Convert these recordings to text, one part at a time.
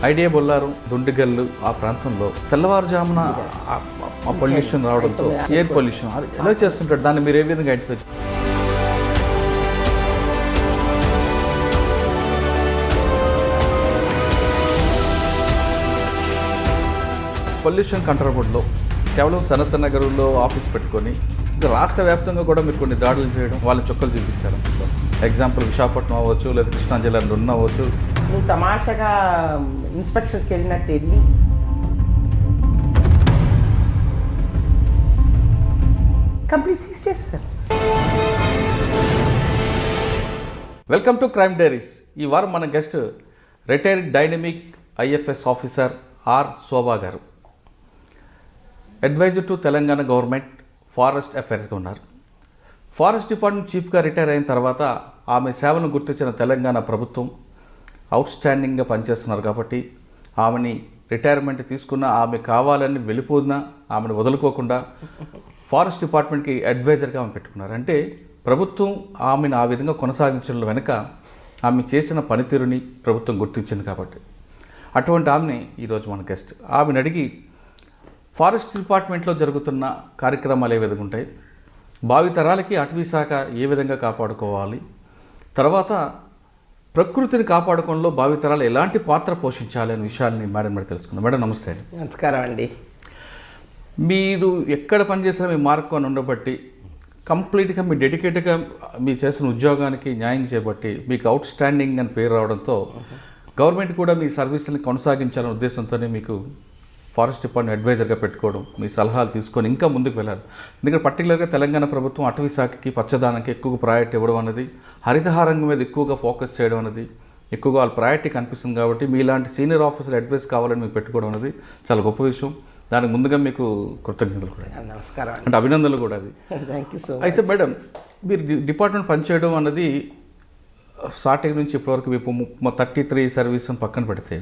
Idea Bollaram దుండిగల్లు ఆ ప్రాంతంలో తెల్లవారుజామున ఆ పొల్యూషన్ రావడంతో ఎయిర్ పొల్యూషన్ అది ఎలా చేస్తుంటాడు, దాన్ని మీరు ఏ విధంగా ఐడెంటిఫై చేస్తారు? పొల్యూషన్ కంట్రోల్ బోర్డులో కేవలం సనత్ నగర్లో ఆఫీస్ పెట్టుకొని ఇంకా రాష్ట్ర వ్యాప్తంగా కూడా మీరు కొన్ని దాడులు చేయడం, వాళ్ళని చుక్కలు చూపించారు. ఎగ్జాంపుల్ విశాఖపట్నం అవ్వచ్చు, లేదా కృష్ణా జిల్లాలో ఉన్న అవ్వచ్చు. నువ్వు తమాషగా ఇన్స్పెక్షన్స్కి వెళ్ళినట్టు వెళ్ళి కంప్లీట్ సీజ్ చేస్తారు. Welcome to crime diaries. ఈ వారం మన guest retired dynamic IFS officer R Shobha garu. Advisor to Telangana government forest అఫైర్స్గా ఉన్నారు. ఫారెస్ట్ డిపార్ట్మెంట్ చీఫ్గా రిటైర్ అయిన తర్వాత ఆమె సేవలను గుర్తించిన తెలంగాణ ప్రభుత్వం అవుట్ స్టాండింగ్గా పనిచేస్తున్నారు కాబట్టి ఆమెని రిటైర్మెంట్ తీసుకున్న, ఆమె కావాలని వెళ్ళిపోయినా ఆమెను వదులుకోకుండా ఫారెస్ట్ డిపార్ట్మెంట్కి అడ్వైజర్గా ఆమె పెట్టుకున్నారు. అంటే ప్రభుత్వం ఆమెను ఆ విధంగా కొనసాగించడం వెనుక ఆమె చేసిన పనితీరుని ప్రభుత్వం గుర్తించింది కాబట్టి. అటువంటి ఆమెని ఈరోజు మన గెస్ట్. ఆమెను అడిగి ఫారెస్ట్ డిపార్ట్మెంట్లో జరుగుతున్న కార్యక్రమాలు ఏ విధంగా ఉంటాయి, భావితరాలకి అటవీ శాఖ ఏ విధంగా కాపాడుకోవాలి, తర్వాత ప్రకృతిని కాపాడుకోవడంలో భావితరాలు ఎలాంటి పాత్ర పోషించాలి అనే విషయాన్ని మేడం మరి తెలుసుకుందాం. మేడం నమస్తే అండి. నమస్కారం అండి. మీరు ఎక్కడ పనిచేసినా మీ మార్కు అని ఉండబట్టి, కంప్లీట్గా మీ డెడికేట్గా మీ చేసిన ఉద్యోగానికి న్యాయం చేయబట్టి మీకు అవుట్ స్టాండింగ్ అని పేరు రావడంతో గవర్నమెంట్ కూడా మీ సర్వీసులను కొనసాగించాలనే ఉద్దేశంతోనే మీకు ఫారెస్ట్ డిపార్ట్మెంట్ అడ్వైజర్గా పెట్టుకోవడం, మీ సలహాలు తీసుకొని ఇంకా ముందుకు వెళ్ళాలి. ఎందుకంటే పర్టికులర్గా తెలంగాణ ప్రభుత్వం అటవీ శాఖకి, పచ్చదనానికి ఎక్కువగా ప్రయారిటీ ఇవ్వడం అనేది, హరితహారం మీద ఎక్కువగా ఫోకస్ చేయడం అనేది ఎక్కువగా వాళ్ళ ప్రయారిటీ కనిపిస్తుంది. కాబట్టి మీలాంటి సీనియర్ ఆఫీసర్ అడ్వైస్ కావాలని మీకు పెట్టుకోవడం అనేది చాలా గొప్ప విషయం. దానికి ముందుగా మీకు కృతజ్ఞతలు కూడా. నమస్కారం అంటే అభినందనలు కూడా. అది థ్యాంక్ యూ సో మచ్. అయితే మేడం, మీరు డిపార్ట్మెంట్ పనిచేయడం అన్నది స్టార్టింగ్ నుంచి ఇప్పటివరకు మీకు 33 సర్వీస్ అని పక్కన పెడితే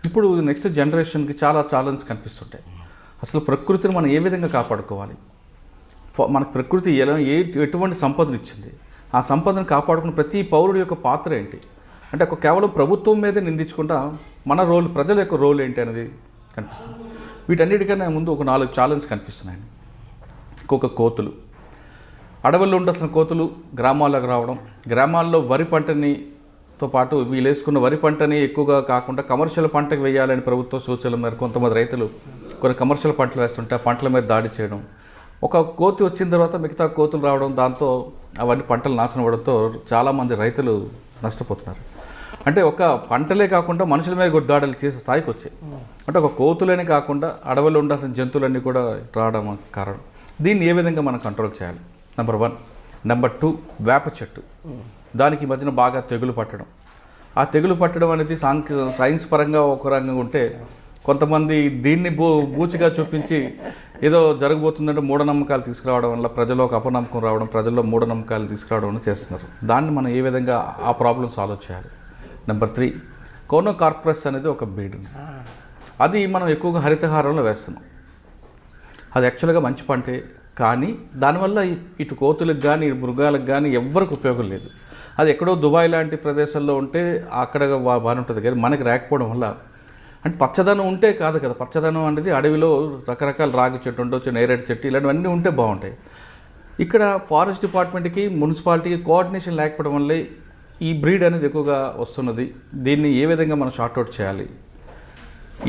ఇప్పుడు నెక్స్ట్ జనరేషన్కి చాలా ఛాలెంజ్ కనిపిస్తుంటాయి. అసలు ప్రకృతిని మనం ఏ విధంగా కాపాడుకోవాలి, మనకు ప్రకృతి ఎటువంటి సంపదను ఇచ్చింది, ఆ సంపదను కాపాడుకున్న ప్రతి పౌరుడి యొక్క పాత్ర ఏంటి, అంటే ఒక కేవలం ప్రభుత్వం మీదే నిందించకుండా మన రోల్, ప్రజల యొక్క రోల్ ఏంటి అనేది కనిపిస్తుంది. వీటన్నిటికన్నా ముందు ఒక 4 ఛాలెంజ్ కనిపిస్తున్నాయి. ఇంకొక కోతులు, అడవుల్లో ఉండాల్సిన కోతులు గ్రామాల్లోకి రావడం, గ్రామాల్లో వరి పంటనితో పాటు వీళ్ళు వేసుకున్న వరి పంటని ఎక్కువగా కాకుండా కమర్షియల్ పంటకు వేయాలని ప్రభుత్వ సూచనల మేరకు కొంతమంది రైతులు కొన్ని కమర్షియల్ పంటలు వేస్తుంటే ఆ పంటల మీద దాడి చేయడం, ఒక కోతి వచ్చిన తర్వాత మిగతా కోతులు రావడం, దాంతో అవన్నీ పంటలు నాశనం అవ్వడంతో చాలామంది రైతులు నష్టపోతున్నారు. అంటే ఒక పంటలే కాకుండా మనుషుల మీద కూడా దాడులు చేసే స్థాయికి వచ్చాయి. అంటే ఒక కోతులనే కాకుండా అడవుల్లో ఉండాల్సిన జంతువులన్నీ కూడా రావడం కారణం. దీన్ని ఏ విధంగా మనం కంట్రోల్ చేయాలి? నెంబర్ 1. నెంబర్ 2, వేప చెట్టు. దానికి ఈ మధ్యన బాగా తెగులు పట్టడం. ఆ తెగులు పట్టడం అనేది సైన్స్ పరంగా ఒక రంగంగా ఉంటే, కొంతమంది దీన్ని బూచిగా చూపించి ఏదో జరగబోతుందంటే మూఢనమ్మకాలు తీసుకురావడం వల్ల ప్రజల్లో ఒక అపనమ్మకం రావడం, ప్రజల్లో మూఢనమ్మకాలు తీసుకురావడం చేస్తున్నారు. దాన్ని మనం ఏ విధంగా ఆ ప్రాబ్లం సాల్వ్ చేయాలి? నెంబర్ 3, కోనోకార్పస్ అనేది ఒక బీడ్. అది మనం ఎక్కువగా హరితహారంలో వేస్తున్నాం. అది యాక్చువల్గా మంచి పంటే, కానీ దానివల్ల ఇటు కోతులకు కానీ ఇటు మృగాలకు కానీ ఎవ్వరికి ఉపయోగం లేదు. అది ఎక్కడో దుబాయ్ లాంటి ప్రదేశాల్లో ఉంటే అక్కడ బాగానే ఉంటుంది, కానీ మనకి రాకపోవడం వల్ల, అంటే పచ్చదనం ఉంటే కాదు కదా, పచ్చదనం అనేది అడవిలో రకరకాల రాగి చెట్టు ఉండొచ్చు, నేరేడు చెట్టు, ఇలాంటివన్నీ ఉంటే బాగుంటాయి. ఇక్కడ ఫారెస్ట్ డిపార్ట్మెంట్కి, మున్సిపాలిటీకి కోఆర్డినేషన్ లేకపోవడం వల్లే ఈ బ్రీడ్ అనేది ఎక్కువగా వస్తున్నది. దీన్ని ఏ విధంగా మనం షార్ట్అవుట్ చేయాలి?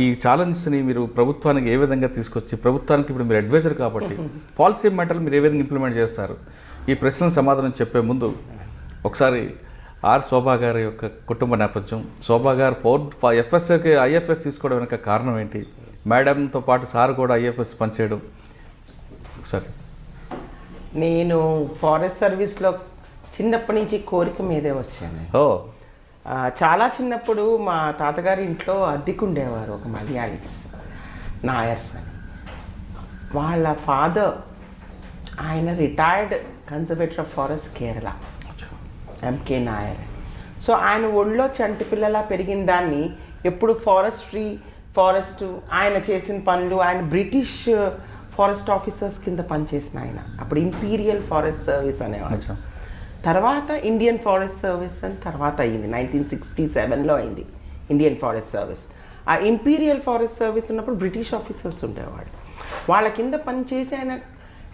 ఈ ఛాలెంజ్ని మీరు ప్రభుత్వానికి ఏ విధంగా తీసుకొచ్చి, ప్రభుత్వానికి ఇప్పుడు మీరు అడ్వైజర్ కాబట్టి పాలసీ మ్యాటర్లు మీరు ఏ విధంగా ఇంప్లిమెంట్ చేస్తారు? ఈ ప్రశ్నలకు సమాధానం చెప్పే ముందు ఒకసారి ఆర్ శోభా గారి యొక్క కుటుంబ నేపథ్యం, శోభా గారు IFS తీసుకోవడం వెనక కారణం ఏంటి, మేడంతో పాటు సార్ కూడా IFS పనిచేయడం ఒకసారి. నేను ఫారెస్ట్ సర్వీస్లో చిన్నప్పటి నుంచి కోరిక మీదే వచ్చాను. చాలా చిన్నప్పుడు మా తాతగారి ఇంట్లో అద్దెకుండేవారు ఒక మలయాళీస్, నాయర్స్ అని. వాళ్ళ ఫాదర్ ఆయన retired conservator of forest Kerala, MK Nair. So ఆయన ఒళ్ళో చంటి పిల్లలా పెరిగిన దాన్ని ఎప్పుడు ఫారెస్ట్ ఆయన చేసిన పనులు, ఆయన బ్రిటిష్ ఫారెస్ట్ ఆఫీసర్స్ కింద పనిచేసిన ఆయన. అప్పుడు ఇంపీరియల్ ఫారెస్ట్ సర్వీస్ అనేవారు. తర్వాత ఇండియన్ ఫారెస్ట్ సర్వీస్ అని తర్వాత అయింది, 1967లో అయింది ఇండియన్ ఫారెస్ట్ సర్వీస్. ఆ ఇంపీరియల్ ఫారెస్ట్ సర్వీస్ ఉన్నప్పుడు బ్రిటిష్ ఆఫీసర్స్ ఉండేవాళ్ళు. వాళ్ళ కింద పనిచేసి ఆయన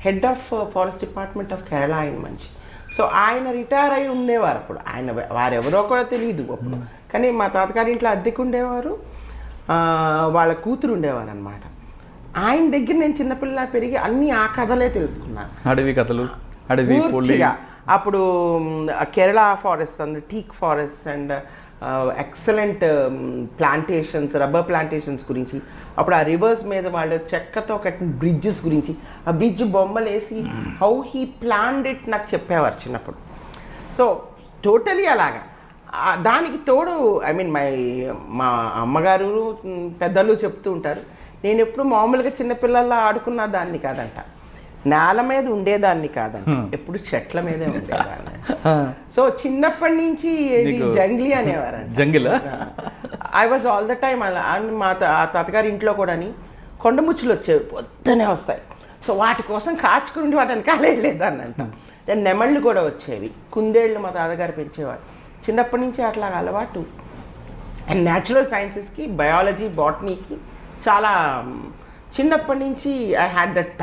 head of forest department of Kerala ఆయన మనిషి. సో ఆయన రిటైర్ అయి ఉండేవారు అప్పుడు. ఆయన వారెవరో కూడా తెలియదు అప్పుడు. కానీ మా తాతగారి ఇంట్లో అద్దెకు ఉండేవారు, వాళ్ళ కూతురు ఉండేవారు అనమాట. ఆయన దగ్గర నేను చిన్నపిల్ల పెరిగి అన్ని ఆ కథలే తెలుసుకున్నాను. అడవి కథలు, అడవి అప్పుడు Kerala forest and teak forest and excellent plantations, rubber plantations గురించి, అప్పుడు ఆ రివర్స్ మీద వాళ్ళు చెక్కతో కట్టిన బ్రిడ్జెస్ గురించి, ఆ బ్రిడ్జ్ బొమ్మలు వేసి హౌ హీ ప్లాన్డ్ ఇట్ నాకు చెప్పేవారు చిన్నప్పుడు. సో టోటలీ అలాగా. దానికి తోడు ఐ మీన్ మా అమ్మగారు పెద్దలు చెప్తూ ఉంటారు, నేను ఎప్పుడు మామూలుగా చిన్నపిల్లల్లా ఆడుకున్న దాన్ని కాదంట, నేల మీద ఉండేదాన్ని కాదంట, ఎప్పుడు చెట్ల మీదే ఉండేదాన్ని. సో చిన్నప్పటి నుంచి జంగ్లీ అనేవారంట. Jungle I was all the time అలా. అండ్ మా తాతగారి ఇంట్లో కూడా కొండముచ్చులు వచ్చేవి, పొద్దునే వస్తాయి. సో వాటి కోసం కాచుకుని వాటి వెనకాల వెళ్ళేదాన్ని అంట. దాని నెమళ్ళు కూడా వచ్చేవి, కుందేళ్ళు మా తాతగారు పెంచేవారు. చిన్నప్పటి నుంచి అట్లా అలవాటు. అండ్ న్యాచురల్ సైన్సెస్కి, బయాలజీ, బాటనీకి చాలా చిన్నప్పటి నుంచి I had that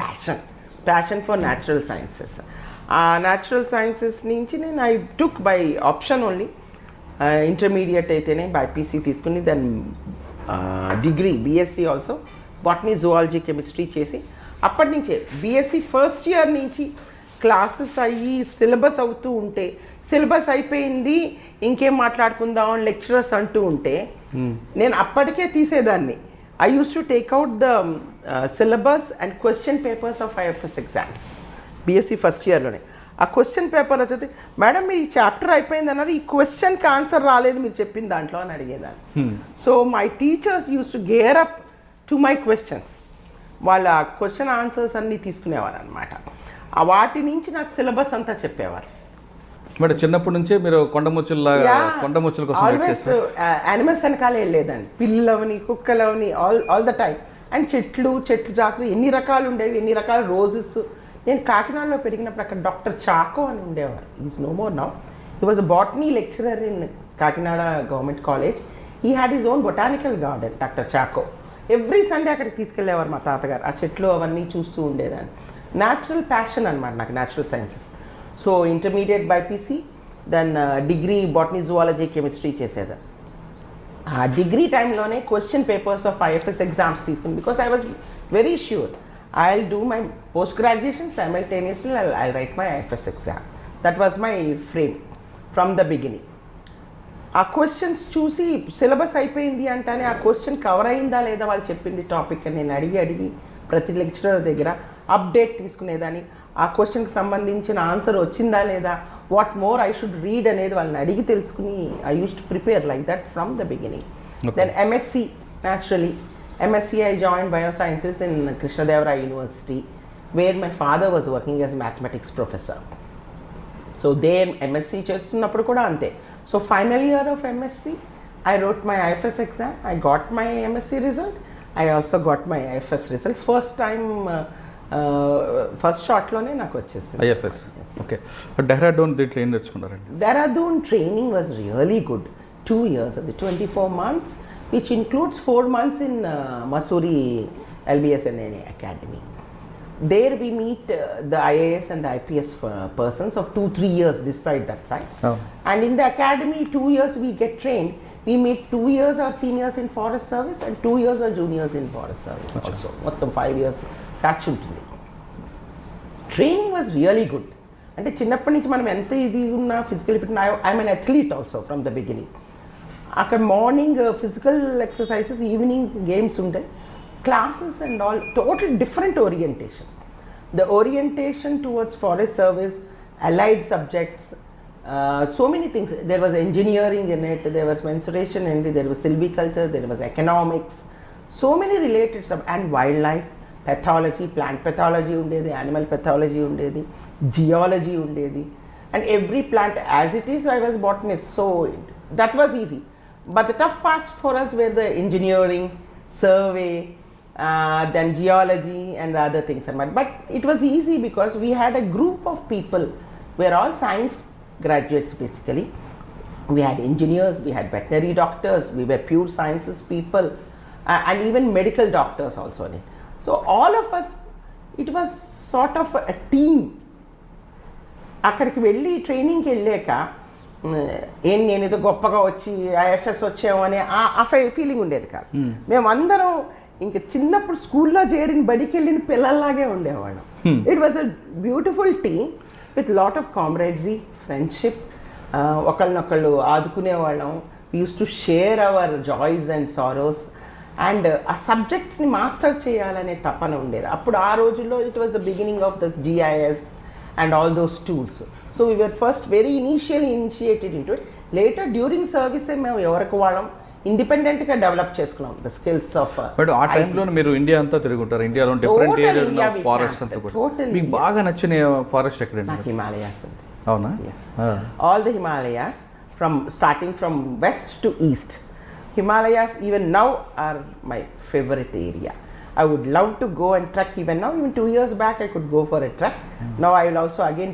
passion for natural sciences. ఆ న్యాచురల్ సైన్సెస్ నుంచి నేను I took by option only. Intermediate అయితేనే బైపీసీ తీసుకుని then degree BSc also botany, zoology, chemistry చేసి అప్పటి నుంచే బీఎస్సీ ఫస్ట్ ఇయర్ నుంచి క్లాసెస్ అయ్యి సిలబస్ అవుతూ ఉంటే, సిలబస్ అయిపోయింది ఇంకేం మాట్లాడుకుందాం లెక్చరర్స్ అంటూ ఉంటే నేను అప్పటికే తీసేదాన్ని. I used to take out the syllabus and question papers of IFS exams. BSc first ఇయర్లోనే ఆ క్వశ్చన్ పేపర్ వచ్చేది, మేడం మీరు ఈ చాప్టర్ అయిపోయింది అన్నారు, ఈ క్వశ్చన్కి ఆన్సర్ రాలేదు మీరు చెప్పిన దాంట్లో అని అడిగేదాన్ని. So my teachers use to gear up to my questions. వాళ్ళ క్వశ్చన్ ఆన్సర్స్ అన్నీ తీసుకునేవారు అనమాట. వాటి నుంచి నాకు సిలబస్ అంతా చెప్పేవారు. మేడం చిన్నప్పటి నుంచే మీరు కొండముచ్చుల కోసం యానిమల్స్ వెనకాలే వెళ్ళేదండి. పిల్లవని, కుక్కలవని, ఆల్ ద టైమ్. అండ్ చెట్లు జాతులు ఎన్ని రకాలు ఉండేవి, ఎన్ని రకాల రోజెస్. నేను కాకినాడలో పెరిగినప్పుడు అక్కడ డాక్టర్ చాకో అని ఉండేవారు. Is no more now. He was a botany lecturer in Kakinada government college. He had his own botanical garden. Doctor Chacko every Sunday అక్కడికి తీసుకెళ్ళేవారు మా తాతగారు. ఆ చెట్లు అవన్నీ చూస్తూ ఉండేదాన్ని. న్యాచురల్ ప్యాషన్ అనమాట నాకు natural sciences. So intermediate BiPC, then degree botany, zoology, chemistry చేసేదాన్ని. ఆ డిగ్రీ టైంలోనే question papers of IFS exams తీసుకుని, because I was very sure I will do my post graduation simultaneously I write my IFS exam. That was my frame from the beginning. ఆ questions చూసి syllabus అయిపోయింది అంటానే ఆ question cover అయిందా లేదా వాళ్ళు చెప్పింది టాపిక్ అని నేను అడిగి ప్రతి లెక్చరర్ దగ్గర అప్డేట్ తీసుకునేదాన్ని. ఆ క్వశ్చన్కి సంబంధించిన ఆన్సర్ వచ్చిందా లేదా, what more I should read అనేది వాళ్ళని అడిగి తెలుసుకుని I use to prepare like that from the beginning. Then MSc, naturally MSc I joined biosciences in Krishnadevara University, where my father was working as mathematics professor. So there MSc చేస్తున్నప్పుడు కూడా అంతే. So final year of MSc I wrote my IFS exam. I got my MSc result. I also got my IFS result. First time first షాట్లోనే నాకు వచ్చేసింది IFS. Okay. Dehradun దీంట్లో ఏం నేర్చుకున్నారండి? Dehradun training was really good. 2 years, అది 24 months, which includes 4 months in Mussoorie LBSNA Academy. There we meet the IAS and the IPS persons of 2-3 years this side, that side. Oh. And in the academy 2 years we get trained. We meet 2 years our seniors in forest service and 2 years our juniors in forest service. Achha. Also మొత్తం 5 years touch ఉంటుంది. Training was really good. అంటే చిన్నప్పటి నుంచి మనం ఎంత ఇది ఉన్నా physical fit, I'm an athlete also from the beginning. అక్కడ morning physical exercises, evening games ఉంటాయి, classes and all. Total different orientation. The orientation towards forest service, allied subjects, so many things. There was engineering in it, there was mensuration in it, there was silviculture, there was economics, so many related stuff, and wildlife, pathology, plant pathology undedi, animal pathology undedi, geology undedi, and every plant as it is. I was botanist, so that was easy. But the tough parts for us were the engineering, survey, then geology and the other things. But it was easy because we had a group of people. We are all science graduates basically. We had engineers, we had veterinary doctors, we were pure sciences people. and even medical doctors also in it. So all of us, it was sort of a team. అక్కడికి వెళ్ళి ట్రైనింగ్కి వెళ్ళాక నేను ఏదో గొప్పగా వచ్చి IFS వచ్చాము అనే ఆ ఫీలింగ్ ఉండేది కాదు. మేమందరం ఇంకా చిన్నప్పుడు స్కూల్లో చేరిన బడికి వెళ్ళిన పిల్లల్లాగే ఉండేవాళ్ళం. It was a beautiful team with lot of camaraderie, friendship, ఒకళ్ళనొకళ్ళు ఆదుకునేవాళ్ళం. We use to share our joys and sorrows, and ఆ సబ్జెక్ట్స్ని మాస్టర్ చేయాలనే తపన ఉండేది. అప్పుడు ఆ రోజుల్లో it was the beginning of the GIS and all those tools. So we were first very initially initiated into it. Later during service మేము ఎవరికి వాళ్ళం ఇండిపెండెంట్గా డెవలప్ చేసుకున్నాం ద స్కిల్స్ ఆఫ్. బట్ ఆ టైంలో మీరు ఇండియా అంతా తిరుగుంటారు, ఇండియాలో డిఫరెంట్ ఏరియాలో ఫారెస్ట్ అంతా కూడా. మీకు బాగా నచ్చిన ఫారెస్ట్ ఎక్కడండి? నాకు హిమాలయాస్ అండి. అవునా? Yes, all the Himalayas from starting from west to east. Himalayas even now are my favorite area. I would love to go and trek even now. Even 2 years back I could go for a trek. Now I will also again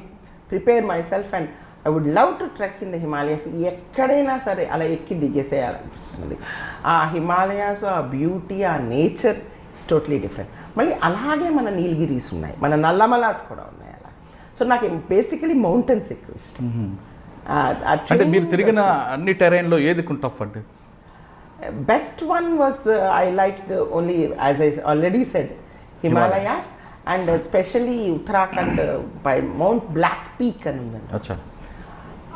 prepare myself and I would love to trek in the Himalayas. ఎక్కడైనా సరే అలా ఎక్కి దిగేసేయాలనిపిస్తుంది. ఆ హిమాలయాస్, ఆ beauty, ఆ nature is totally different. మళ్ళీ అలాగే మన నీలగిరీస్ ఉన్నాయి, మన నల్లమలాస్ కూడా ఉన్నాయి అలా. సో నాకు బేసికలీ మౌంటైన్స్ ఎక్కువ ఇష్టం. అంటే మీరు తిరిగిన అన్ని టెరైన్లో ఏది టఫ్ అంటే? Best one was I liked only, as I already said, Himalayas and especially Uttarakhand by Mount Black Peak అని ఉందండి. అచ్చా.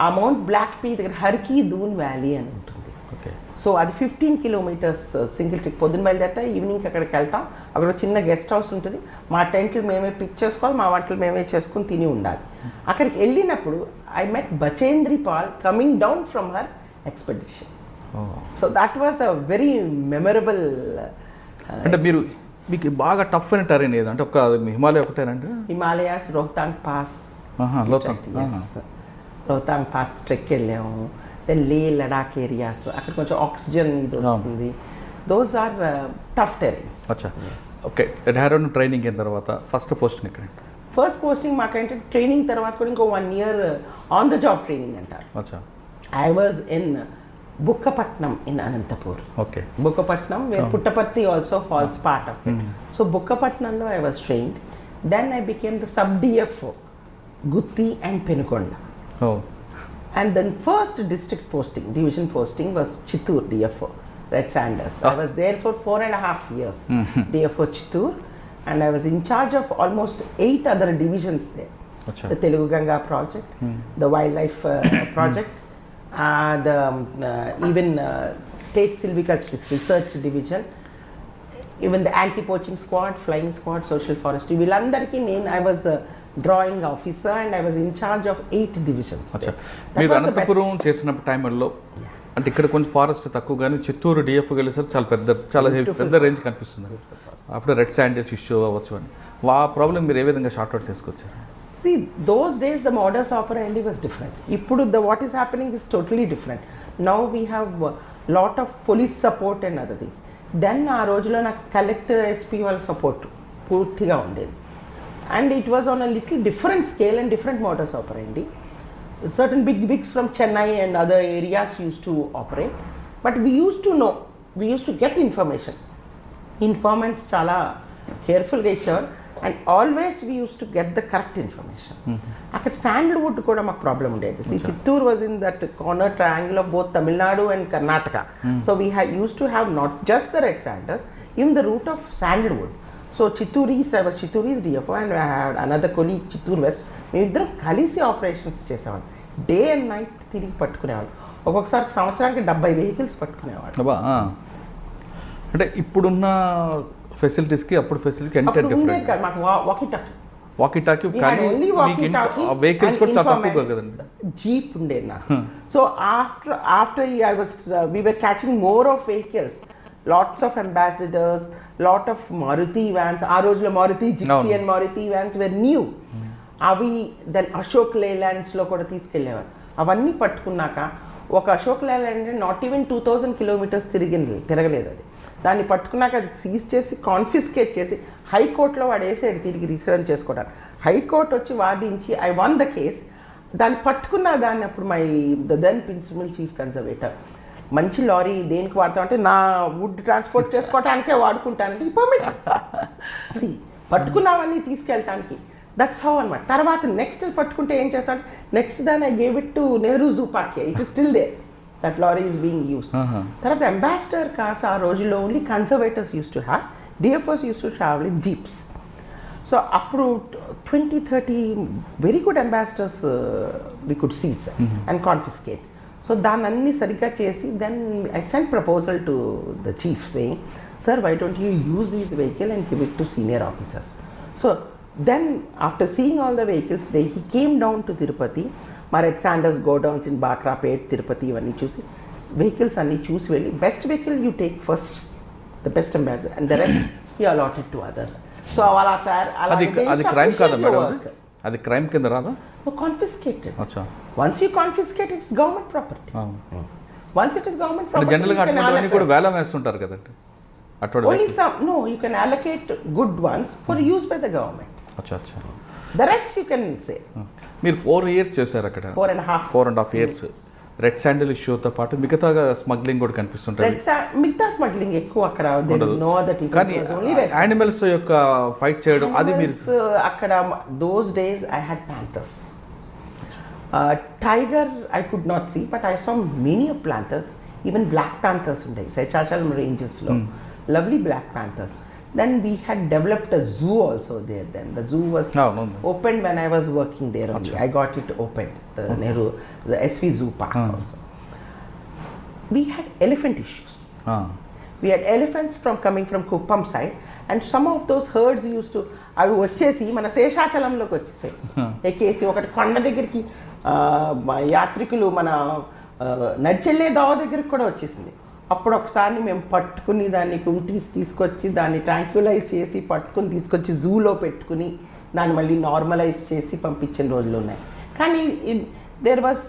ఆ మౌంట్ బ్లాక్ పీక్ దగ్గర హర్కి దూన్ వ్యాలీ అని ఉంటుంది. ఓకే. సో అది 15 kilometers సింగిల్ ట్రిప్. పొద్దున్న బయలుదేరితే ఈవినింగ్ అక్కడికి వెళ్తాం. అక్కడ చిన్న గెస్ట్ హౌస్ ఉంటుంది. మా టెంట్లు మేమే పిక్ చేసుకోవాలి, మా వంటలు మేమే చేసుకుని తిని ఉండాలి. అక్కడికి వెళ్ళినప్పుడు I met Bachendri Pal coming down from her expedition. So that was a very memorable. అంటే మీకు బాగా టఫ్ అయిన టెరైన్ ఏది అంటే? ఒక హిమాలయ ఒకటేనండి? Himalayas, Rohtang pass. Rohtang pass trek వెళ్ళాము. దెన్ లే, లడాక్ ఏరియాస్, అక్కడ కొంచెం ఆక్సిజన్ ఇది వస్తుంది. Those are tough terrains. అచ్చా. ఓకే. డెహ్రాడూన్ ట్రైనింగ్ అయిన తర్వాత ఫస్ట్ పోస్టింగ్ ఎక్కడ? ఫస్ట్ పోస్టింగ్ మాకంటే ట్రైనింగ్ తర్వాత కూడా ఇంకో 1 year on the job training అంటారు. అచ్చా. I was in Bukkapatnam in Anantapur. Okay. Bukkapatnam, where Puttaparthi also falls part of it. So Bukkapatnamlo I was trained. Then I became the sub-DFO, Gutti and Penukonda. Oh. And then first district posting, division posting was Chittoor DFO, Red Sanders. I was there for 4.5 years, DFO Chittoor, and I was in charge of almost 8 other divisions there. Achha. The Telugu Ganga project, the wildlife project, even state silviculture research division, even the anti-poaching squad, flying squad, social forestry. వీళ్ళందరికీ I was the drawing officer and I was in charge of 8 divisions. మీరు అనంతపురం చేసిన టైంలో అంటే ఇక్కడ కొంచెం forest తక్కువ కానీ Chittoor DF వెళ్ళేసరికి చాలా పెద్ద రేంజ్ కనిపిస్తుంది. అప్పుడు రెడ్ శాండిల్స్ ఇష్యూ అవ్వచ్చు అని ఆ ప్రాబ్లం మీరు ఏ విధంగా షార్ట్ అవుట్ చేసుకొచ్చారు? See, those days the modus operandi was different. Ippudu what is happening is totally different. Now we have lot of police support and other things. Then aa rojulo na collector SP wal support పూర్తిగా ఉండేది. And it was on a little different scale and different modus operandi. Certain big wigs from Chennai and other areas used to operate, but we used to know, we used to get information. Informants చాలా కేర్ఫుల్గా ఇచ్చారు. And always we used to get the correct information. అక్కడ sandalwood కూడా మాకు problem ఉండేది. See, Chittoor was in that corner triangle of both Tamil Nadu and Karnataka. So we used to have not just the red sanders, in the route of sandalwood. So Chittoor East, I was Chittoor East DFO and I had another colleague Chittoor West. మేమిద్దరం కలిసి operations చేసేవాళ్ళం. Day and night తిరిగి పట్టుకునేవాళ్ళం. ఒక్కొక్కసారి సంవత్సరానికి 70 vehicles పట్టుకునేవాళ్ళం. అంటే ఇప్పుడున్న ఫెసిలిటీస్కి అప్పుడు ఫెసిలిటీకి అంటే డిఫరెంట్. మాకు వాకీ టాకీ కానీ వెహికల్స్ కూడా చాలా తక్కువ కదండి. జీప్ ఉండేది నాకు. So after I was we were catching more of vehicles, lots of ambassadors, lot of Maruti vans. ఆ రోజులో Maruti Gypsy and Maruti vans were new. అవి దెన్ అశోక్ లేలాండ్స్లో కూడా తీసుకెళ్ళేవారు. అవన్నీ పట్టుకున్నాక ఒక అశోక్ లేలాండ్ అంటే నాట్ ఈవెన్ 2000 kilometers తిరగలేదు. అది దాన్ని పట్టుకున్నాక అది సీజ్ చేసి కాన్ఫిస్కేట్ చేసి హైకోర్టులో వాడు వేసాడు తిరిగి రిసర్వ్ చేసుకోవడానికి. హైకోర్టు వచ్చి వాదించి ఐ వన్ ద కేస్. దాన్ని పట్టుకున్న దాన్ని అప్పుడు my then principal chief conservator మంచి లారీ దేనికి వాడతాం అంటే నా వుడ్ ట్రాన్స్పోర్ట్ చేసుకోవటానికే వాడుకుంటానంటే ఈ పర్మిట్ పట్టుకున్నావన్నీ తీసుకెళ్ళటానికి. దట్స్ హౌ అనమాట. తర్వాత నెక్స్ట్ పట్టుకుంటే ఏం చేస్తాను, నెక్స్ట్ దాన్ I gave it to Nehru zoo park. It is still there, that lorry is being used. తర్వాత అంబాసిడర్ కార్స్ ఆ రోజుల్లో only conservators use to have, DFOs use to travel in jeeps. So అప్పుడు 20-30 very good ambassadors we could seize and confiscate. So దాన్ని అన్ని సరిగ్గా చేసి then I sent proposal to the chief saying, sir why don't you use these vehicle and give it to senior officers. So then after seeing all the vehicles, he came down to Tirupati. మా red sanders godowns in Bakrapet, Tirupati ఇవన్నీ చూసి vehicles అన్నీ చూసి వెళ్ళి best vehicle you take first, the best ambassador and the rest you allotted to others. So అలా అది crime కాదా madam? అది క్రైమ్ కింద రాదా? Confiscated. Once you confiscate it's government property. Once it is government property జనరల్గా అటువంటి కూడా వేలం వేస్తుంటారు కదండి. Only some, no, you can allocate good ones for use by the government. The rest you can say. మీరు 4 years చేశారు అక్కడ. 4.5 years. Red sandal ఇష్యూతో పాటు మిగతా స్మగ్లింగ్ కూడా కనిపిస్తుంటుంది. మిగతా స్మగ్లింగ్ ఎక్కువ అక్కడ. there is no other thing. కానీ యానిమల్స్ యొక్క ఫైట్ చేయడం అది మీరు అక్కడ those days I had panthers. Tiger I could not see, but I saw many of panthers, even black panthers ఉండేవి శేషాచలం ranges లో. Lovely black panthers. Then we had developed a zoo also there. Then the zoo was opened when I was working there only. I got it opened, the Nehru, the SV Zoo Park also. We had elephant issues. We had elephants coming from Kuppam side, and some of those herds used to అవి వచ్చేసి మన శేషాచలంలోకి వచ్చేసాయి. ఎక్కేసి ఒకటి కొండ దగ్గరికి యాత్రికులు మన నడిచెళ్ళే దోవ దగ్గరికి కూడా వచ్చేసింది. అప్పుడు ఒకసారి మేము పట్టుకుని దాన్ని తీసుకొచ్చి దాన్ని ట్రాంక్యులైజ్ చేసి పట్టుకుని తీసుకొచ్చి జూలో పెట్టుకుని దాన్ని మళ్ళీ నార్మలైజ్ చేసి పంపించిన రోజులు ఉన్నాయి. కానీ there was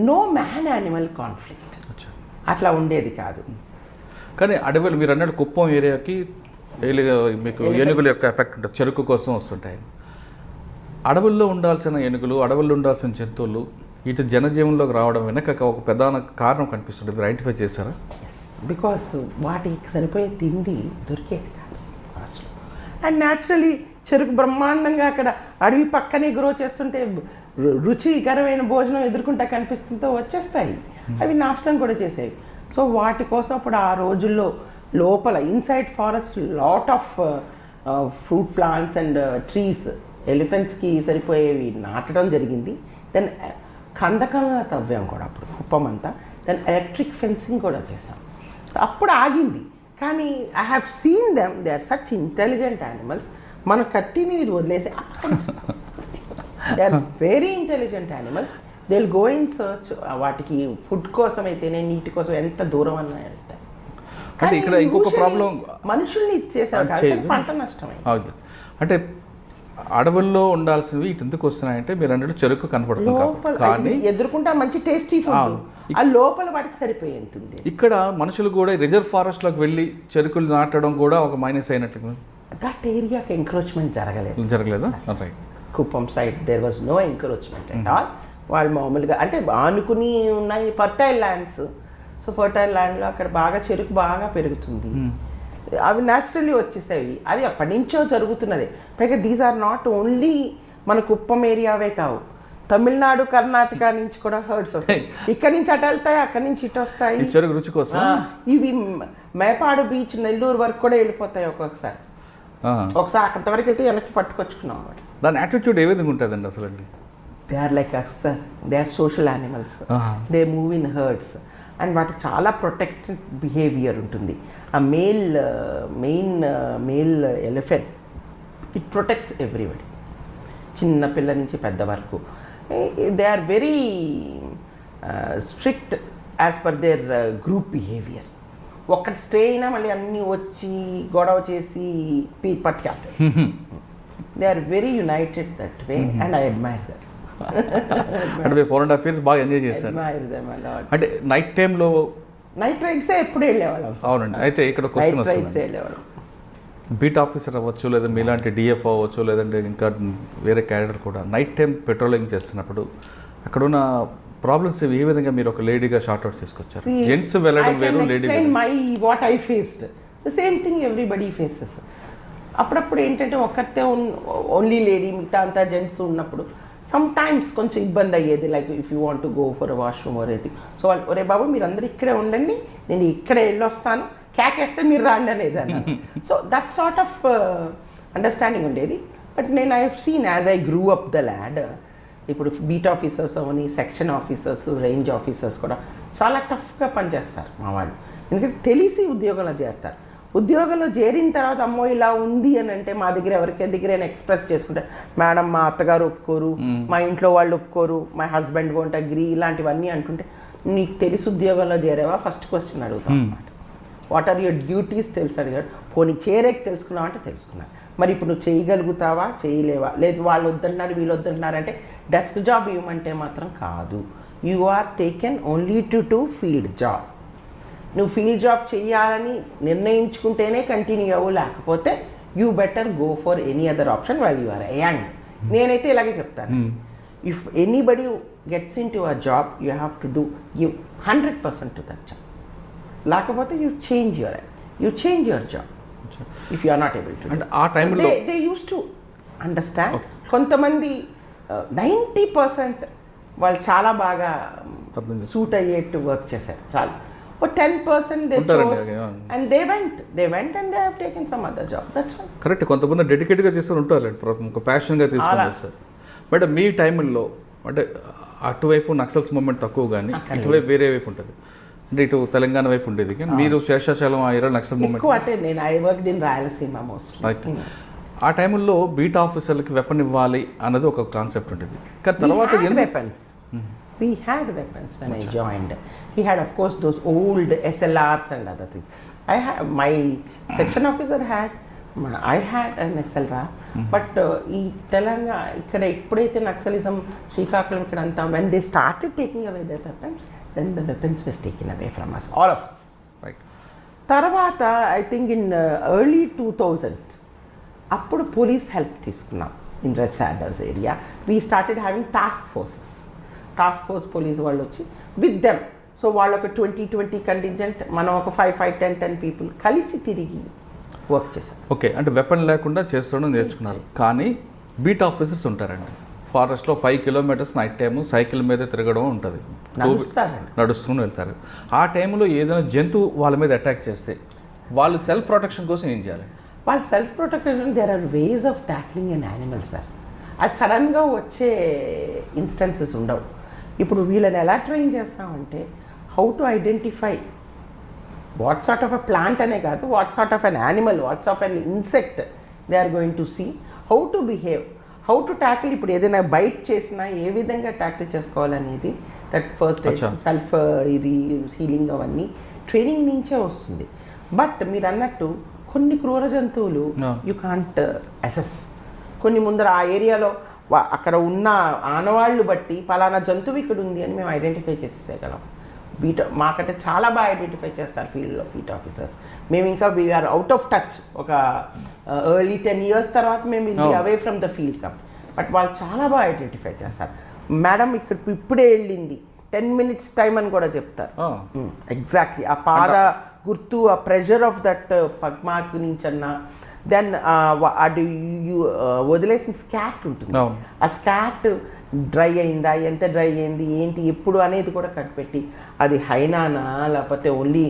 no man animal conflict, అట్లా ఉండేది కాదు. కానీ అడవులు మీరు అన్నట్టు కుప్పం ఏరియాకి మీకు ఏనుగుల యొక్క ఎఫెక్ట్ ఉంటుంది, చెరుకు కోసం వస్తుంటాయి. అడవుల్లో ఉండాల్సిన ఏనుగులు, అడవుల్లో ఉండాల్సిన జంతువులు ఇటు జనజీవనంలోకి రావడం వెనక ఒక ప్రధాన కారణం కనిపిస్తుంది. మీరు ఐడెంటిఫై చేశారా? బికాస్ వాటికి సరిపోయే తిండి దొరికేది కాదు ఫాస్ట్లో. అండ్ న్యాచురలీ చెరుకు బ్రహ్మాండంగా అక్కడ అడవి పక్కనే గ్రో చేస్తుంటే రుచికరమైన భోజనం ఎదుర్కొంటా కనిపిస్తుంటే వచ్చేస్తాయి. అవి నాశనం కూడా చేసేవి. సో వాటి కోసం అప్పుడు ఆ రోజుల్లో లోపల inside forest lot of fruit plants and trees ఎలిఫెంట్స్కి సరిపోయేవి నాటడం జరిగింది. దెన్ కందకంగా తవ్వాం కూడా అప్పుడు కుప్పం అంతా. దెన్ ఎలక్ట్రిక్ ఫెన్సింగ్ కూడా చేసాం. అప్పుడు ఆగింది. కానీ I have seen them, they are such intelligent animals. మన కట్టిని వదిలేసి they are very intelligent animals. They will go in search. వాటికి ఫుడ్ కోసం అయితేనే నీటి కోసం ఎంత దూరం అన్నా వెళ్తాయి. కానీ ఇక్కడ ఇంకొక ప్రాబ్లం మనుషుల్ని ఇచ్చేసారు, పంట నష్టమే. అంటే అడవుల్లో ఉండాల్సినవి ఇటు ఎందుకు వస్తున్నాయంటే మీరు అన్నట్టు చెరుకు కనపడుతుంది కానీ ఎదుర్కొంటా మంచి టేస్టీ ఫుడ్ ఆ లోపల వాటికి సరిపోయేంత. ఇక్కడ మనుషులు కూడా రిజర్వ్ ఫారెస్ట్లోకి వెళ్ళి చెరుకులు నాటడం కూడా ఒక మైనస్ అయినట్టు. దట్ ఏరియాకి ఎంక్రోచ్మెంట్ జరగలేదా? Kuppam side there was no encroachment at all. వాళ్ళు మామూలుగా అంటే ఆనుకుని ఉన్నాయి ఫర్టైల్ ల్యాండ్స్. సో ఫర్టైల్ ల్యాండ్లో అక్కడ బాగా చెరుకు బాగా పెరుగుతుంది. అవి న్యాచురల్లీ వచ్చేసేవి. అది అప్పటి నుంచో జరుగుతున్నది. పైగా దీస్ ఆర్ నాట్ ఓన్లీ మన కుప్పం ఏరియావే కావు, తమిళనాడు కర్ణాటక నుంచి కూడా హర్డ్స్ వస్తాయి. ఇక్కడ నుంచి అటు వెళ్తాయి, అక్కడి నుంచి ఇటు వస్తాయి. చెరుకు రుచి కోసం ఇవి మేపాడు బీచ్ నెల్లూరు వరకు కూడా వెళ్ళిపోతాయి ఒక్కొక్కసారి. ఒకసారి అంతవరకు వెళ్తే వెనక్కి పట్టుకొచ్చుకున్నాం అన్నమాట. దాని యాటిట్యూడ్ ఏ విధంగా ఉంటుందండి అసలు? They are like us, they are social animals, they move in herds. And వాటికి చాలా ప్రొటెక్టెడ్ బిహేవియర్ ఉంటుంది. ఆ male elephant it protects everybody, చిన్న పిల్ల నుంచి పెద్ద వరకు. They are very strict as per their group behaviour. ఒక్కటి స్టే అయినా మళ్ళీ అన్నీ వచ్చి గొడవ చేసి పట్టుకెళ్తాయి. They are very united that way and I admire that. అంటే 4.5 years బాగా ఎంజాయ్ చేశారు. అంటే నైట్ టైంలో నైట్ రైడ్సే ఎప్పుడు వెళ్ళేవాళ్ళం. అవునండి. అయితే ఇక్కడ క్వశ్చన్ వస్తుంది, బీట్ ఆఫీసర్ అవ్వచ్చు, లేదా మీలాంటి డిఎఫ్ అవ్వచ్చు, లేదంటే ఇంకా వేరే క్యాడర్ కూడా నైట్ టైం పెట్రోలింగ్ చేస్తున్నప్పుడు అక్కడున్న ప్రాబ్లమ్స్ ఏ విధంగా మీరు ఒక లేడీగా షార్ట్ అవుట్ తీసుకొచ్చారు? జెంట్స్ వెళ్ళడం వేరు, lady what I faced the same thing everybody faces. అప్పుడప్పుడు ఏంటంటే ఒక్కతే ఓన్లీ లేడీ, మిగతా అంతా జెంట్స్ ఉన్నప్పుడు సమ్ టైమ్స్ కొంచెం ఇబ్బంది అయ్యేది. Like if you want to go for washroom అనేది, సో వాళ్ళు ఒరే బాబు మీరు అందరూ ఇక్కడే ఉండండి, నేను ఇక్కడే వెళ్ళొస్తాను, కేకేస్తే మీరు రాండి అనేది అన్నారు. So that sort of understanding ఉండేది. బట్ నేను I have seen as I grew up the ladder, ఇప్పుడు బీట్ ఆఫీసర్స్ అవని, సెక్షన్ ఆఫీసర్స్, రేంజ్ ఆఫీసర్స్ కూడా చాలా టఫ్గా పనిచేస్తారు మా వాళ్ళు. ఎందుకంటే తెలిసి ఉద్యోగంలో చేరుతారు. ఉద్యోగంలో చేరిన తర్వాత అమ్మో ఇలా ఉంది అని అంటే మా దగ్గర ఎవరికి దగ్గరైనా ఎక్స్ప్రెస్ చేసుకుంటే, మేడం మా అత్తగారు ఒప్పుకోరు, మా ఇంట్లో వాళ్ళు ఒప్పుకోరు, మై హస్బెండ్ వోంట్ అగ్రీ, ఇలాంటివన్నీ అంటుంటే, నీకు తెలిసి ఉద్యోగంలో చేరేవా ఫస్ట్ క్వశ్చన్ అడుగుతాం అన్నమాట. వాట్ ఆర్ యువర్ డ్యూటీస్ తెలుసు అడిగాడు. పోనీ చేరేకి తెలుసుకున్నావు అంటే తెలుసుకున్నాను, మరి ఇప్పుడు నువ్వు చేయగలుగుతావా చేయలేవా, లేదు వాళ్ళు వద్దంటున్నారు వీళ్ళు వద్దంటున్నారు అంటే డెస్క్ జాబ్ ఇవ్వమంటే మాత్రం కాదు. You are taken only to field job. నువ్వు ఫీల్డ్ జాబ్ చేయాలని నిర్ణయించుకుంటేనే కంటిన్యూ అవ్వు, లేకపోతే you better go for any other option while you are young. నేనైతే ఇలాగే చెప్తాను, if anybody gets in to a job you have to do give 100% to that job, లేకపోతే you change your job if you are not able to. అంటే ఆ టైంలో they use to understand. కొంతమంది 90% వాళ్ళు చాలా బాగా సూట్ అయ్యేట్టు వర్క్ చేశారు, చాలా. 10% they chose and they went and they have taken some other job. That's fine. Correct. కొంతమంది డెడికేట్గా చేస్తూ ఉంటారు, ఒక ప్యాషన్గా తీసుకొని చేస్తారు. బట్ మీ టైంలో అంటే అటువైపు నక్సల్స్ మూమెంట్ తక్కువ, కానీ ఇటువైపు వేరే వైపు ఉంటుంది, అంటే ఇటు తెలంగాణ వైపు ఉండేది. కానీ మీరు శేషాచలం ఆ ఏరియా నక్సల్ మూమెంట్ అంటే నేను I worked in Rayalaseema mostly. ఆ టైంలో బీట్ ఆఫీసర్లకి వెపన్ ఇవ్వాలి అన్నది ఒక కాన్సెప్ట్ ఉండేది. కానీ తర్వాత we had weapons when I joined. We had, of course, those old SLRs and other things. My section officer had, I had an SLR. But ఈ తెలంగాణ ఇక్కడ ఎప్పుడైతే నక్సలిజం శ్రీకాకుళం ఇక్కడ అంతా, when they started taking away their weapons, then the weapons were taken away from us, all of us. Right. తర్వాత I think in early 2000 అప్పుడు police help తీసుకున్నాం in red Sanders area. We started having task forces. Task force police వాళ్ళు వచ్చి with them, so వాళ్ళు ఒక 20 contingent, మనం ఒక 5-10 people కలిసి తిరిగి వర్క్ చేశారు. ఓకే, అంటే వెపన్ లేకుండా చేస్తూ నేర్చుకున్నారు. కానీ బీట్ ఆఫీసర్స్ ఉంటారండి ఫారెస్ట్లో 5 kilometers నైట్ టైము సైకిల్ మీద తిరగడం ఉంటుంది, నడుస్తూ వెళ్తారు. ఆ టైంలో ఏదైనా జంతువు వాళ్ళ మీద అటాక్ చేస్తే వాళ్ళు సెల్ఫ్ ప్రొటెక్షన్ కోసం ఏం చేయాలి? వాళ్ళు self protection, there are ways of tackling an animal sir. అది సడన్గా వచ్చే ఇన్స్టెన్సెస్ ఉండవు. ఇప్పుడు వీళ్ళని ఎలా ట్రైన్ చేస్తామంటే, how to identify what sort of a plant అనే కాదు, what sort of an animal, what's of an insect they are going to see, how to behave, how to tackle. ఇప్పుడు ఏదైనా బైట్ చేసినా ఏ విధంగా ట్యాకిల్ చేసుకోవాలనేది, that first self ఇది healing అవన్నీ ట్రైనింగ్ నుంచే వస్తుంది. బట్ మీరు అన్నట్టు కొన్ని క్రూర జంతువులు యూ కాంట్ అసెస్. కొన్ని ముందర ఆ ఏరియాలో అక్కడ ఉన్న ఆనవాళ్ళు బట్టి పలానా జంతువు ఇక్కడ ఉంది అని మేము ఐడెంటిఫై చేసేయగలం. మాకంటే చాలా బాగా ఐడెంటిఫై చేస్తారు ఫీల్డ్లో బీట్ ఆఫీసర్స్. మేము ఇంకా వీఆర్ అవుట్ ఆఫ్ టచ్. ఒక ఎర్లీ 10 years తర్వాత మేము ఇది అవే from the field come. But వాళ్ళు చాలా బాగా ఐడెంటిఫై చేస్తారు. మేడం ఇక్కడ ఇప్పుడే వెళ్ళింది, 10 minutes టైం అని కూడా చెప్తారు. ఎగ్జాక్ట్లీ ఆ పాద గుర్తు, ఆ ప్రెషర్ ఆఫ్ దట్ పగ్మార్క్ నుంచి అన్నా, దెన్ అది వదిలేసిన స్కాట్ ఉంటుంది, ఆ స్కాట్ డ్రై అయిందా, ఎంత డ్రై అయింది, ఏంటి, ఎప్పుడు అనేది కూడా కనిపెట్టి, అది హైనానా లేకపోతే ఓన్లీ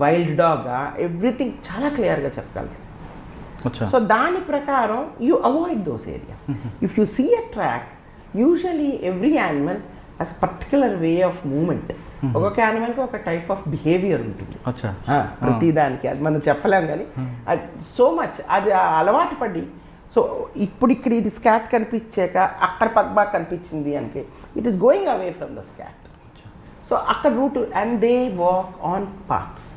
వైల్డ్ డాగా, ఎవ్రీథింగ్ చాలా క్లియర్గా చెప్పగలరు. సో దాని ప్రకారం you avoid those areas. If you see a track, usually every animal has particular way of movement. ఒక్కొక్క యానిమల్కి ఒక టైప్ ఆఫ్ బిహేవియర్ ఉంటుంది ప్రతి దానికి, అది మనం చెప్పలేం. కానీ అది సో మచ్ అది అలవాటు పడి, సో ఇప్పుడు ఇక్కడ ఇది స్కాట్ కనిపించాక అక్కడ పగ్బా కనిపించింది అంటే it is going away from the scat. So అక్కడ route, and they walk on paths,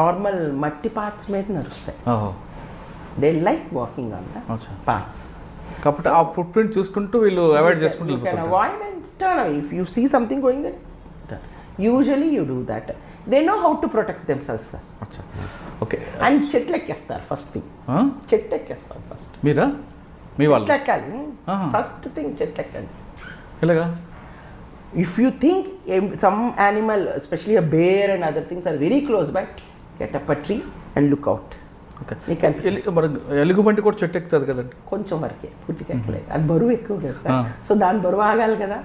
normal మట్టి పాత్స్ మీద నడుస్తాయి. They like walking on the paths. కాబట్టి ఆ ఫుట్ ప్రింట్ చూసుకుంటూ వీళ్ళు అవాయిడ్ చేసుకుంటూ avoid and turn away. If you see something going that, usually you do that. They know how to protect themselves sir. Okay. And చెట్లు ఎక్కేస్తారు first thing. చెట్లు ఎక్కేస్తారు first. మీరా? మీ వాళ్ళు ఎక్కాలి ఫస్ట్ థింగ్, చెట్లు ఎక్కాలి. ఎలాగా? If you think some animal, especially a bear and other things, are very close by, get up a tree and look out. Okay. మరి ఎలుగుబంటి కూడా చెట్టు ఎక్కుతుంది కదండి? కొంచెం వరకే, పూర్తిగా ఎక్కలేదు. అది బరువు ఎక్కువ కదా సార్. సో దాని బరువు ఆగాలి కదా.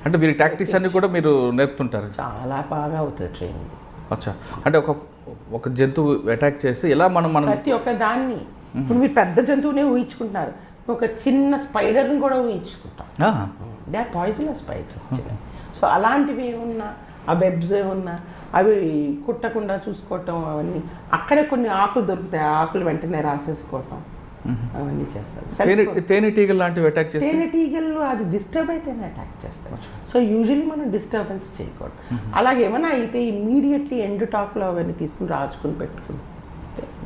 అంటే మీరు టాక్టిక్స్ అన్ని కూడా మీరు నేర్పుతుంటారు? చాలా బాగా అవుతుంది ట్రైనింగ్. అచ్చా. అంటే ఒక జంతువు అటాక్ చేసి ఇలా మనం ప్రతి ఒక్క దాన్ని, ఇప్పుడు మీరు పెద్ద జంతువునే ఊహించుకుంటున్నారు, ఒక చిన్న స్పైడర్ని కూడా ఊహించుకుంటాం. They are poisonous spiders. So అలాంటివి ఏమున్నా, ఆ వెబ్స్ ఏమున్నా అవి కుట్టకుండా చూసుకోవటం, అవన్నీ. అక్కడే కొన్ని ఆకులు దొరుకుతాయి, ఆ ఆకులు వెంటనే రాసేసుకోవటం, అవన్నీ చేస్తారు. తేనెటీగలు లాంటివి అటాక్ చేస్తాయి. తేనెటీగలు అది డిస్టర్బ్ అయితేనే అటాక్ చేస్తారు. సో యూజువల్లీ మనం డిస్టర్బెన్స్ చేయకూడదు. అలాగే ఏమైనా అయితే ఇమ్మీడియట్లీ ఎండు టాక్లో అవన్నీ తీసుకుని రాచుకుని పెట్టుకుని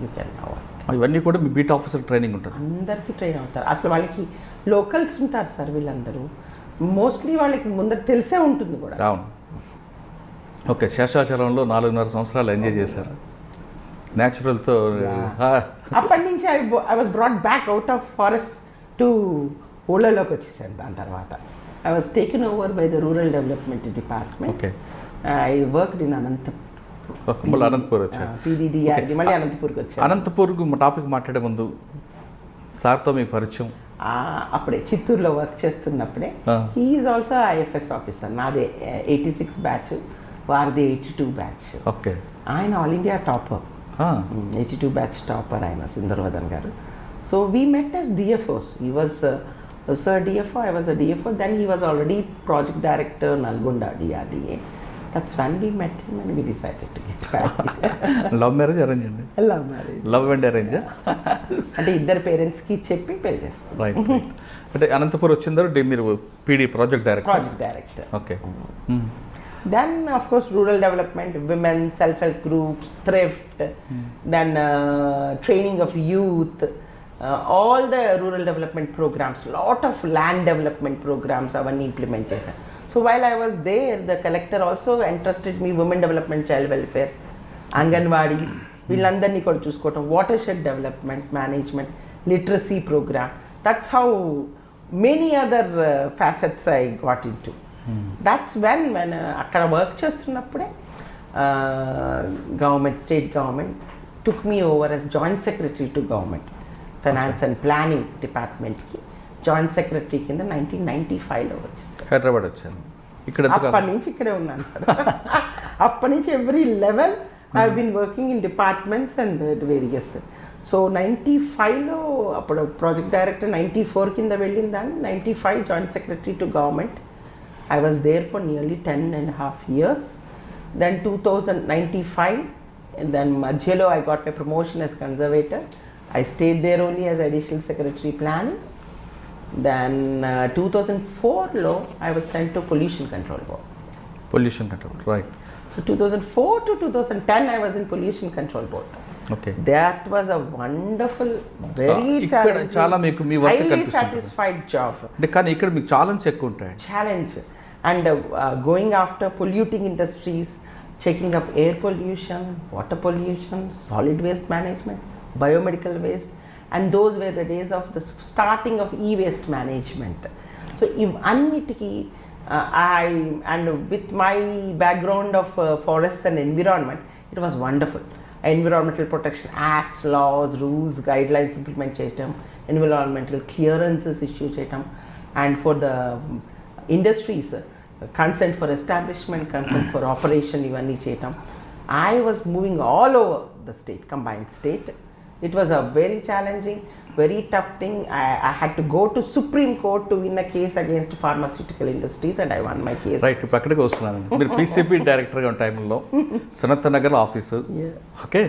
యూ కెన్ అవాయిడ్. ఇవన్నీ కూడా మీ బీట్ ఆఫీసర్ ట్రైనింగ్ ఉంటుంది? అందరికీ ట్రైన్ అవుతారు. అసలు వాళ్ళకి లోకల్స్ ఉంటారు సార్ వీళ్ళందరూ. మోస్ట్లీ వాళ్ళకి ముందర తెలిసే ఉంటుంది కూడా. అవును. ఓకే. శేషాచలంలో 4.5 సంవత్సరాలు ఎంజాయ్ చేశారు న్యాచురల్తో. అప్పటి నుంచి I was brought back out of forest to ఊళ్ళలోకి వచ్చేసాను. దాని తర్వాత I was taken over by the rural development department. Okay. I worked in Anantapur. మళ్ళీ అనంతపూర్ వచ్చారు? PDDR మళ్ళీ అనంతపూర్కి వచ్చాను. అనంతపూర్కు టాపిక్ మాట్లాడే ముందు సార్తో మీకు పరిచయం? అప్పుడే చిత్తూరులో వర్క్ చేస్తున్నప్పుడే. He is also IFS officer. నాదే 86 బ్యాచ్, వారిది 82 బ్యాచ్. ఓకే. ఆయన all India topper, 82 batch topper ఆయన, Sundaravadan garu. So we met as DFOs. He was sir DFO, I was a DFO. Then he was already project director Nalgonda DRDA. That's when we met him and we decided to get married. Love marriage arrange అండి? Love marriage. Love and arrange అంటే ఇద్దరు పేరెంట్స్కి చెప్పి పెళ్లి చేస్తాం. Right. అంటే అనంతపూర్ వచ్చిన తర్వాత మీరు PD project director. Okay. Then of course rural development, women, self-help groups, thrift, then training of youth, all the rural development programs, lot of land development programs avanni implement chesaru. So while I was there, the collector also entrusted me women development, child welfare, anganwadis, villandarni kuda chuskotam, watershed development management, literacy program. That's how many other facets I got into. That's when అక్కడ work చేస్తున్నప్పుడే government, state government took me over as joint secretary to government finance and planning డిపార్ట్మెంట్కి joint secretary కింద 1995లో వచ్చేసారు. హైదరాబాద్ వచ్చాను. ఇక్కడ అప్పటి నుంచి ఇక్కడే ఉన్నాను సార్. అప్పటి నుంచి every level I been working in departments and various. So 95లో అప్పుడు ప్రాజెక్ట్ డైరెక్టర్, 94 కింద వెళ్ళిన దాన్ని 95 joint secretary to government. I was there for nearly 10.5 years. Then 2095, and then Madhyalo I got my promotion as conservator. I stayed there only as additional secretary planning. Then 2004 lo I was sent to pollution control board. Pollution control, right. So 2004 to 2010 I was in pollution control board. Okay. That was a wonderful, very challenging, చాలా మీకు మీ work highly కనిపిస్తుంది. satisfied job. అంటే కానీ ఇక్కడ మీకు challenge ఎక్కువ ఉంటాయి. Challenge. And going after polluting industries, checking up air pollution, water pollution, solid waste management, biomedical waste, and those were the days of the starting of e-waste management. So if annitiki and with my background of forests and environment, it was wonderful. Environmental Protection Acts, laws, rules, guidelines implement cheyatam, environmental clearances issue cheyatam, and for the industries, consent for establishment, consent for operation, ivanni cheyatam. I was moving all over the state, combined state. It was a very challenging, very tough thing. I had to go to Supreme Court to win a case against pharmaceutical industries, and I won my case. Right. ఇప్పుడు అక్కడికి వస్తున్నాను. మీరు PCP డైరెక్టర్గా ఉన్న టైంలో Sanath Nagar office, okay,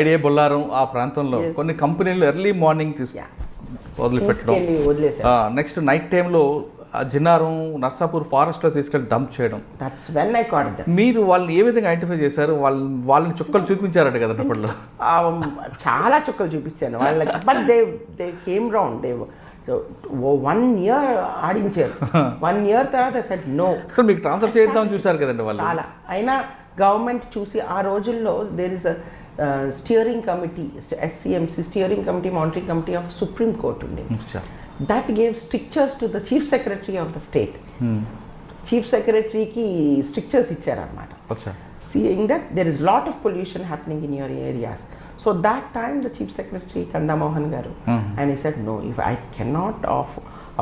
idea Bollaram ఆ ప్రాంతంలో కొన్ని కంపెనీలు ఎర్లీ మార్నింగ్ వదిలిపెట్టడం, నెక్స్ట్ నైట్ టైంలో జిన్నారం, నర్సాపూర్ ఫారెస్ట్లో తీసుకెళ్ళి డంప్ చేయడం. That's when I got them. మీరు వాళ్ళని ఏ విధంగా ఐడెంటిఫై చేశారు? వాళ్ళని చుక్కలు చూపించారట కదా అప్పట్లో? చాలా చుక్కలు చూపించాను వాళ్ళకి. But they came round. They 1 year ఆడించారు. 1 year తర్వాత సెడ్ నో. సో మీకు ట్రాన్స్ఫర్ చేద్దామని చూసారు కదండి వాళ్ళు? చాలా. అయినా గవర్నమెంట్ చూసి ఆ రోజుల్లో there is steering committee, SCMC steering committee, monitoring committee of supreme court ఉండేది. that gave strictures to the chief secretary of the state. Chief సెక్రటరీకి స్ట్రిక్చర్స్ ఇచ్చారనమాట, seeing that there is lot of pollution happening in your areas. So that time the chief secretary Kanda Mohan garu, and he said, no, if I cannot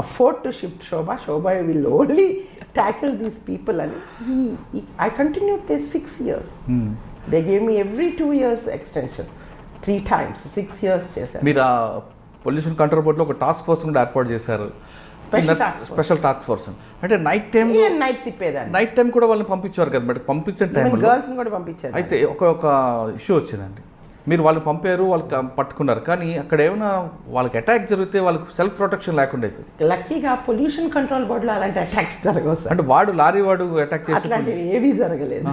afford to shift Sobha will only tackle these people. And I continued there 6 years. They gave me every 2 years extension, 3 times, 6 years చేశారు. మీరు pollution control బోర్డులో ఒక task force కూడా ఏర్పాటు చేశారు, special task force. అంటే night తిప్పేదాన్ని, night time కూడా వాళ్ళని పంపించారు కదా, బట్ పంపించే టైం గర్ల్స్ని కూడా పంపించారు. అయితే ఒక ఇష్యూ వచ్చిందండి, మీరు వాళ్ళు పంపారు, వాళ్ళకి పట్టుకున్నారు, కానీ అక్కడ ఏమైనా వాళ్ళకి అటాక్ జరిగితే వాళ్ళకి సెల్ఫ్ ప్రొటెక్షన్ లేకుండా అయిపోయింది. లక్కీగా పొల్యూషన్ కంట్రోల్ బోర్డులో అలాంటి అటాక్స్ జరగవు సార్. అంటే లారీ వాడు అటాక్ చేసి అట్లాంటివి ఏవీ జరగలేదు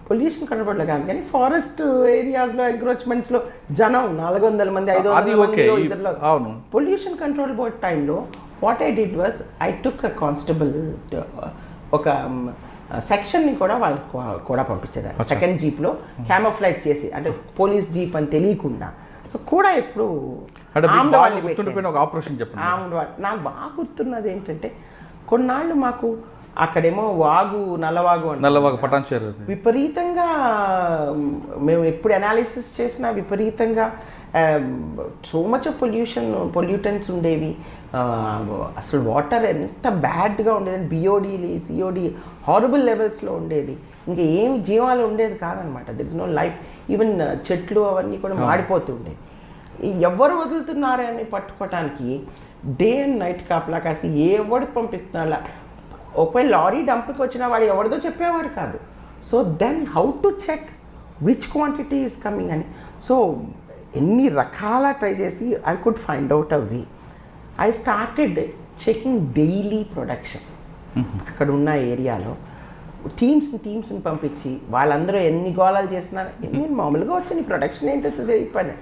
పొల్యూషన్ కంట్రోల్ బోర్డులో కాదు. కానీ ఫారెస్ట్ ఏరియాస్లో ఎంక్రోచ్మెంట్స్లో జనం 400 మంది 500 మంది. అవును, పొల్యూషన్ కంట్రోల్ బోర్డ్ టైంలో what I did was I took a constable, ఒక సెక్షన్ని కూడా వాళ్ళకి కూడా పంపించేదాన్ని. సెకండ్ జీప్లో క్యామోఫ్లైజ్ చేసి, అంటే పోలీస్ జీప్ అని తెలియకుండా. సో కూడా ఎప్పుడు ఆపరేషన్ చెప్పండి. నాకు బాగా గుర్తున్నది ఏంటంటే, కొన్నాళ్ళు మాకు అక్కడేమో నల్లవాగు పటాన్చేరు విపరీతంగా, మేము ఎప్పుడు అనాలిసిస్ చేసినా విపరీతంగా సో మచ్ ఆఫ్ పొల్యూటెంట్స్ ఉండేవి. అసలు వాటర్ ఎంత బ్యాడ్గా ఉండేది, సిఓడి హారబుల్ లెవెల్స్లో ఉండేది. ఇంకా ఏం జీవాలు ఉండేది కాదనమాట. There is no life. Even చెట్లు అవన్నీ కూడా మాడిపోతుండేవి. ఎవరు వదులుతున్నారే అని పట్టుకోవటానికి డే అండ్ నైట్ కాపలా కాసి ఎవరికి పంపిస్తున్నా, ఒకవేళ లారీ డంప్కి వచ్చినా వాడు ఎవరిదో చెప్పేవాడు కాదు. So then how to check which quantity is coming అని. సో ఎన్ని రకాల ట్రై చేసి I could find out a way. I started checking daily production. అక్కడ ఉన్న ఏరియాలో టీమ్స్ని పంపించి వాళ్ళందరూ ఎన్ని గోళాలు చేసినా, నేను మామూలుగా వచ్చి నీ ప్రొడక్షన్ ఏంటో తెలియపండి,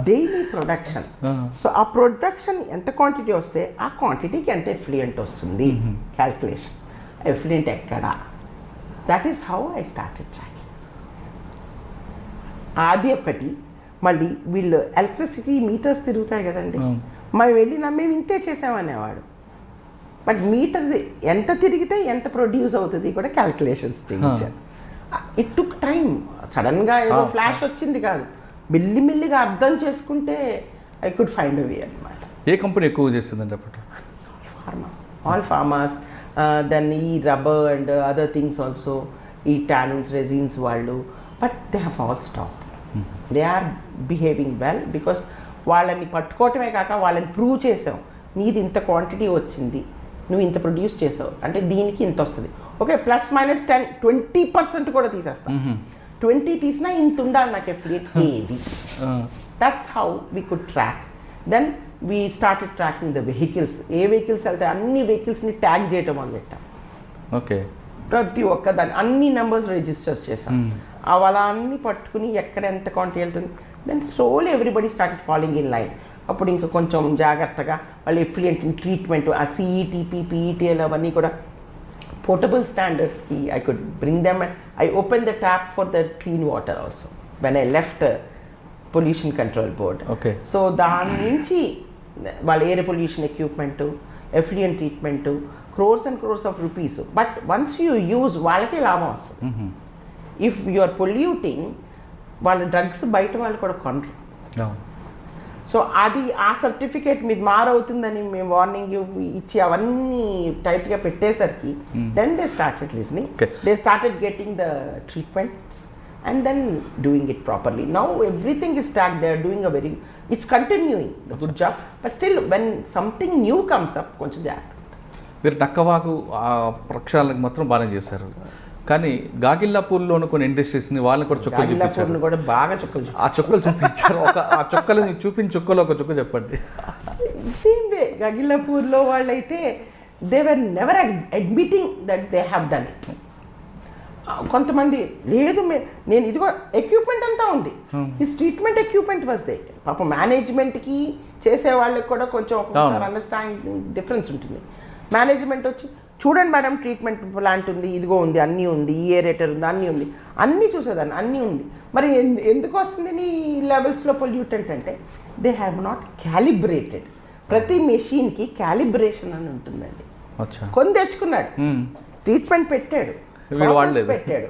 డైలీ ప్రొడక్షన్. సో ఆ ప్రొడక్షన్ ఎంత క్వాంటిటీ వస్తే ఆ క్వాంటిటీకి ఎంత ఎఫ్లుయెంట్ వస్తుంది క్యాల్కులేషన్, ఎఫ్లుయెంట్ ఎక్కడ. That is how I started tracking. అది ఒకటి. మళ్ళీ వీళ్ళు ఎలక్ట్రిసిటీ మీటర్స్ తిరుగుతాయి కదండి, మేము ఇంతే చేసామనేవాడు. బట్ మీటర్ ఎంత తిరిగితే ఎంత ప్రొడ్యూస్ అవుతుంది కూడా క్యాల్కులేషన్స్ చేయించారు. It took time. సడన్గా ఏదో ఫ్లాష్ వచ్చింది కాదు, మెల్లిమెల్లిగా అర్థం చేసుకుంటే I could find a way అనమాట. ఏ కంపెనీ ఎక్కువ చేసిందండి అప్పుడు? ఆల్ ఫార్మర్స్, దెన్ ఈ rubber and other things also, ఈ టానిన్స్, రెజిన్స్ వాళ్ళు. But they have all stop. They are behaving well, because వాళ్ళని పట్టుకోవటమే కాక వాళ్ళని ప్రూవ్ చేసాం. నీది ఇంత క్వాంటిటీ వచ్చింది, నువ్వు ఇంత ప్రొడ్యూస్ చేసావు అంటే దీనికి ఇంత వస్తుంది. ఓకే, +-10 20% కూడా తీసేస్తాం. 20 తీసినా ఇంత ఉండాలి నాకు ఎఫ్లియేట్ ఏది. That's how we could track. Then we started tracking the vehicles. ఏ వెహికల్స్ వెళ్తే అన్ని వెహికల్స్ని ట్యాగ్ చేయటం మొదలెట్టాం. ఓకే, ప్రతి ఒక్క దాన్ని అన్ని నెంబర్స్ రిజిస్టర్స్ చేశాం. అలా అన్ని పట్టుకుని ఎక్కడ ఎంత క్వాంటిటీ వెళ్తుంది. Then slowly everybody started following in line. అప్పుడు ఇంకా కొంచెం జాగ్రత్తగా వాళ్ళు ఎఫ్లుయెంట్ ట్రీట్మెంట్, ఆ సిఈటీపీ, పీఈటీఎల్ అవన్నీ కూడా పోర్టబుల్ స్టాండర్డ్స్కి I could bring them. I open the tap for the clean water also when I left pollution control board. Okay, so దాని నుంచి వాళ్ళ air pollution equipment, effluent treatment, crores and crores of rupees. But once you use వాళ్ళకే లాభం వస్తుంది. If you are polluting, వాళ్ళ drugs బయట వాళ్ళు కూడా కొనరు. సో అది ఆ సర్టిఫికేట్ మీద మారవుతుందని మేము వార్నింగ్ ఇచ్చి అవన్నీ టైట్గా పెట్టేసరికి then they started listening, they started getting the treatments and then doing it properly. Now everything is start, they are doing a very, it's continuing the good job. But still when something new comes up కొంచెం జాగ్రత్త. మీరు నక్కవాగు ప్రక్షాళనకు మాత్రం బాగానే చేశారు, కానీ గాగిల్లాపూర్లోని కొన్ని ఇండస్ట్రీస్ని వాళ్ళని కూడా చుక్కలు చూపించారు. కూడా బాగా చుక్కలు, ఆ చుక్కలు చూపించారు. ఆ చుక్కలు చూపించిన చుక్కలు ఒక చుక్క చెప్పండి. సేమ్ వే గాగిల్లాపూర్లో వాళ్ళైతే they were never admitting that they have done it. కొంతమంది లేదు నేను ఇదిగో ఎక్విప్మెంట్ అంతా ఉంది, his treatment equipment was they. పాపం మేనేజ్మెంట్కి చేసే వాళ్ళకి కూడా కొంచెం ఒకసారి అండర్స్టాండింగ్ డిఫరెన్స్ ఉంటుంది. మేనేజ్మెంట్ వచ్చి చూడండి మేడం, ట్రీట్మెంట్ ప్లాంట్ ఉంది, ఇదిగో ఉంది, అన్నీ ఉంది, ఈ ఏరేటర్ ఉంది, అన్నీ ఉంది, అన్నీ చూసేదాన్ని, అన్నీ ఉంది. మరి ఎందుకు వస్తుంది నీ లెవెల్స్లో పొల్యూటెంట్ అంటే దే హ్యావ్ నాట్ క్యాలిబ్రేటెడ్. ప్రతి మెషిన్కి క్యాలిబ్రేషన్ అని ఉంటుందండి. అచ్చా. కొని తెచ్చుకున్నాడు, ట్రీట్మెంట్ పెట్టాడు, పెట్టాడు,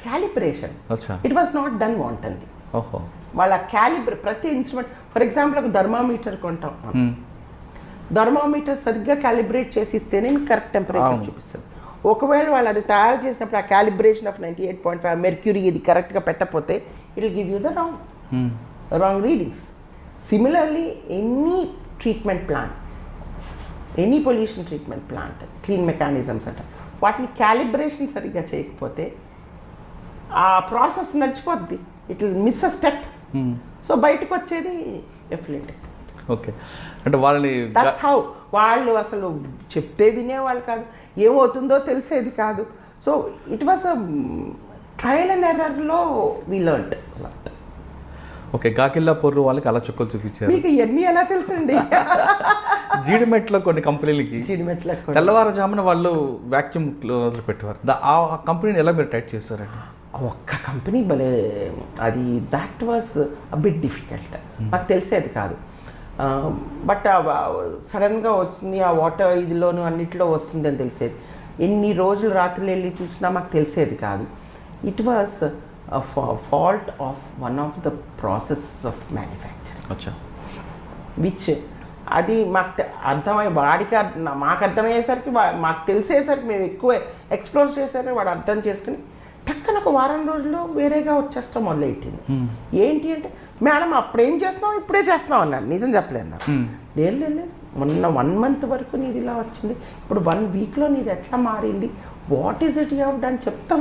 calibration. It was not done wantonly. వాళ్ళ ప్రతి ఇన్స్ట్రుమెంట్, ఫర్ ఎగ్జాంపుల్ ఒక థర్మామీటర్ కొంటాం, థర్మామీటర్ సరిగ్గా క్యాలిబ్రేట్ చేసి ఇస్తేనే మీకు కరెక్ట్ టెంపరేచర్ చూపిస్తుంది. ఒకవేళ వాళ్ళు అది తయారు చేసినప్పుడు ఆ క్యాలిబ్రేషన్ ఆఫ్ 98.5 మెర్క్యూరీ ఇది కరెక్ట్గా పెట్టకపోతే it will give you the wrong readings. Similarly any treatment plant, any pollution treatment plant, clean mechanisms అంట, వాటిని క్యాలిబ్రేషన్ సరిగ్గా చేయకపోతే ఆ ప్రాసెస్ నడిచిపోద్ది, it will miss a step. So బయటకు వచ్చేది ఎఫ్లెట్. ఓకే, అంటే వాళ్ళని దట్స్ హౌ. వాళ్ళు అసలు చెప్తే వినేవాళ్ళు కాదు, ఏమవుతుందో తెలిసేది కాదు. So it was a trial and ఎర్రర్లో వీ లెర్న్డ్. ఓకే, గాకిల్లా పొర్రు వాళ్ళకి అలా చుక్కలు చూపించారు. మీకు ఇవన్నీ ఎలా తెలుసండి? జీడిమెట్లో కొన్ని కంపెనీలకి తెల్లవారుజామున వాళ్ళు వ్యాక్యూమ్ క్లోజర్ పెట్టేవారు. ఆ కంపెనీని ఎలా మీరు టైట్ చేస్తారండి? ఒక్క కంపెనీ భలే, అది that was a bit difficult. నాకు తెలిసేది కాదు. బట్ సడన్గా వచ్చింది ఆ వాటర్ ఇదిలోను అన్నిట్లో వస్తుంది అని తెలిసేది. ఎన్ని రోజులు రాత్రులు వెళ్ళి చూసినా మాకు తెలిసేది కాదు. It was a fault of one of the processes of manufacturing. which అది మాకు అర్థమై వాడికి మాకు అర్థమయ్యేసరికి మాకు తెలిసేసరికి మేము ఎక్కువ ఎక్స్ప్లోర్ చేసేసరికి వాడు అర్థం చేసుకుని టక్కన ఒక వారం రోజుల్లో వేరేగా వచ్చేస్తాం మొదలెట్టింది. ఏంటి అంటే, మేడం అప్పుడేం చేస్తున్నాం ఇప్పుడే చేస్తున్నాం అన్నాడు. నిజం చెప్పలేదు నాకు. లేదు, మొన్న 1 month వరకు నీది ఇలా వచ్చింది, ఇప్పుడు 1 weekలో నీది ఎట్లా మారింది, what is it you have done, చెప్తాం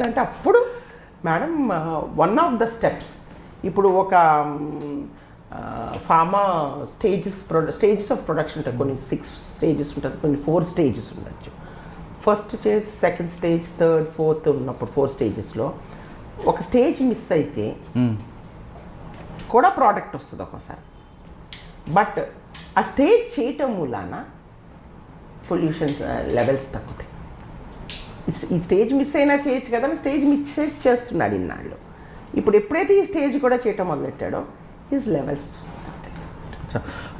అంటే అప్పుడు madam one of the steps, ఇప్పుడు ఒక ఫార్మా స్టేజెస్ ఆఫ్ ప్రొడక్షన్ ఉంటుంది. కొన్ని 6 stages ఉంటుంది, కొన్ని 4 stages ఉండొచ్చు. First stage, second stage, third, fourth ఉన్నప్పుడు 4 stagesలో ఒక స్టేజ్ మిస్ అయితే కూడా ప్రోడక్ట్ వస్తుంది ఒక్కోసారి. బట్ ఆ స్టేజ్ చేయటం మూలాన పొల్యూషన్ లెవెల్స్ తగ్గుతాయి. ఈ స్టేజ్ మిస్ అయినా చేయొచ్చు కదా, స్టేజ్ మిస్ చేస్తున్నాడు ఇన్నాళ్ళు. ఇప్పుడు ఎప్పుడైతే ఈ స్టేజ్ కూడా చేయటం మొదలెట్టాడో హిస్ లెవెల్స్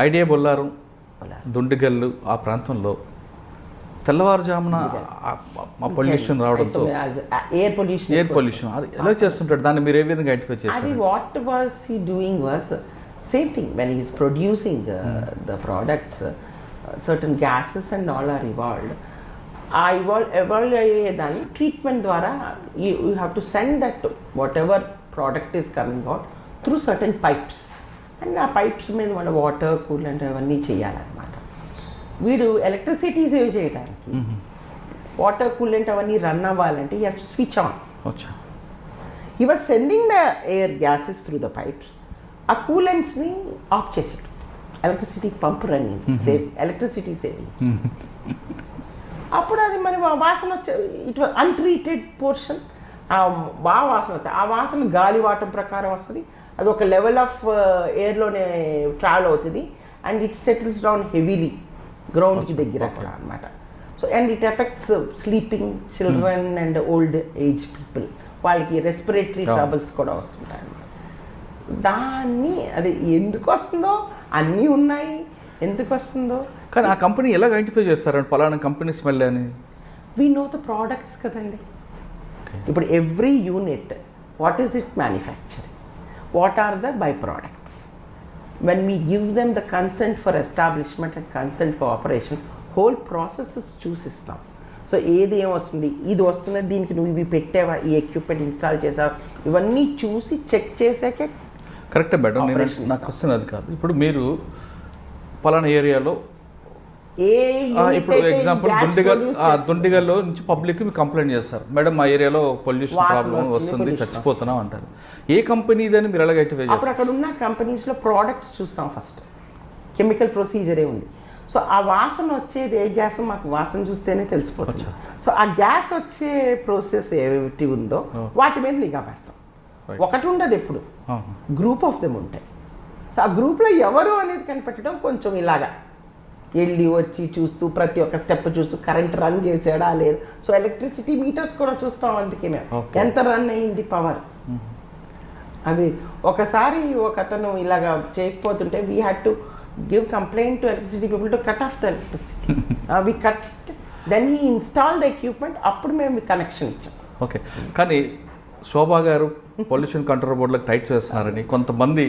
ఐడియా బొల్లారు, దుండిగల్లు ఆ ప్రాంతంలో తెల్లవారుజామున పొల్యూషన్ రావడంతో ఎయిర్ పొల్యూషన్ అది ఎలా చేస్తుంటాడు, దాన్ని మీరు ఏ విధంగా ఐడెంటిఫై చేస్తారు? అది what was he doing was same thing when he is producing the products, certain gases and all are evolved. ఆ ఎవాల్వ్ అయ్యేదాన్ని ట్రీట్మెంట్ ద్వారా you have to send that whatever product is coming out through certain pipes, and ఆ pipes మీద మన water coolant అవన్నీ చేయాలన్నమాట. వీడు electricity save చేయడానికి వాటర్ కూలెంట్ అవన్నీ రన్ అవ్వాలంటే you have to switch on. He was sending the air gases through the pipes. ఆ కూలెంట్స్ని ఆఫ్ చేసాడు. Electricity pump running, electricity saving. అప్పుడు అది మరి వాసన వచ్చే, ఇట్ వాజ్ అన్ట్రీటెడ్ పోర్షన్, బాగా వాసన వస్తుంది. ఆ వాసన గాలి వాటం ప్రకారం వస్తుంది. అది ఒక లెవెల్ ఆఫ్ ఎయిర్లోనే ట్రావెల్ అవుతుంది and it settles down heavily గ్రౌండ్కి దగ్గర కూడా అనమాట. So and it effects sleeping children and old age people, వాళ్ళకి రెస్పిరేటరీ ట్రబుల్స్ కూడా వస్తుంటాయి అన్నమాట. దాన్ని అది ఎందుకు వస్తుందో, అన్నీ ఉన్నాయి, ఎందుకు వస్తుందో. కానీ ఆ కంపెనీ ఎలా ఐడెంటిఫై చేస్తారండి పలానా కంపెనీ స్మెల్ అని? వీ నో ద ప్రోడక్ట్స్ కదండి. ఇప్పుడు every unit what is it manufacturing, what are the byproducts, when we give them the consent for establishment and consent for operation, whole processes చూసిస్తాం. So ఏది ఏమొస్తుంది, ఇది వస్తుంది, దీనికి నువ్వు ఇవి పెట్టావా, ఈ ఎక్విప్మెంట్ ఇన్స్టాల్ చేసావా, ఇవన్నీ చూసి చెక్ చేసాకే కరెక్టే మేడం. నాకు క్వశ్చన్ అది కాదు. ఇప్పుడు మీరు పలానా ఏరియాలో ఇప్పుడు ఎగ్జాంపుల్ దుండిగల్లో నుంచి పబ్లిక్ కంప్లైంట్ చేస్తారు, మేడం మా ఏరియాలో పొల్యూషన్ ప్రాబ్లం వస్తుంది, చచ్చిపోతున్నాం అంటారు. ఏ కంపెనీ ఇదని మీరు ఎలాగ ఐడెంటిఫై చేస్తారు? అక్కడ ఉన్న కంపెనీస్లో ప్రోడక్ట్స్ చూస్తాం. ఫస్ట్ కెమికల్ ప్రొసీజరే ఉంది. సో ఆ వాసన వచ్చేది ఏ గ్యాస్ మాకు వాసన చూస్తేనే తెలిసిపోతుంది. సో ఆ గ్యాస్ వచ్చే ప్రాసెస్ ఏమిటి ఉందో వాటి మీద నిఘా పెడతాం. ఒకటి ఉండదు, ఎప్పుడు గ్రూప్ ఆఫ్ దెమ్ ఉంటాయి. సో ఆ గ్రూప్లో ఎవరు అనేది కనిపెట్టడం కొంచెం ఇలాగా వెళ్ళి వచ్చి చూస్తూ ప్రతి ఒక్క స్టెప్ చూస్తూ కరెంట్ రన్ చేసాడా లేదు. సో ఎలక్ట్రిసిటీ మీటర్స్ కూడా చూస్తాం. అందుకే మేము ఎంత రన్ అయ్యింది పవర్. అవి ఒకసారి ఒక అతను ఇలాగా చేయకపోతుంటే we had to give complaint to electricity people to cut off the electricity. We cut it, then he installed the equipment, అప్పుడు మేము కనెక్షన్ ఇచ్చాం. ఓకే, కానీ శోభా గారు పొల్యూషన్ కంట్రోల్ బోర్డులకు టైట్ చేస్తున్నారని కొంతమంది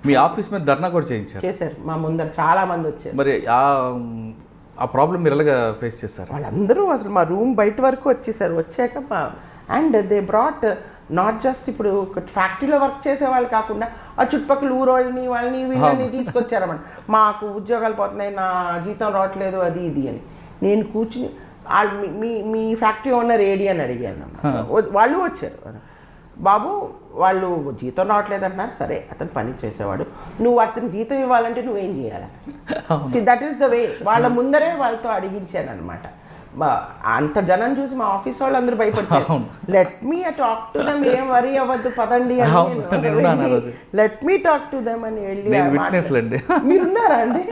మీ ఆఫీస్ మీద ధర్నా కూడా చేశారు. మా ముందర చాలా మంది వచ్చారు. మరి ఆ ప్రాబ్లం మీరు ఎలాగా ఫేస్ చేశారు? వాళ్ళందరూ అసలు మా రూమ్ బయట వరకు వచ్చేసారు. వచ్చాక and they brought not just ఇప్పుడు ఫ్యాక్టరీలో వర్క్ చేసే వాళ్ళు కాకుండా ఆ చుట్టుపక్కల ఊరోళ్ళని వీళ్ళని తీసుకొచ్చారన్నమాట. మాకు ఉద్యోగాలు పోతున్నాయి, నా జీతం రావట్లేదు, అది ఇది అని. నేను కూర్చుని మీ ఫ్యాక్టరీ ఓనర్ ఏడి అని అడిగాను. వాళ్ళు వచ్చారు. బాబు వాళ్ళు జీతం రావట్లేదు అంటున్నారు. సరే, అతను పని చేసేవాడు, నువ్వు అతను జీతం ఇవ్వాలంటే నువ్వేం చేయాలి? That is the way. వాళ్ళ ముందరే వాళ్ళతో అడిగించాను అనమాట. అంత జనం చూసి మా ఆఫీస్ వాళ్ళు అందరూ భయపడతారు. Let me talk to them, ఏం వరీ అవ్వద్దు పదండి అని, let me talk to them అని వెళ్ళి. మీరున్నారా అండి?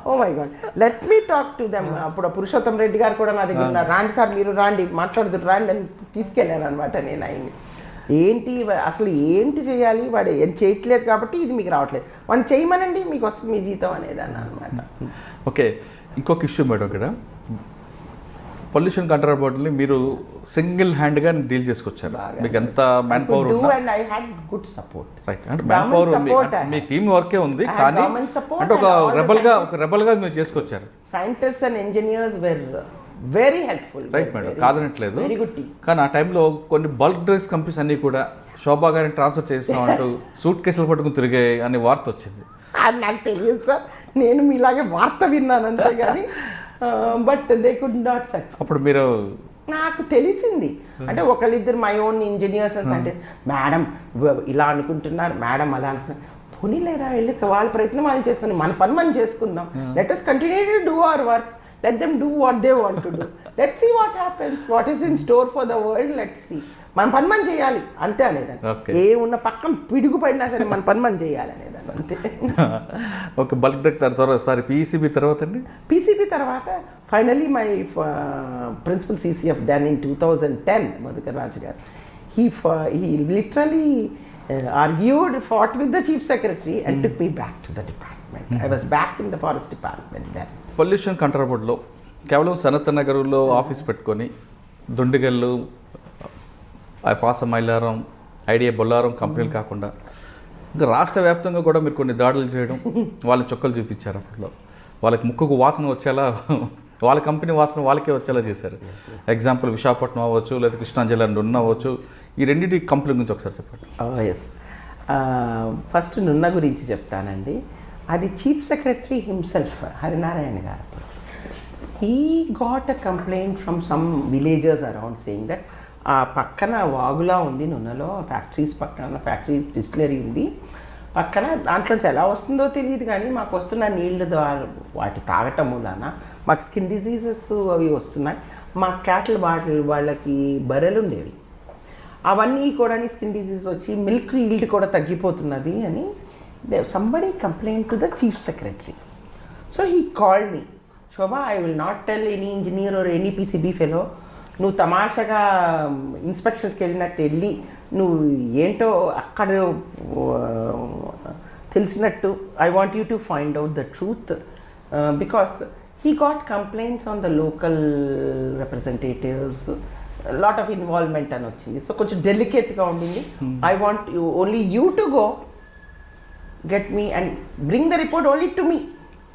Oh my god, let me talk to them. అప్పుడు పురుషోత్తం రెడ్డి గారు కూడా నా దగ్గర ఉన్నారు. రాండి సార్, మీరు రాండి, మాట్లాడుతున్నారు రండి అని తీసుకెళ్ళాను అనమాట. నేను ఆయన్ని ఏంటి అసలు ఏంటి చేయాలి, వాడు ఏం చేయట్లేదు కాబట్టి ఇది మీకు రావట్లేదు, వాడిని చేయమనండి మీకు వస్తుంది మీ జీతం అనేది అన్న అనమాట. ఓకే, ఇంకొక ఇష్యూ మేడం, ఇక్కడ పొల్యూషన్ కంట్రోల్ బోర్డుని మీరు సింగిల్ హ్యాండ్గా డీల్ చేసుకొచ్చారు. మీకు ఎంత man power and I had good support. Right, అంటే మ్యాన్ పవర్ ఉంది, మీ టీమ్ వర్కే ఉంది, కానీ అంటే ఒక రెబల్గా మీరు చేసుకొచ్చారు. Scientist and engineers were very helpful. Right madam, కాదనట్లేదు. కానీ ఆ టైంలో కొన్ని బల్క్ డ్రగ్స్ కంపెనీస్ అన్నీ కూడా శోభా గారిని ట్రాన్స్ఫర్ చేస్తామంటూ సూట్ కేసులు పట్టుకుని తిరిగాయి అనే వార్త వచ్చింది. అది నాకు తెలియదు సార్, నేను మీలాగే వార్త విన్నాను అంతే కానీ, but they could not success. అప్పుడు మీరు నాకు తెలిసింది అంటే ఒకళ్ళిద్దరు మై ఓన్ ఇంజనీర్స్ అంటే, మేడం ఇలా అనుకుంటున్నారు, మేడం అలా అంటున్నారు. పోనీలేరా వెళ్ళి వాళ్ళ ప్రయత్నం వాళ్ళు చేసుకుని మన పని మనం చేసుకుందాం. Let us continue to do our work. Let them do what they want to do. Let's see what happens. What is in store for the world. Let's see. మన పని మనం చేయాలి అంతే అనేదాన్ని. ఏ ఉన్న పక్కన పిడుగు పడినా సరే మన పని మనం చేయాలి అనేదాన్ని అంతే. ఓకే, బల్క్ డ్రగ్ తర్వాత పీసీబీ తర్వాత అండి? పీసీబీ తర్వాత finally my principal CCF then in 2010 Madhukar Raju garu, he literally argued, fought with the chief secretary and took me back to the department. I was back in the forest department then. Pollution control బోర్డులో కేవలం సనత్ నగర్లో office పెట్టుకొని దుండిగల్లు, పాస Mylaram, idea Bollaram కంపెనీలు కాకుండా ఇంకా రాష్ట్ర వ్యాప్తంగా కూడా మీరు కొన్ని దాడులు చేయడం, వాళ్ళ చొక్కలు చూపించారు. అప్పట్లో వాళ్ళకి ముక్కుకు వాసన వచ్చేలా, వాళ్ళ కంపెనీ వాసన వాళ్ళకే వచ్చేలా చేశారు. ఎగ్జాంపుల్ విశాఖపట్నం అవ్వచ్చు, లేదా కృష్ణా జిల్లా నున్న అవ్వచ్చు. ఈ రెండింటి కంపెనీ గురించి ఒకసారి చెప్పండి. ఎస్, ఫస్ట్ నున్న గురించి చెప్తానండి. అది చీఫ్ సెక్రటరీ హిమ్సెల్ఫ్ హరినారాయణ గారు, he got a complaint from some villagers around saying that ఆ పక్కన వాగులా ఉంది నున్నలో, ఫ్యాక్టరీస్ పక్కన ఫ్యాక్టరీస్ డిస్టిలరీ ఉంది పక్కన, దాంట్లోంచి ఎలా వస్తుందో తెలియదు కానీ మాకు వస్తున్న నీళ్ళు ద్వారా వాటి తాగటం మూలాన మాకు స్కిన్ డిజీజెస్ అవి వస్తున్నాయి. మా క్యాటిల్ వాళ్ళకి బర్రెలు ఉండేవి, అవన్నీ కూడా స్కిన్ డిజీజ్ వచ్చి మిల్క్ ఈల్డ్ కూడా తగ్గిపోతున్నది అని somebody complained to the chief secretary. So he called me, Sobha, I will not tell any engineer or any PCB fellow, నువ్వు తమాషగా ఇన్స్పెక్షన్స్కి వెళ్ళినట్టు వెళ్ళి నువ్వు ఏంటో అక్కడ తెలిసినట్టు, I want you to find out the truth because he got complaints on the local representatives, lot of involvement అని వచ్చింది. సో కొంచెం డెలికేట్గా ఉండింది. I want you only you to go get me and bring the report only to me.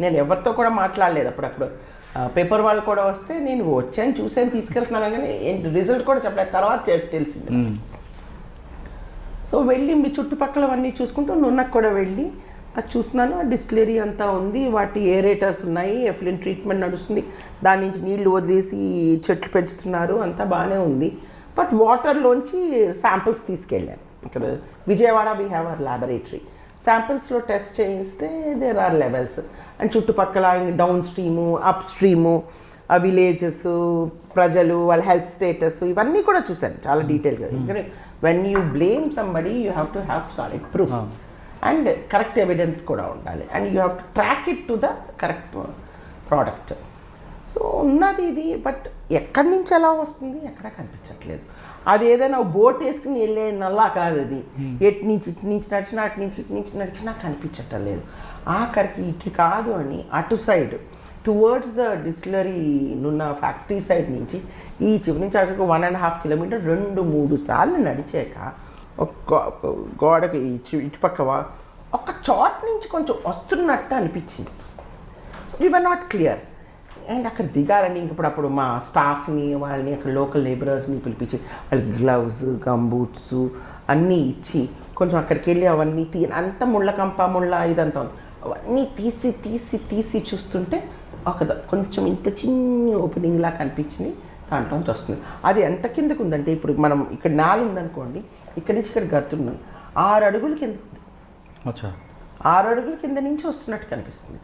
నేను ఎవరితో కూడా మాట్లాడలేదు. అప్పుడప్పుడు పేపర్ వాళ్ళు కూడా వస్తే నేను వచ్చాను చూసాను తీసుకెళ్తున్నాను కానీ రిజల్ట్ కూడా చెప్పలేదు, తర్వాత తెలిసింది. సో వెళ్ళి మీ చుట్టుపక్కలవన్నీ చూసుకుంటూ నున్నకు కూడా వెళ్ళి అది చూస్తున్నాను. ఆ డిస్టిలరీ అంతా ఉంది, వాటి ఏరేటర్స్ ఉన్నాయి, ఎఫ్లిన్ ట్రీట్మెంట్ నడుస్తుంది, దాని నుంచి నీళ్లు వదిలేసి చెట్లు పెంచుతున్నారు, అంతా బాగానే ఉంది. బట్ వాటర్లోంచి శాంపిల్స్ తీసుకెళ్ళాను. ఇక్కడ Vijayawada we have our laboratory. శాంపిల్స్లో టెస్ట్ చేయిస్తే దేర్ ఆర్ లెవెల్స్ అండ్ చుట్టుపక్కల డౌన్ స్ట్రీము, అప్ స్ట్రీము, ఆ విలేజెస్, ప్రజలు, వాళ్ళ హెల్త్ స్టేటస్, ఇవన్నీ కూడా చూశాను చాలా డీటెయిల్గా. ఎందుకంటే when you blame somebody you have to have solid proof and correct evidence కూడా ఉండాలి and you have to track it to the correct product. So ఉన్నది ఇది, బట్ ఎక్కడి నుంచి ఎలా వస్తుంది ఎక్కడ కనిపించట్లేదు. అది ఏదైనా బోట్ వేసుకుని వెళ్ళే నల్లా కాదు అది. ఇటు నుంచి నడిచినా, అటు నుంచి ఇటు నుంచి నడిచినా కనిపించటం లేదు. ఆఖరికి ఇటు కాదు అని అటు సైడ్ టువర్డ్స్ ద డిస్టిలరీ నున్న ఫ్యాక్టరీ సైడ్ నుంచి ఈ చివరి నుంచి అక్కడికి 1.5 కిలోమీటర్ 2-3 సార్లు నడిచాక ఒక గోడకి ఇటుపక్క ఒక చోట నుంచి కొంచెం వస్తున్నట్టు అనిపించింది. వి వర్ నాట్ క్లియర్. అండ్ అక్కడ దిగాలని అప్పుడు మా స్టాఫ్ని వాళ్ళని అక్కడ లోకల్ లేబరర్స్ని పిలిపించి వాళ్ళకి గ్లవ్స్ గంబూట్స్ అన్నీ ఇచ్చి కొంచెం అక్కడికి వెళ్ళి అవన్నీ అంత ముళ్ళ ఇదంతా అవన్నీ తీసి చూస్తుంటే కొంచెం ఇంత చిన్న ఓపెనింగ్లా కనిపించింది. దాంట్లోంచి వస్తుంది. అది ఎంత కిందకు ఉందంటే ఇప్పుడు మనం ఇక్కడ 4 ఉందనుకోండి, ఇక్కడి నుంచి ఇక్కడ గడుతున్నాం 6 అడుగుల కిందకు ఉంది. 6 అడుగుల కింద నుంచి వస్తున్నట్టు కనిపిస్తుంది.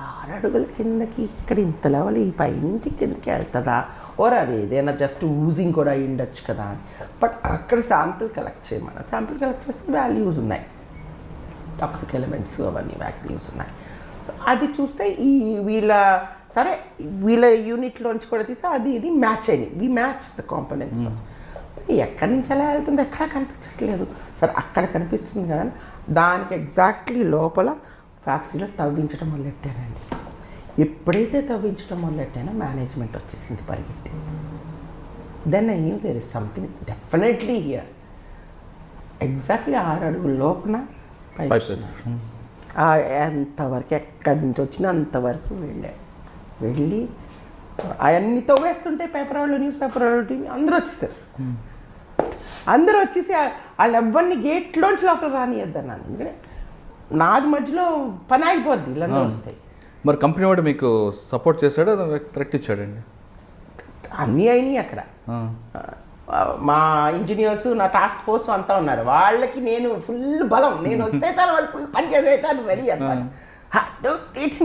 6 అడుగుల కిందకి ఇక్కడ ఇంత లెవెల్ ఈ పై నుంచి కిందకి వెళ్తుందా, ఓర్ అది ఏదైనా జస్ట్ ఊజింగ్ కూడా ఉండొచ్చు కదా అని. బట్ అక్కడ శాంపిల్ కలెక్ట్ చేయమన్నా, శాంపిల్ కలెక్ట్ చేస్తే వాల్యూస్ ఉన్నాయి, టాక్సిక్ ఎలిమెంట్స్ అవన్నీ వాల్యూస్ ఉన్నాయి. అది చూస్తే వీళ్ళ యూనిట్లోంచి కూడా తీస్తే అది ఇది మ్యాచ్ అయింది. వి మ్యాచ్ ద కాంపోనెంట్స్. ఎక్కడి నుంచి ఎలా వెళ్తుంది ఎక్కడ కనిపించట్లేదు. సరే అక్కడ కనిపిస్తుంది కదా, దానికి ఎగ్జాక్ట్లీ లోపల ఫ్యాక్టరీలో తవ్వించడం మొదలెట్టారండి. ఎప్పుడైతే తవ్వించడం మొదలెట్టానో మేనేజ్మెంట్ వచ్చేసింది పరిగెత్తి. Then I knew there is something definitely here. Exactly 6 అడుగుల లోపల ఎంతవరకు ఎక్కడి నుంచి వచ్చినా అంతవరకు వెళ్ళి అవన్నీ తవ్వేస్తుంటే పేపర్ వాళ్ళు, న్యూస్ పేపర్ వాళ్ళు, టీవీ అందరూ వచ్చేస్తారు. అందరూ వచ్చేసి వాళ్ళు ఎవరిని గేట్లోంచి లోపల రానియద్దన్నాను. ఎందుకంటే నాది మధ్యలో పని అయిపోద్ది, ఇళ్ళందరూ వస్తాయి. మరి కంపెనీ వాడు మీకు సపోర్ట్ చేశాడు, థ్రెట్ ఇచ్చాడండి? అన్నీ అయినాయి అక్కడ. మా ఇంజనీర్స్, నా టాస్క్ ఫోర్స్ అంతా ఉన్నారు. వాళ్ళకి నేను ఫుల్ బలం, నేను వస్తే చాలా వాళ్ళు ఫుల్ పని చేసేటాను రెడీ అనమాట.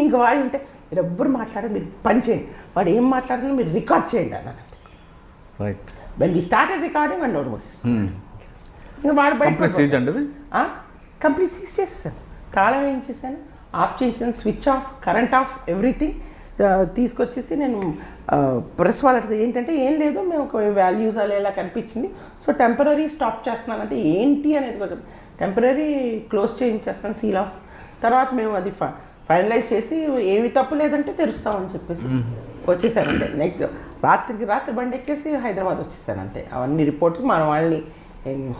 ఇంక వాళ్ళు ఉంటే మీరు ఎవ్వరు మాట్లాడదు, మీరు పని చేయండి, వాడు ఏం మాట్లాడుతున్నా మీరు రికార్డ్ చేయండి అన్నట్టు. Right. When we started recording and note ఇంకా వాడు బయట కంప్లీట్ సీజ్ చేస్తాను, తాళం వేయించేసాను, ఆఫ్ చేయించాను, switch off, current off, everything తీసుకొచ్చేసి నేను ప్రెస్ వాళ్ళకి ఏంటంటే ఏం లేదు, మేము ఒక వాల్యూస్ అలా కనిపించింది, సో టెంపరీ స్టాప్ చేస్తున్నానంటే ఏంటి అనేది కొంచెం టెంపరీ క్లోజ్ చేయించేస్తాను, సీల్ ఆఫ్. తర్వాత మేము అది ఫైనలైజ్ చేసి ఏమి తప్పు లేదంటే తెరుస్తామని చెప్పేసి వచ్చేసానంటే. నెక్స్ట్ రాత్రి బండి ఎక్కేసి హైదరాబాద్ వచ్చేసానంటే. అవన్నీ రిపోర్ట్స్ మన వాళ్ళని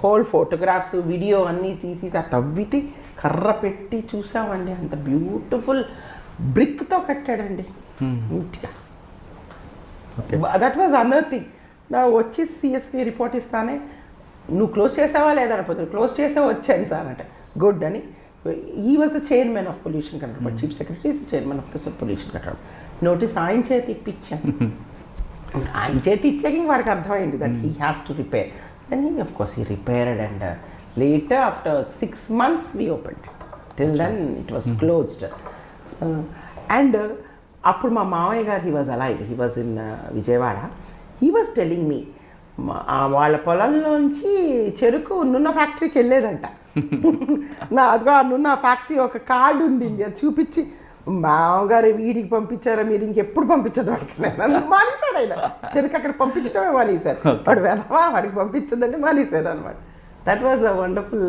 హోల్ ఫోటోగ్రాఫ్స్, వీడియో అన్నీ తీసి తవ్వితి కర్ర పెట్టి చూసామండి. అంత బ్యూటిఫుల్ బ్రిక్తో కట్టాడండి నీట్గా. That was another thing. వచ్చి సిఎస్కి రిపోర్ట్ ఇస్తానే, నువ్వు క్లోజ్ చేసావా లేదా అనిపోతుంది. క్లోజ్ చేసావా, వచ్చాను సార్ అంటే. గుడ్ అని. He was the chairman of pollution control board, chief secretary is the chairman of the pollution control. Notice ఆయన చేతి ఇప్పించాను. ఆయన చేతి ఇచ్చాక వాడికి అర్థమైంది that he has to repair. Then he of course he repaired and later after 6 months we opened. Till then it was closed. And అప్పుడు మా మామయ్య గారు, he was alive, he was in Vijayawada. He was telling me వాళ్ళ పొలంలోంచి చెరుకు నున్న ఫ్యాక్టరీకి వెళ్ళేదంట. అదిగో నున్న ఫ్యాక్టరీ ఒక కార్డు ఉంది, అది చూపించి మామగారు వీడికి పంపించారా, మీరు ఇంకెప్పుడు పంపించదు వాడికి. మానేశారు ఆయన, చెరుకు అక్కడ పంపించడమే మానేశారు. వాడు వెదవా, వాడికి పంపించదంటే మానేశారు అనమాట. దట్ వాజ్ అ వండర్ఫుల్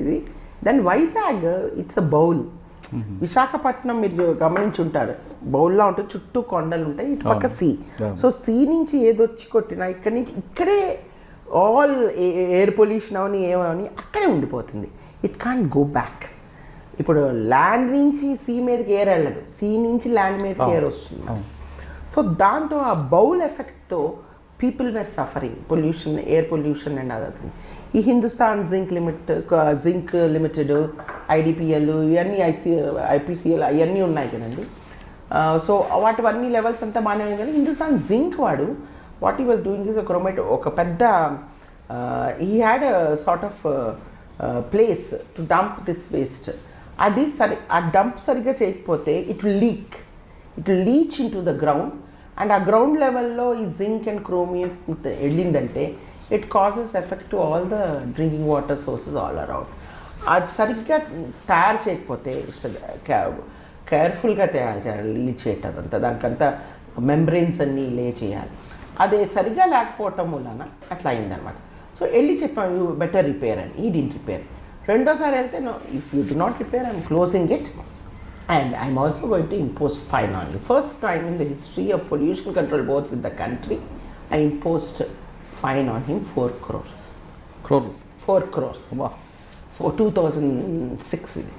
ఇది. Then Vizag it's a bowl. Visakhapatnam మీరు గమనించి ఉంటారు, బౌల్లో ఉంటుంది, చుట్టూ కొండలు ఉంటాయి, ఇటు పక్క సీ. సో సీ నుంచి ఏదొచ్చి కొట్టినా ఇక్కడి నుంచి ఇక్కడే ఆల్ ఎయిర్ పొల్యూషన్ అవని ఏమని అక్కడే ఉండిపోతుంది. It can't go back. ఇప్పుడు ల్యాండ్ నుంచి సీ మీదకి ఎయిర్ వెళ్ళదు, సీ నుంచి ల్యాండ్ మీదకి ఎయిర్ వస్తుంది. సో దాంతో ఆ బౌల్ ఎఫెక్ట్తో people were suffering, pollution, air pollution and other thing. ఈ హిందుస్థాన్ జింక్ లిమిటెడ్, ఐడిపిఎల్, ఇవన్నీ ఐపీసీఎల్ అవన్నీ ఉన్నాయి కదండి. సో వాటివన్నీ లెవెల్స్ అంతా బాగానే ఉంది. కానీ హిందుస్థాన్ జింక్ వాడు what he was doing is ఒక పెద్ద he had sort of place to dump this waste. అది ఆ డంప్ సరిగ్గా చేయకపోతే it will leach in to the ground. And ఆ గ్రౌండ్ లెవెల్లో ఈ జింక్ అండ్ క్రోమియం వెళ్ళిందంటే it causes effect to all the drinking water sources all around. అది సరిగ్గా తయారు చేయకపోతే ఇట్స్ కేర్ఫుల్గా తయారు చేయాలి, లీచ్ చేయటం అంతా. దానికంతా మెంబ్రెయిన్స్ అన్నీ లే చేయాలి. అదే సరిగ్గా లేకపోవటం వలన అట్లా అయిందనమాట. సో వెళ్ళి చెప్పాను యూ బెటర్ రిపేర్ అని. He didn't repair. రెండోసారి వెళ్తే no, if you do not repair I'm closing it and I'm also going to impose fine on you. First time in the history of pollution control boards in the country, I imposed fine on him 4 crores. 4 crores. Wow. For 2006 ఇది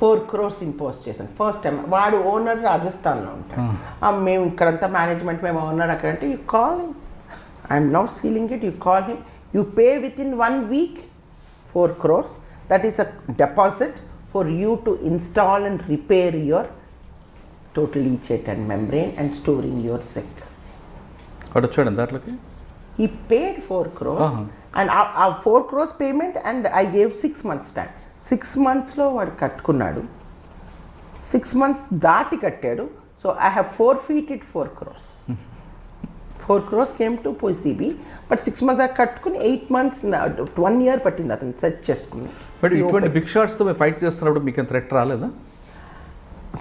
4 crores impose చేశాను first time. వాడు owner రాజస్థాన్లో ఉంటాడు. మేము ఇక్కడంతా management, మేము owner అక్కడంటే you call him, I'm not sealing it, you call him, you pay within 1 week 4 crores. That is a deposit for you to install and repair your total leachate and membrane and storing your zinc. వాడు వచ్చాడు దాంట్లోకి. He paid 4 crores and our 4 crores payment and I gave 6 months time. 6 monthsలో వాడు కట్టుకున్నాడు. 6 months దాటి కట్టాడు. So I have forfeited 4 crores. 4 crores came to PCB, but 6 months దాకా కట్టుకుని 8 months 1 year పట్టింది అతను సెట్ చేసుకుని. బట్ ఇటువంటి బిగ్ షాట్స్తో మీరు ఫైట్ చేస్తున్నప్పుడు మీకు ఎంత థ్రెట్ రాలేదా?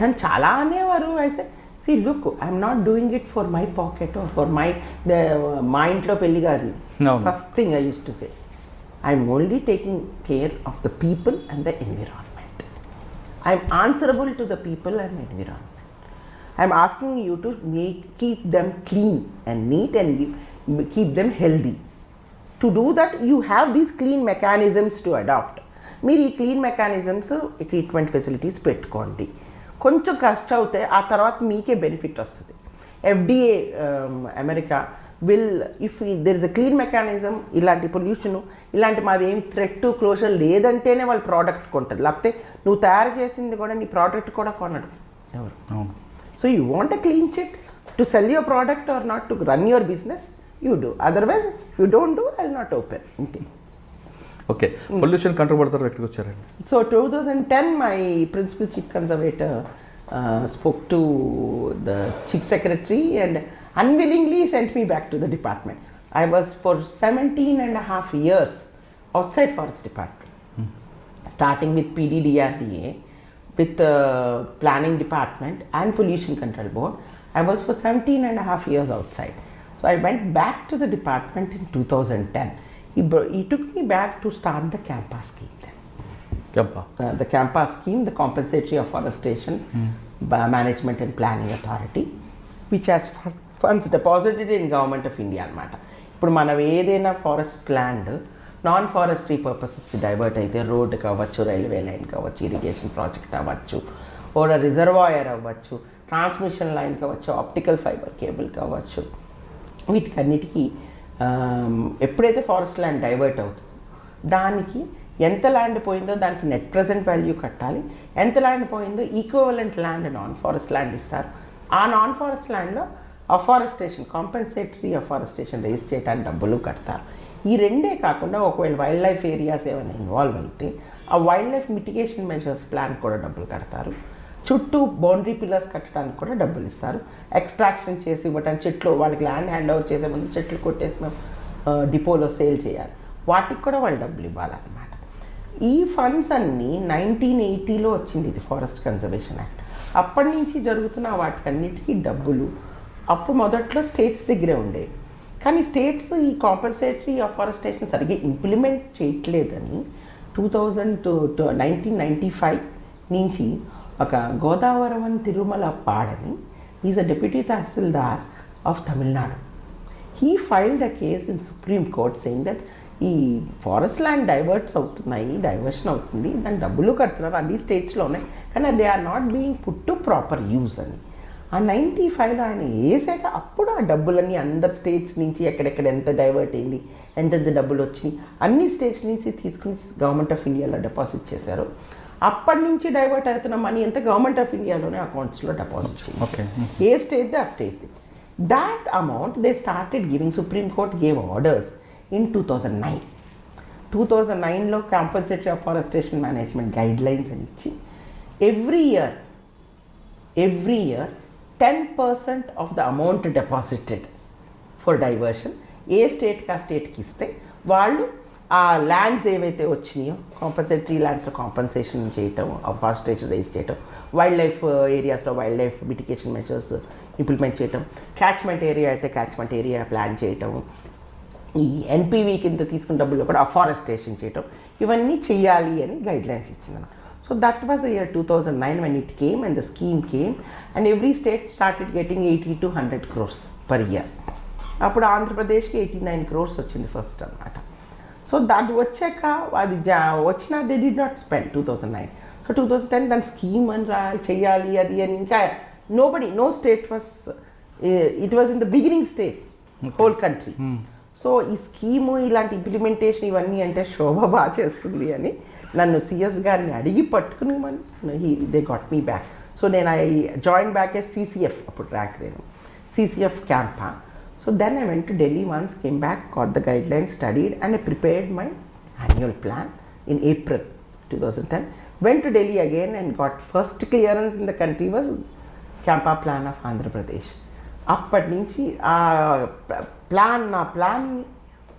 నన్ను చాలా అనేవారు. అయితే see look, I'm not doing it for my pocket or for మా ఇంట్లో పెళ్ళి కాదు. First thing I use to say I'm only taking care of the people and the environment. I'm answerable to the people and environment. I'm asking you to keep them clean and neat and keep them healthy. To do that you have these clean mechanisms to adopt. మీరు ఈ clean mechanisms, treatment facilities పెట్టుకోండి. కొంచెం కష్టం అవుతే ఆ తర్వాత మీకే benefit వస్తుంది. FDA America will, if there is a clean mechanism, ఇలాంటి పొల్యూషను ఇలాంటి మాది ఏం థ్రెట్ టు క్లోజర్ లేదంటేనే వాళ్ళు ప్రోడక్ట్ కొంటారు. లేకపోతే నువ్వు తయారు చేసింది కూడా నీ ప్రోడక్ట్ కూడా కొనడు ఎవరు. So you want a clean chit to cell your product or not to run your business, you do. Otherwise if you don't do I will not open. అంతే. ఓకే, పొల్యూషన్ కంట్రోల్ పడతారు వ్యక్తికి వచ్చారండి. So 2010 my principal chief conservator spoke to the chief secretary and unwillingly sent me back to the department. I was for 17 and a half years outside forest department, starting with PDDRDA, with planning department and pollution control board. I was for 17 and a half years outside. So I went back to the department in 2010. He took me back to start the CAMPA scheme then. CAMPA? The CAMPA scheme, the Compensatory Afforestation Management and Planning Authority, which has funds deposited in Government of India అన్నమాట. ఇప్పుడు మనం ఏదైనా forest land non forestry పర్పసెస్కి divert అయితే, road కావచ్చు, railway line కావచ్చు, irrigation project అవ్వచ్చు, or reservoir అవ్వచ్చు, ట్రాన్స్మిషన్ లైన్ కావచ్చు, ఆప్టికల్ ఫైబర్ కేబుల్ కావచ్చు, వీటికన్నిటికీ ఎప్పుడైతే ఫారెస్ట్ ల్యాండ్ డైవర్ట్ అవుతుందో దానికి ఎంత ల్యాండ్ పోయిందో దానికి నెట్ ప్రజెంట్ వాల్యూ కట్టాలి. ఎంత ల్యాండ్ పోయిందో equivalent land non forest land ఇస్తారు. ఆ నాన్ ఫారెస్ట్ ల్యాండ్లో అఫారెస్టేషన్, కాంపెన్సేటరీ అఫారెస్టేషన్ రేస్ చేయడానికి డబ్బులు కడతారు. ఈ రెండే కాకుండా ఒకవేళ వైల్డ్ లైఫ్ ఏరియాస్ ఏమైనా ఇన్వాల్వ్ అయితే ఆ wild life mitigation measures plan కూడా డబ్బులు కడతారు. చుట్టూ బౌండరీ పిల్లర్స్ కట్టడానికి కూడా డబ్బులు ఇస్తారు. ఎక్స్ట్రాక్షన్ చేసి ఇవ్వటానికి, చెట్లు వాళ్ళకి ల్యాండ్ హ్యాండ్ ఓవర్ చేసే ముందు చెట్లు కొట్టేసి మేము డిపోలో సేల్ చేయాలి, వాటికి కూడా వాళ్ళు డబ్బులు ఇవ్వాలన్నమాట. ఈ ఫండ్స్ అన్నీ 1980లో వచ్చింది ఇది ఫారెస్ట్ కన్జర్వేషన్ యాక్ట్. అప్పటి నుంచి జరుగుతున్న వాటికన్నిటికీ డబ్బులు అప్పుడు మొదట్లో స్టేట్స్ దగ్గరే ఉండేవి. కానీ స్టేట్స్ ఈ కాంపన్సేటరీ అఫారెస్టేషన్ సరిగ్గా ఇంప్లిమెంట్ చేయట్లేదని 1995 నుంచి ఒక గోదావరమన్ తిరుమల పాడని, is a deputy tahsildar of Tamil Nadu. He filed a case in supreme court saying that ఈ ఫారెస్ట్ ల్యాండ్ డైవర్షన్ అవుతుంది, దాని డబ్బులు కడుతున్నారు, అన్ని స్టేట్స్లో ఉన్నాయి, కానీ they are not being put to proper use అని. ఆ 95లో ఆయన వేసాక అప్పుడు ఆ డబ్బులన్నీ అందరు స్టేట్స్ నుంచి ఎక్కడెక్కడ ఎంత డైవర్ట్ అయింది, ఎంతెంత డబ్బులు వచ్చినాయి అన్ని స్టేట్స్ నుంచి తీసుకుని గవర్నమెంట్ ఆఫ్ ఇండియాలో డిపాజిట్ చేశారు. అప్పటి నుంచి డైవర్ట్ అవుతున్న మనీ అంతా గవర్నమెంట్ ఆఫ్ ఇండియాలోనే అకౌంట్స్లో డిపాజిట్ చేయాలి. ఏ స్టేట్ ఆ state. That amount they started giving. Supreme court gave orders in 2009. 2009లో compensatory afforestation management guidelines అని ఇచ్చి every year 10% of the amount deposited for diversion ఏ స్టేట్కి ఆ స్టేట్కి ఇస్తే వాళ్ళు ఆ ల్యాండ్స్ ఏవైతే వచ్చినాయో కాంపన్సేటరీ ల్యాండ్స్లో కాంపన్సేషన్ చేయటం, అఫారెస్టేషన్ రైజ్ చేయటం, వైల్డ్ లైఫ్ ఏరియాస్లో wildlife mitigation measures implement చేయటం, క్యాచ్మెంట్ ఏరియా అయితే క్యాచ్మెంట్ ఏరియా ప్లాన్ చేయటం, ఈ ఎన్పివి కింద తీసుకున్న డబ్బులు కూడా అఫారెస్టేషన్ చేయటం, ఇవన్నీ చెయ్యాలి అని గైడ్లైన్స్ ఇచ్చింది. So that was the year 2009 when it came and the scheme came and every state started getting 80 to 100 crores per year. అప్పుడు ఆంధ్రప్రదేశ్కి 89 crores వచ్చింది ఫస్ట్ అన్నమాట. సో దాన్ని వచ్చాక అది వచ్చినా they did not spend 2009. So 2010 దాని స్కీమ్ అని చెయ్యాలి అది అని ఇంకా no state was, it was in the beginning stage whole country. So ఈ స్కీము ఇలాంటి ఇంప్లిమెంటేషన్ ఇవన్నీ అంటే శోభ బాగా చేస్తుంది అని నన్ను సిఎస్ గారిని అడిగి పట్టుకుని they got me back. So నేను I join back as CCF, అప్పుడు ర్యాంక్ నేను CCF CAMPA. So then I went to Delhi once, came back, got the guidelines, studied, and I prepared my annual plan in April 2010. Went to Delhi again and got first clearance in the country was CAMPA plan of Andhra Pradesh. అప్పటి నుంచి ఆ plan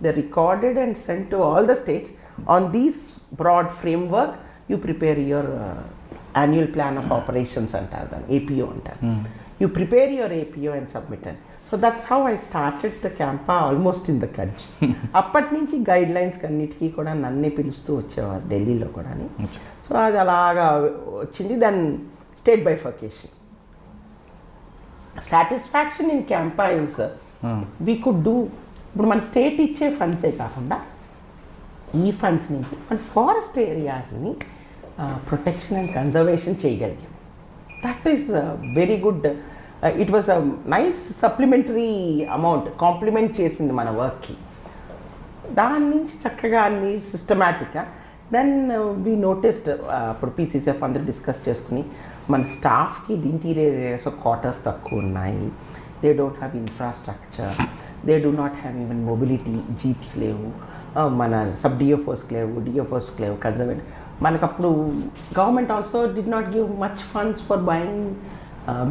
they recorded and sent to all the states. On these broad framework, you prepare your annual plan of operations అంటారు దాన్ని, APO అంటారు. You prepare your APO and submit it. So that's how I started the CAMPA almost in the country. అప్పటి నుంచి guide lines అన్నిటికీ కూడా నన్నే పిలుస్తూ వచ్చేవారు ఢిల్లీలో కూడా. సో అది అలాగా వచ్చింది. Then state bifurcation. Satisfaction in CAMPA is we could do, ఇప్పుడు మన స్టేట్ ఇచ్చే ఫండ్సే కాకుండా ఈ ఫండ్స్ నుంచి మన ఫారెస్ట్ ఏరియాస్ని ప్రొటెక్షన్ అండ్ కన్జర్వేషన్ చేయగలిగాం. That is very good. It was a nice supplementary amount, complement చేసింది మన వర్క్కి. దాని నుంచి చక్కగా అన్ని సిస్టమేటిక్గా దెన్ వీ నోటిస్డ్, అప్పుడు PCCF అందరూ డిస్కస్ చేసుకుని మన స్టాఫ్కి ఇంటీరియర్ ఏరియాస్ క్వార్టర్స్ తక్కువ ఉన్నాయి, they don't have infrastructure, they do not have even mobility, jeeps లేవు, మన సబ్ DFOస్కి లేవు, DFOస్కి లేవు, కన్జర్వేట్. మనకు అప్పుడు government also did not give much funds for buying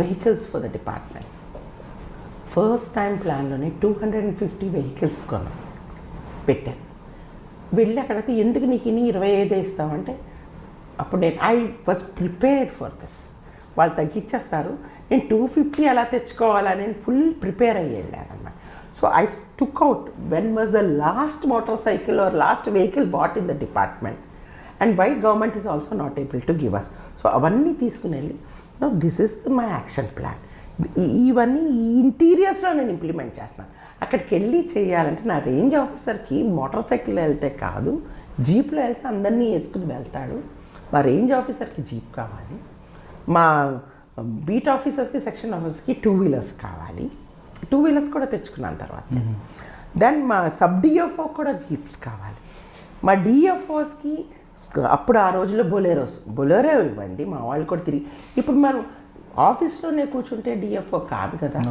vehicles for the department. First time ప్లాన్లోనే 250 vehicles పెట్టాను. వెళ్ళి అక్కడైతే ఎందుకు నీకు ఇన్ని 25 ఇస్తామంటే, అప్పుడు నేను I was prepared for this. వాళ్ళు తగ్గించేస్తారు, నేను 250 అలా తెచ్చుకోవాలని నేను ఫుల్ ప్రిపేర్ అయ్యి వెళ్ళాను అన్నమాట. So I took out when was the last motorcycle or last vehicle bought in the department and why government is also not able to give us. So అవన్నీ తీసుకుని వెళ్ళి this is my action plan. ఇవన్నీ ఈ ఇంటీరియర్స్లో నేను implement చేస్తున్నాను. అక్కడికి వెళ్ళి చేయాలంటే నా రేంజ్ ఆఫీసర్కి మోటార్ సైకిల్లో వెళ్తే కాదు, జీప్లో వెళ్తే అందరినీ వేసుకుని వెళ్తాడు. మా రేంజ్ ఆఫీసర్కి జీప్ కావాలి, మా బీట్ ఆఫీసర్స్కి, సెక్షన్ ఆఫీసర్స్కి 2 వీలర్స్ కావాలి. 2 వీలర్స్ కూడా తెచ్చుకున్నాను తర్వాత. దెన్ మా సబ్ DFO కూడా జీప్స్ కావాలి. మా DFOస్కి అప్పుడు ఆ రోజుల్లో బొలేరో ఇవ్వండి, మా వాళ్ళు కూడా తిరిగి. ఇప్పుడు మనం ఆఫీస్లోనే కూర్చుంటే DFO కాదు కదా,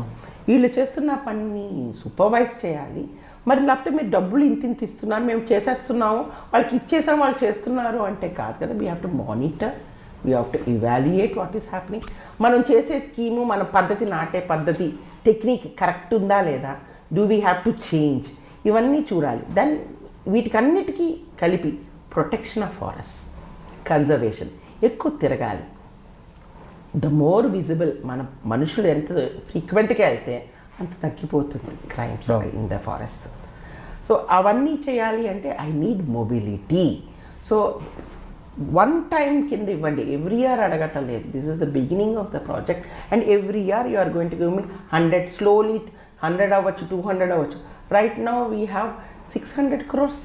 వీళ్ళు చేస్తున్న పనిని సూపర్వైజ్ చేయాలి. మరి లేకపోతే మీరు డబ్బులు ఇంత ఇస్తున్నారు, మేము చేసేస్తున్నాము, వాళ్ళకి ఇచ్చేసాం, వాళ్ళు చేస్తున్నారు అంటే కాదు కదా. We have to monitor, we have to evaluate what is happening. మనం చేసే స్కీము, మన పద్ధతి, నాటే పద్ధతి, టెక్నిక్ కరెక్ట్ ఉందా లేదా, do we have to change, ఇవన్నీ చూడాలి. దెన్ వీటికన్నిటికీ కలిపి ప్రొటెక్షన్ ఆఫ్ ఫారెస్ట్, కన్జర్వేషన్ ఎక్కువ తిరగాలి. ద మోర్ విజిబుల్, మన మనుషులు ఎంత ఫ్రీక్వెంట్గా వెళ్తే అంత తగ్గిపోతుంది crimes in the forest. So అవన్నీ చేయాలి అంటే I need mobility. So one time కింద ఇవ్వండి, ఎవ్రీ ఇయర్ అడగటం లేదు. This is the beginning of the project and every year you are going to give me 100, slowly 100 అవ్వచ్చు, 200 అవ్వచ్చు. Right now we have 600 crores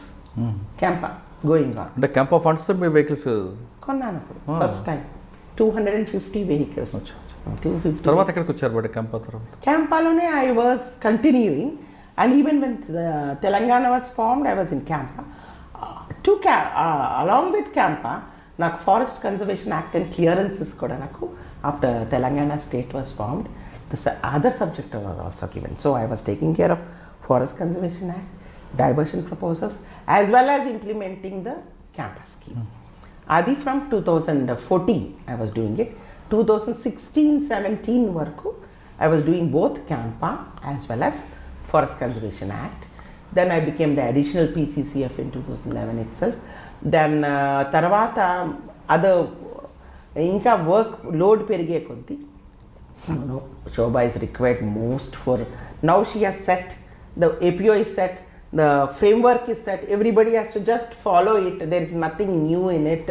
CAMPA going on. అంటే CAMPA funds మీ vehicles కొన్నాను అప్పుడు ఫస్ట్ టైం 250 వెహికల్స్. 250 తర్వాత ఎక్కడికి వచ్చారు but CAMPA తర్వాత? CAMPAలోనే I was continuing and even when Telangana was formed I was in CAMPA. Along with CAMPA నాకు forest conservation act and clearances కూడా నాకు after Telangana state was formed, the other subject was also given. So I was taking care of forest conservation act, diversion proposals as well as implementing the CAMPA scheme. Adi from 2014 I was doing it. 2016-17 varaku I was doing both CAMPA as well as Forest Conservation Act. Then I became the additional PCCF in 2011 itself. Then tarvata other inka work load perige koddi No, Sobha is required most for, now she has set, the APO is set, the framework is set, everybody has to just follow it, there is nothing new in it.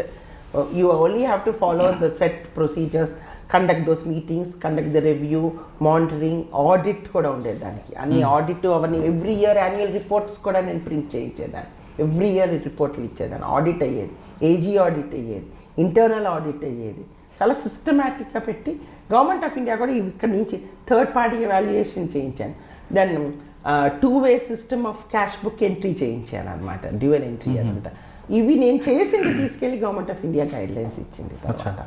You only have to follow the set procedures, conduct those meetings, conduct the review, monitoring, audit కూడా ఉండేది దానికి అన్ని audit అవన్నీ every year annual reports కూడా నేను print చేయించేదాన్ని, every year రిపోర్ట్లు ఇచ్చేదాన్ని, audit అయ్యేది, ఏజీ ఆడిట్ అయ్యేది, ఇంటర్నల్ ఆడిట్ అయ్యేది, చాలా సిస్టమేటిక్గా పెట్టి గవర్నమెంట్ ఆఫ్ ఇండియా కూడా ఇక్కడ నుంచి థర్డ్ పార్టీ ఎవాల్యుయేషన్ చేయించాను. Then 2-way system of cash book entry చేయించాను అనమాట, డ్యూయల్ ఎంట్రీ అదంతా. ఇవి నేను చేసింది తీసుకెళ్ళి government of India guidelines ఇచ్చింది తర్వాత.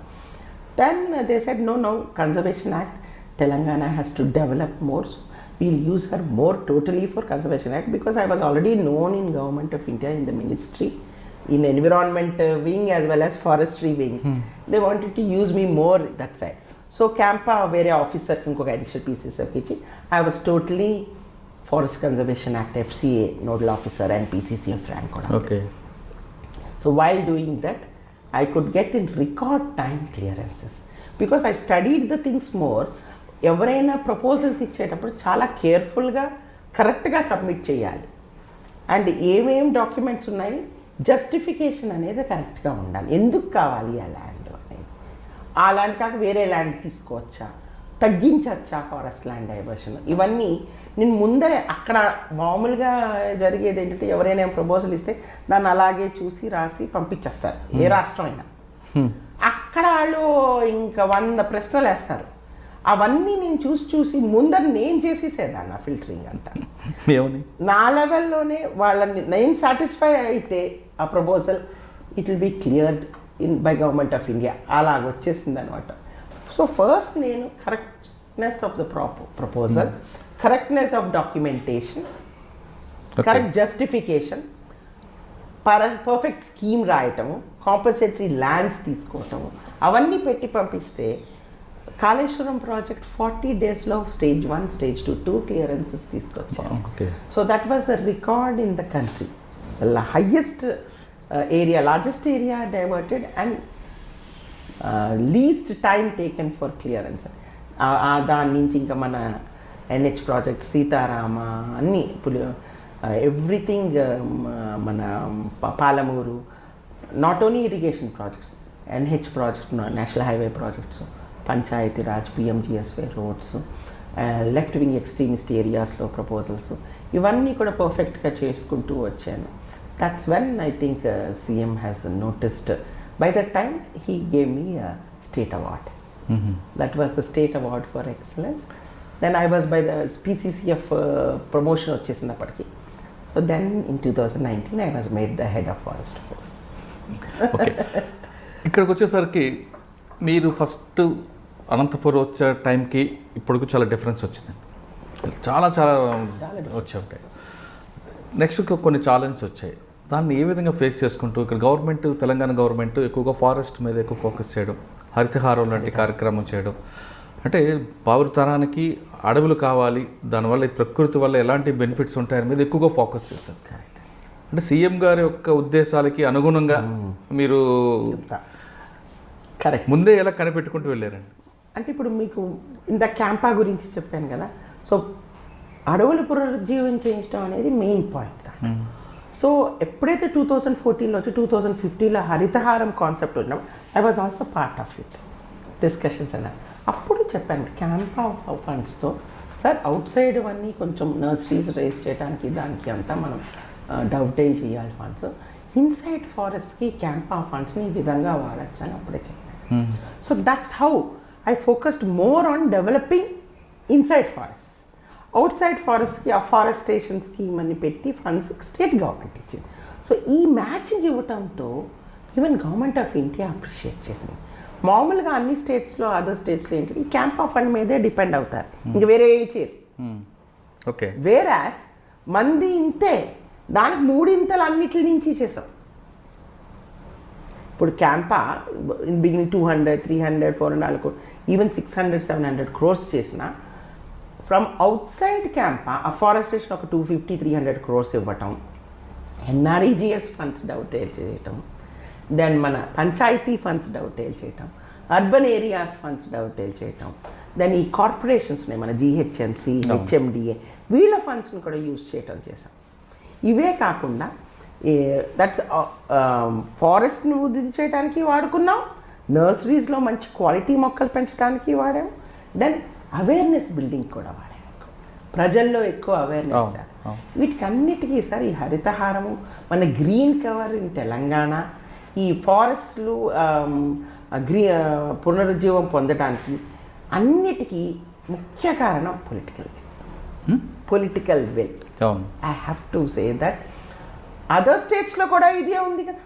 Then they said no conservation act Telangana has to develop more, so we'll use her more totally for conservation act because I was already known in government of India in the ministry in environment wing as well as forestry wing. They wanted to use me more that side. So CAMPA వేరే ఆఫీసర్కి ఇంకొక additional పీసీసీకి ఇచ్చి I was totally forest conservation act FCA nodal officer and PCCF rank కూడా. Okay. So while doing that I could get in record time clearances because I studied the things more. ఎవరైనా proposals ఇచ్చేటప్పుడు చాలా కేర్ఫుల్గా కరెక్ట్గా submit చేయాలి and ఏమేం documents ఉన్నాయి, justification అనేది కరెక్ట్గా ఉండాలి, ఎందుకు కావాలి ఆ ల్యాండ్ అనేది. ఆ ల్యాండ్ కాక వేరే ల్యాండ్ తీసుకోవచ్చా, తగ్గించచ్చా ఫారెస్ట్ ల్యాండ్ డైవర్షన్, ఇవన్నీ నేను ముందరే అక్కడ మామూలుగా జరిగేది ఏంటంటే ఎవరైనా ప్రపోజల్ ఇస్తే దాన్ని అలాగే చూసి రాసి పంపించేస్తారు ఏ రాష్ట్రం అయినా. అక్కడ వాళ్ళు ఇంకా 100 ప్రశ్నలు వేస్తారు, అవన్నీ నేను చూసి ముందర నేను చేసేసేదాన్ని ఆ ఫిల్టరింగ్ అంతా. నా లెవెల్లోనే వాళ్ళని నేను సాటిస్ఫై అయితే ఆ proposal it will be cleared by government of India అలాగ వచ్చేసింది అనమాట. సో ఫస్ట్ నేను correctness of the proposal, correctness of documentation, correct justification, perfect scheme రాయటము, కాంపన్సేటరీ ల్యాండ్స్ తీసుకోవటము, అవన్నీ పెట్టి పంపిస్తే కాళేశ్వరం ప్రాజెక్ట్ 40 daysలో స్టేజ్ 1, స్టేజ్ 2 క్లియరెన్సెస్ తీసుకొచ్చాను. So that was the record in the country, highest area, largest area diverted and least time taken for clearance. దాని నుంచి ఇంకా మన NH ప్రాజెక్ట్, సీతారామ, అన్నీ ఎవ్రీథింగ్, మన Palamuru, not only irrigation projects, NH project, national highway projects, panchayati raj, PMGSY roads, left wing extremist ఏరియాస్లో proposals, ఇవన్నీ కూడా పర్ఫెక్ట్గా చేసుకుంటూ వచ్చాను. That's when I think CM has noticed. By that time he gave me state award. That was the state award for excellence. Then I was by the PCCF promotion వచ్చేసింది అప్పటికి. So then in 2019 I was made the head of forest force. Okay. ఇక్కడికి వచ్చేసరికి మీరు first Anantapuram వచ్చే టైంకి ఇప్పటికి చాలా difference వచ్చింది, చాలా వచ్చే ఉంటాయి. నెక్స్ట్ కొన్ని ఛాలెంజ్ వచ్చాయి, దాన్ని ఏ విధంగా ఫేస్ చేసుకుంటూ ఇక్కడ గవర్నమెంట్, తెలంగాణ గవర్నమెంట్ ఎక్కువగా ఫారెస్ట్ మీద ఎక్కువ ఫోకస్ చేయడం, హరితహారం లాంటి కార్యక్రమం చేయడం, అంటే భావితరానికి అడవులు కావాలి, దానివల్ల ఈ ప్రకృతి వల్ల ఎలాంటి బెనిఫిట్స్ ఉంటాయని మీద ఎక్కువగా ఫోకస్ చేశారు. అంటే CM గారి యొక్క ఉద్దేశాలకి అనుగుణంగా మీరు కరెక్ట్ ముందే ఎలా కనిపెట్టుకుంటూ వెళ్ళారండి? అంటే ఇప్పుడు మీకు ఇంత CAMPA గురించి చెప్పాను కదా, సో అడవులు పునరుజ్జీవించడం అనేది మెయిన్ పాయింట్. సో ఎప్పుడైతే 2014లో వచ్చి 2015లో హరితహారం కాన్సెప్ట్ ఉన్నాం, I was also part of it discussions అన్న. అప్పుడు చెప్పాను CAMPA ఫండ్స్తో సార్ అవుట్ సైడ్ అన్నీ కొంచెం నర్సరీస్ రేస్ చేయడానికి దానికి అంతా మనం డౌటైల్ చేయాలి ఫండ్స్, ఇన్సైడ్ ఫారెస్ట్కి CAMPA ఫండ్స్ని ఈ విధంగా వాడచ్చు అని అప్పుడే చెప్పాను. So that's how I focused more on developing inside forest. Outside ఫారెస్ట్కి అఫారెస్టేషన్ స్కీమ్ అని పెట్టి ఫండ్స్ స్టేట్ గవర్నమెంట్ ఇచ్చింది. సో ఈ మ్యాచింగ్ ఇవ్వటంతో even government of India appreciate చేసింది. మామూలుగా అన్ని స్టేట్స్లో, అదర్ స్టేట్స్లో ఏంటంటే ఈ CAMPA ఫండ్ మీదే డిపెండ్ అవుతారు, ఇంక వేరే ఏవి చేయరు. ఓకే. వేరాస్ మంది ఇంతే, దానికి 3 ఇంతలు అన్నిటి నుంచి చేసాం. ఇప్పుడు CAMPA in beginning 200, 300, 400, even 600, 700 crores చేసిన from out side CAMPA afforestation ఒక 250, 300 crores ఇవ్వటం, NREGS ఫండ్స్ డౌటైల్ చేయటం, దెన్ మన పంచాయతీ ఫండ్స్ డౌటైల్ చేయటం, అర్బన్ ఏరియాస్ ఫండ్స్ డౌటైల్ చేయటం, దాని ఈ కార్పొరేషన్స్ ఉన్నాయి మన జిహెచ్ఎంసి, హెచ్ఎండిఏ, వీళ్ళ ఫండ్స్ని కూడా యూజ్ చేయటం చేసాం. ఇవే కాకుండా దట్స్ ఫారెస్ట్ని వృద్ధి చేయడానికి వాడుకున్నాం, నర్సరీస్లో మంచి క్వాలిటీ మొక్కలు పెంచడానికి వాడాము, దెన్ అవేర్నెస్ బిల్డింగ్ కూడా వాడాము, ప్రజల్లో ఎక్కువ అవేర్నెస్. వీటికన్నిటికీ సార్ ఈ హరితహారము, మన గ్రీన్ కవర్ ఇన్ తెలంగాణ, ఈ ఫారెస్ట్లు పునరుజ్జీవం పొందడానికి అన్నిటికీ ముఖ్య కారణం political will. I have to say that other స్టేట్స్లో కూడా ఇదే ఉంది కదా,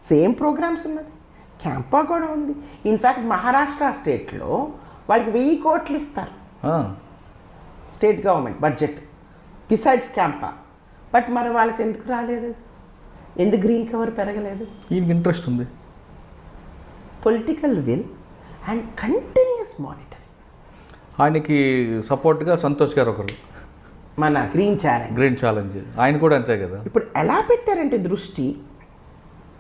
సేమ్ ప్రోగ్రామ్స్ ఉన్నది, క్యాంపా కూడా ఉంది. ఇన్ఫ్యాక్ట్ మహారాష్ట్ర స్టేట్లో వాళ్ళకి 1000 కోట్లు ఇస్తారు state government budget besides CAMPA. But మరి వాళ్ళకి ఎందుకు రాలేదు, ఎందుకు గ్రీన్ కవర్ పెరగలేదు? ఈయనకి ఇంట్రెస్ట్ ఉంది. Political will and continuous monitoring. ఆయనకి సపోర్ట్గా సంతోష్ గారు ఒకరు, మన గ్రీన్ ఛాలెంజ్ ఆయన కూడా అంతే కదా. ఇప్పుడు ఎలా పెట్టారంటే దృష్టి,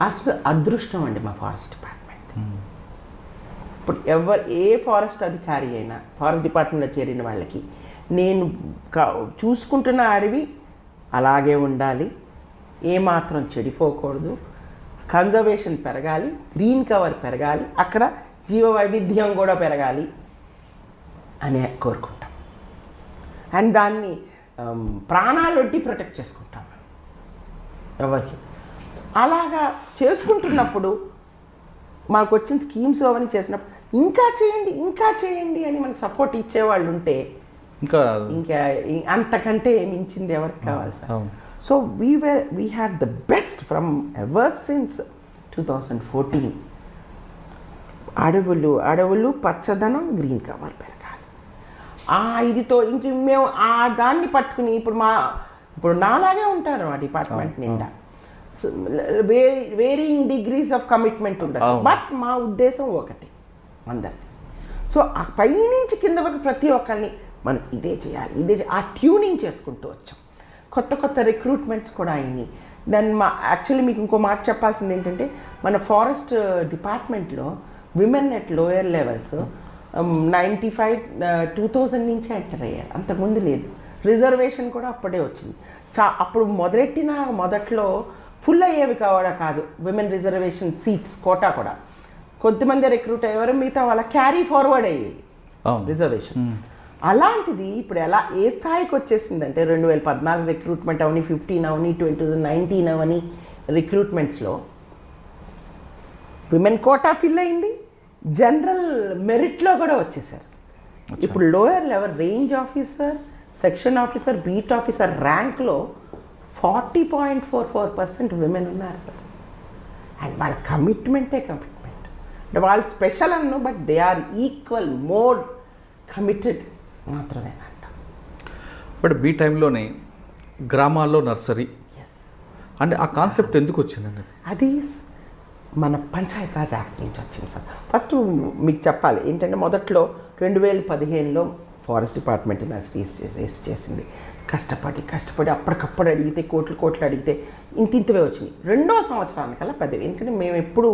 అసలు అదృష్టం అండి మా ఫారెస్ట్ డిపార్ట్మెంట్. ఇప్పుడు ఏ ఫారెస్ట్ అధికారి అయినా ఫారెస్ట్ డిపార్ట్మెంట్లో చేరిన వాళ్ళకి నేను చూసుకుంటున్న అడవి అలాగే ఉండాలి, ఏమాత్రం చెడిపోకూడదు, కన్జర్వేషన్ పెరగాలి, గ్రీన్ కవర్ పెరగాలి, అక్కడ జీవ వైవిధ్యం కూడా పెరగాలి అని కోరుకుంటాం. అండ్ దాన్ని ప్రాణాలొడ్డి ప్రొటెక్ట్ చేసుకుంటాం ఎవరికి. అలాగా చేసుకుంటున్నప్పుడు మాకు వచ్చిన స్కీమ్స్ అవన్నీ చేసినప్పుడు ఇంకా చేయండి అని మనకు సపోర్ట్ ఇచ్చేవాళ్ళు ఉంటే ఇంకా అంతకంటే మించింది ఎవరికి కావాలి sir. So we have the best from ever since 2014. అడవులు పచ్చదనం, గ్రీన్ కవర్ పెరగాలి. ఇదితో ఇంక మేము దాన్ని పట్టుకుని ఇప్పుడు నాలాగే ఉంటారు ఆ డిపార్ట్మెంట్ నిండా, వేరియింగ్ డిగ్రీస్ ఆఫ్ కమిట్మెంట్ ఉండదు, బట్ మా ఉద్దేశం ఒకటి అందరికీ. సో ఆ పైనుంచి కింద వరకు ప్రతి ఒక్కరిని మనం ఇదే చేయాలి ఆ ట్యూనింగ్ చేసుకుంటూ వచ్చాం. కొత్త రిక్రూట్మెంట్స్ కూడా అయినాయి. దెన్ యాక్చువల్లీ మీకు ఇంకో మాట చెప్పాల్సింది ఏంటంటే, మన ఫారెస్ట్ డిపార్ట్మెంట్లో విమెన్ ఎట్ లోయర్ లెవెల్స్ 2000 నుంచి ఎంటర్ అయ్యారు, అంతకుముందు లేదు. రిజర్వేషన్ కూడా అప్పుడే వచ్చింది. అప్పుడు మొదట్లో ఫుల్ అయ్యేవి కాదు విమెన్ రిజర్వేషన్ సీట్స్ కోటా కూడా, కొద్దిమంది రిక్రూట్ అయ్యేవారు, మిగతా వాళ్ళ క్యారీ ఫార్వర్డ్ అయ్యేది రిజర్వేషన్. అలాంటిది ఇప్పుడు ఏ స్థాయికి వచ్చేసిందంటే 2014 రిక్రూట్మెంట్ అవని, 15 అవని, 2019 అవని రిక్రూట్మెంట్స్లో విమెన్ కోటా ఫిల్ అయింది, జనరల్ మెరిట్లో కూడా వచ్చేసారు. ఇప్పుడు lower level range officer, section officer, beat officer ర్యాంక్లో 40.44% విమెన్ ఉన్నారు సార్. అండ్ వాళ్ళ కమిట్మెంట్ అంటే వాళ్ళు స్పెషల్ అన్ను, but they are equal, more committed మాత్రమే అంట. బట్ బీ టైంలోనే గ్రామాల్లో నర్సరీ అంటే ఆ కాన్సెప్ట్ ఎందుకు వచ్చిందండి? అది మన పంచాయతీరాజ్ యాక్ట్ నుంచి వచ్చింది. ఫస్ట్ మీకు చెప్పాలి ఏంటంటే, మొదట్లో 2015లో ఫారెస్ట్ డిపార్ట్మెంట్ నర్సరీస్ రేస్ చేసింది. కష్టపడి అప్పటికప్పుడు అడిగితే కోట్లు అడిగితే ఇంతింతవే వచ్చినాయి. 2వ సంవత్సరానికల్లా 10. ఎందుకంటే మేము ఎప్పుడు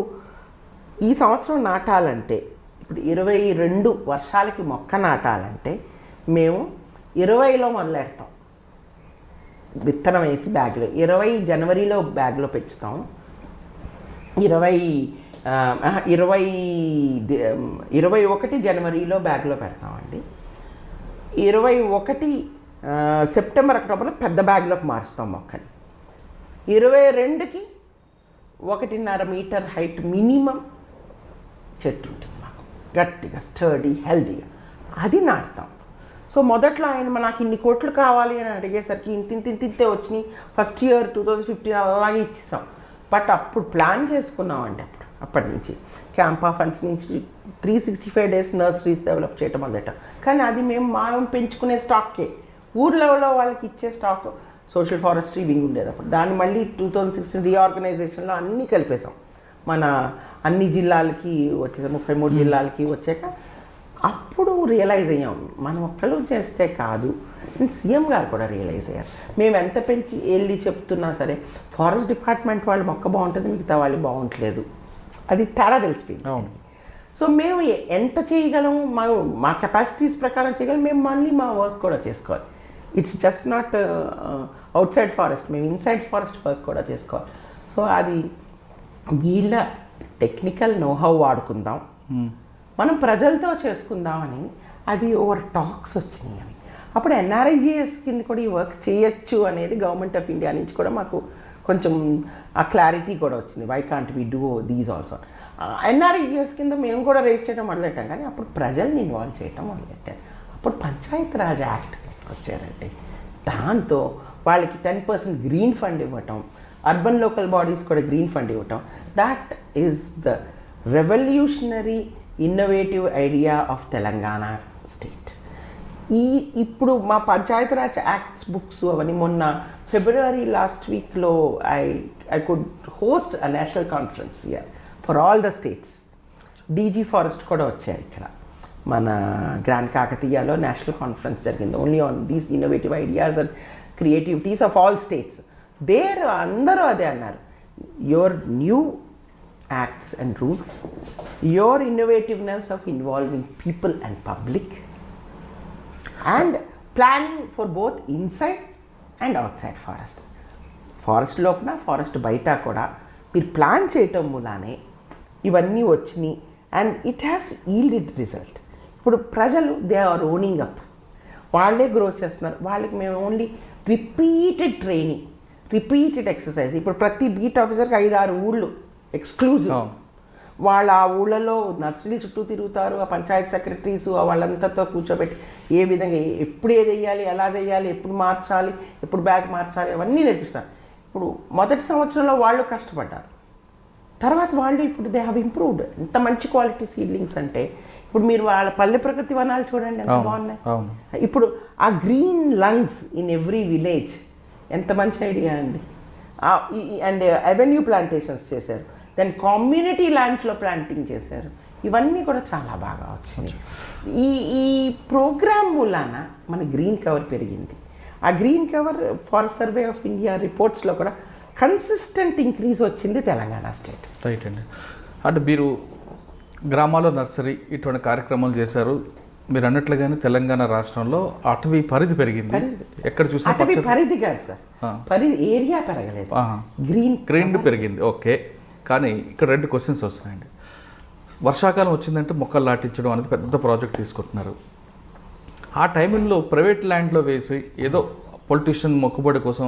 ఈ సంవత్సరం నాటాలంటే, ఇప్పుడు 22 వర్షాలకి మొక్క నాటాలంటే మేము 20లో మొదలెడతాం, విత్తనం వేసి బ్యాగ్లో 20 జనవరిలో బ్యాగ్లో పెంచుతాం, 21 జనవరిలో బ్యాగ్లో పెడతామండి, 21 సెప్టెంబర్ అక్టోబర్లో పెద్ద బ్యాగ్లోకి మారుస్తాం మొక్కని, 22కి 1.5 మీటర్ హైట్ మినిమం చెట్టు ఉంటుంది మాకు, గట్టిగా స్టర్డీ హెల్దీగా, అది నాటుతాం. సో మొదట్లో ఆయన నాకు ఇన్ని కోట్లు కావాలి అని అడిగేసరికి ఇంతింతే వచ్చినాయి. ఫస్ట్ ఇయర్ 2015 అలాగే ఇచ్చేసాం. బట్ అప్పుడు ప్లాన్ చేసుకున్నామండి, అప్పటి నుంచి క్యాంపా ఫండ్స్ నుంచి 365 days నర్సరీస్ డెవలప్ చేయటం మొదట. కానీ అది మేము పెంచుకునే స్టాక్కే, ఊర్లో వాళ్ళకి ఇచ్చే స్టాక్ సోషల్ ఫారెస్ట్రీ వింగ్ ఉండేది అప్పుడు. దాన్ని మళ్ళీ 2016 రీఆర్గనైజేషన్లో అన్నీ కలిపేసాం. మన అన్ని జిల్లాలకి వచ్చేసాం, 33 జిల్లాలకి వచ్చాక అప్పుడు రియలైజ్ అయ్యాం మనం ఒక్కళ్ళు చేస్తే కాదు. సీఎం గారు కూడా రియలైజ్ అయ్యారు. మేము ఎంత పెంచి వెళ్ళి చెప్తున్నా సరే ఫారెస్ట్ డిపార్ట్మెంట్ వాళ్ళు మొక్క బాగుంటుంది, మిగతా వాళ్ళు బాగుంటలేదు, అది తేడా తెలిసిపోయింది. సో మేము ఎంత చేయగలం మా కెపాసిటీస్ ప్రకారం చేయగలం, మేము మళ్ళీ మా వర్క్ కూడా చేసుకోవాలి. It's just not out side forest, మేము ఇన్సైడ్ ఫారెస్ట్ వర్క్ కూడా చేసుకోవాలి. సో అది వీళ్ళ టెక్నికల్ నోహౌ వాడుకుందాం, మనం ప్రజలతో చేసుకుందామని అది ఓవర్ టాక్స్ వచ్చినాయి. అప్పుడు ఎన్ఆర్ఐజిఎస్ కింద కూడా ఈ వర్క్ చేయొచ్చు అనేది గవర్నమెంట్ ఆఫ్ ఇండియా నుంచి కూడా మాకు కొంచెం ఆ క్లారిటీ కూడా వచ్చింది. Why can't we do these also. NRIGS కింద మేము కూడా రేస్ చేయడం మొదలెట్టాం, కానీ అప్పుడు ప్రజల్ని ఇన్వాల్వ్ చేయడం మొదలెట్టారు. అప్పుడు పంచాయత్ రాజ్ యాక్ట్ తీసుకొచ్చారండి. దాంతో వాళ్ళకి 10% గ్రీన్ ఫండ్ ఇవ్వటం, అర్బన్ లోకల్ బాడీస్ కూడా గ్రీన్ ఫండ్ ఇవ్వటం, that is the revolutionary innovative idea of Telangana state. ఇప్పుడు మా పంచాయతీరాజ్ యాక్ట్స్ బుక్స్ అవన్నీ మొన్న ఫిబ్రవరి లాస్ట్ వీక్లో I could host a national conference year for all the states. DG forest కూడా వచ్చారు ఇక్కడ, మన గ్రాండ్ కాకతీయలో నేషనల్ కాన్ఫరెన్స్ జరిగింది only on these innovative ideas and creativities of all states. అందరూ అదే అన్నారు, your new acts and rules, your innovativeness of involving people and public and planning for both inside and out side forest. Forest లోపల forest బయట కూడా మీరు plan చేయటం మూలానే ఇవన్నీ వచ్చినాయి and it has yielded result. ఇప్పుడు ప్రజలు దే ఆర్ ఓనింగ్ అప్, వాళ్ళే గ్రో చేస్తున్నారు. వాళ్ళకి మేము only repeated training, repeated exercise. ఇప్పుడు ప్రతి బీట్ ఆఫీసర్కి 5-6 ఊళ్ళు ఎక్స్క్లూజివ్. వాళ్ళు ఆ ఊళ్ళలో నర్సరీ చుట్టూ తిరుగుతారు, ఆ పంచాయత్ సెక్రటరీస్ వాళ్ళంతతో కూర్చోబెట్టి ఏ విధంగా ఎప్పుడు ఏది వేయాలి, ఎలా వేయాలి, ఎప్పుడు మార్చాలి, ఎప్పుడు బ్యాగ్ మార్చాలి, అవన్నీ నేర్పిస్తారు. ఇప్పుడు మొదటి సంవత్సరంలో వాళ్ళు కష్టపడ్డారు, తర్వాత వాళ్ళు ఇప్పుడు దే హ్యావ్ ఇంప్రూవ్డ్. ఎంత మంచి క్వాలిటీ సీడ్లింగ్స్ అంటే ఇప్పుడు మీరు వాళ్ళ పల్లె ప్రకృతి వనాలు చూడండి ఎంత బాగున్నాయి. ఇప్పుడు ఆ green lungs in every village ఎంత మంచి ఐడియా అండి. అండ్ అవెన్యూ ప్లాంటేషన్స్ చేశారు, దెన్ కమ్యూనిటీ ల్యాండ్స్లో ప్లాంటింగ్ చేశారు. ఇవన్నీ కూడా చాలా బాగా వచ్చినాయి. ఈ ప్రోగ్రామ్ మూలాన మన గ్రీన్ కవర్ పెరిగింది. ఆ green cover forest survey of India రిపోర్ట్స్లో కూడా కన్సిస్టెంట్ ఇంక్రీజ్ వచ్చింది తెలంగాణ స్టేట్. రైట్ అండి. అంటే మీరు గ్రామాల్లో నర్సరీ ఇటువంటి కార్యక్రమాలు చేశారు. మీరు అన్నట్లుగానే తెలంగాణ రాష్ట్రంలో అటవీ పరిధి పెరిగింది. ఎక్కడ చూసినా పరిధి కాదు సార్, పరిధి ఏరియా పెరగలేదు, గ్రీన్ పెరిగింది. ఓకే, కానీ ఇక్కడ 2 క్వశ్చన్స్ వస్తున్నాయండి. వర్షాకాలం వచ్చిందంటే మొక్కలు నాటించడం అనేది పెద్ద ప్రాజెక్ట్ తీసుకుంటున్నారు. ఆ టైంలో ప్రైవేట్ ల్యాండ్లో వేసి ఏదో పొలిటీషియన్ మొక్కుబడి కోసం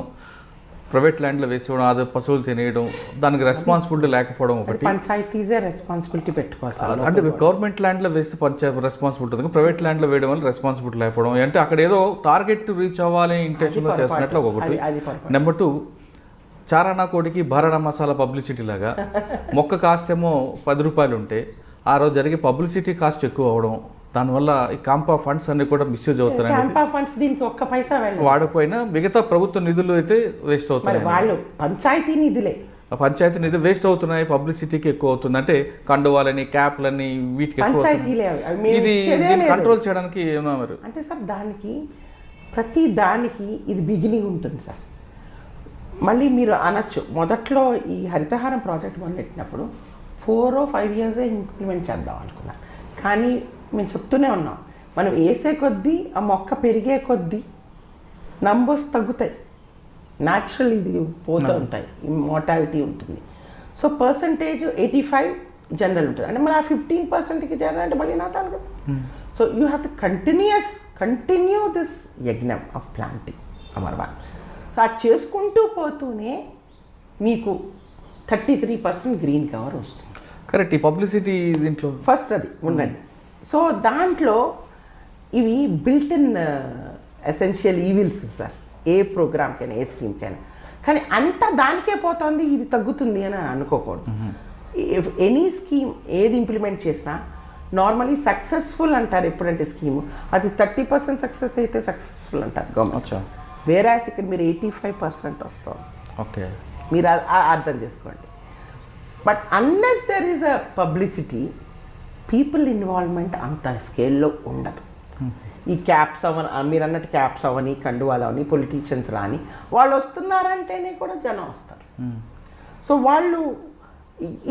ప్రైవేట్ ల్యాండ్లో వేసేయడం, అది పశువులు తినేయడం, దానికి రెస్పాన్సిబిలిటీ లేకపోవడం ఒకటి. పంచాయతీసే రెస్పాన్సిబిలిటీ పెట్టుకోవాలి. అంటే గవర్నమెంట్ ల్యాండ్లో వేస్తే రెస్పాన్సిబిలిటీ ఉంది, ప్రైవేట్ ల్యాండ్లో వేయడం వల్ల రెస్పాన్సిబిలిటీ లేకపోవడం, అంటే అక్కడ ఏదో టార్గెట్ రీచ్ అవ్వాలి ఇంటెన్షన్లో చేసినట్లు ఒకటి. నెంబర్ 2, చారానా కోడికి బారానా మసాలా పబ్లిసిటీ లాగా మొక్క కాస్ట్ ఏమో 10 రూపాయలు ఉంటే ఆ రోజు జరిగే పబ్లిసిటీ కాస్ట్ ఎక్కువ అవడం, దానివల్ల ఈ కాంపా ఫండ్స్ అన్ని కూడా మిస్యూజ్ అవుతున్నాయి. కాంపా ఫండ్స్ దీనికి ఒక్క పైసా వాడకపోయినా మిగతా ప్రభుత్వ నిధులు అయితే వేస్ట్ అవుతున్నాయి. వాళ్ళు పంచాయతీ నిధులే, పంచాయతీ నిధులు వేస్ట్ అవుతున్నాయి, పబ్లిసిటీకి ఎక్కువ అవుతుంది. అంటే కండువాలని, క్యాప్లని వీటికి ఇది కంట్రోల్ చేయడానికి ఏమన్నారు అంటే సార్, దానికి ప్రతి దానికి ఇది బిగినింగ్ ఉంటుంది సార్. మళ్ళీ మీరు అనొచ్చు, మొదట్లో ఈ హరితహారం ప్రాజెక్ట్ మొదలెట్టినప్పుడు 4 or 5 years ఇంప్లిమెంట్ చేద్దాం అనుకున్నాను. కానీ మేము చెప్తూనే ఉన్నాం, మనం వేసే కొద్దీ ఆ మొక్క పెరిగే కొద్దీ నంబర్స్ తగ్గుతాయి, న్యాచురల్ ఇది పోతూ ఉంటాయి, మోర్టాలిటీ ఉంటుంది. సో పర్సంటేజ్ 85 జనరల్ ఉంటుంది. అంటే మళ్ళీ ఆ 15%కి చేరాలంటే మళ్ళీ నాటాలి కదా. So you have to continue this యజ్ఞం ఆఫ్ ప్లాంటింగ్ నెంబర్ 1. సో అది చేసుకుంటూ పోతూనే మీకు 33% గ్రీన్ కవర్ వస్తుంది. కరెక్ట్. ఈ పబ్లిసిటీ దీంట్లో ఫస్ట్ అది ఉండండి. సో దాంట్లో ఇవి built in essential evils sir, ఏ ప్రోగ్రామ్కైనా ఏ స్కీమ్కైనా. కానీ అంతా దానికే పోతుంది, ఇది తగ్గుతుంది అని అనుకోకూడదు. ఎనీ స్కీమ్ ఏది ఇంప్లిమెంట్ చేసినా నార్మలీ సక్సెస్ఫుల్ అంటారు ఎప్పుడంటే స్కీము, అది 30% సక్సెస్ అయితే సక్సెస్ఫుల్ అంటారు గవర్నమెంట్. వేరాస్ ఇక్కడ మీరు 85% వస్తాం. ఓకే, మీరు అర్థం చేసుకోండి. But unless there is a publicity, people involvement అంత స్కేల్లో ఉండదు. ఈ క్యాప్స్ అవని, మీరు అన్నట్టు క్యాప్స్ అవని, కండువాలు అవని, పొలిటీషియన్స్ రాని, వాళ్ళు వస్తున్నారంటేనే కూడా జనం వస్తారు. సో వాళ్ళు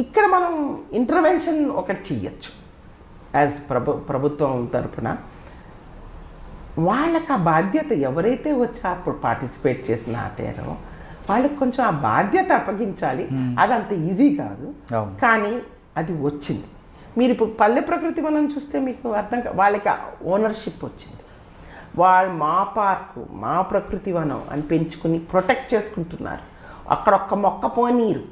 ఇక్కడ మనం ఇంటర్వెన్షన్ ఒకటి చెయ్యొచ్చు. యాజ్ ప్రభుత్వం తరఫున వాళ్ళకి ఆ బాధ్యత ఎవరైతే వచ్చి అప్పుడు పార్టిసిపేట్ చేసి నాటారో వాళ్ళకి కొంచెం ఆ బాధ్యత అప్పగించాలి. అది అంత ఈజీ కాదు, కానీ అది వచ్చింది. మీరు ఇప్పుడు పల్లె ప్రకృతి వనం చూస్తే మీకు వాళ్ళకి ఓనర్షిప్ వచ్చింది. వాళ్ళు మా పార్కు, మా ప్రకృతి వనం అని పెంచుకుని ప్రొటెక్ట్ చేసుకుంటున్నారు. అక్కడ ఒక్క మొక్క పోనీరు.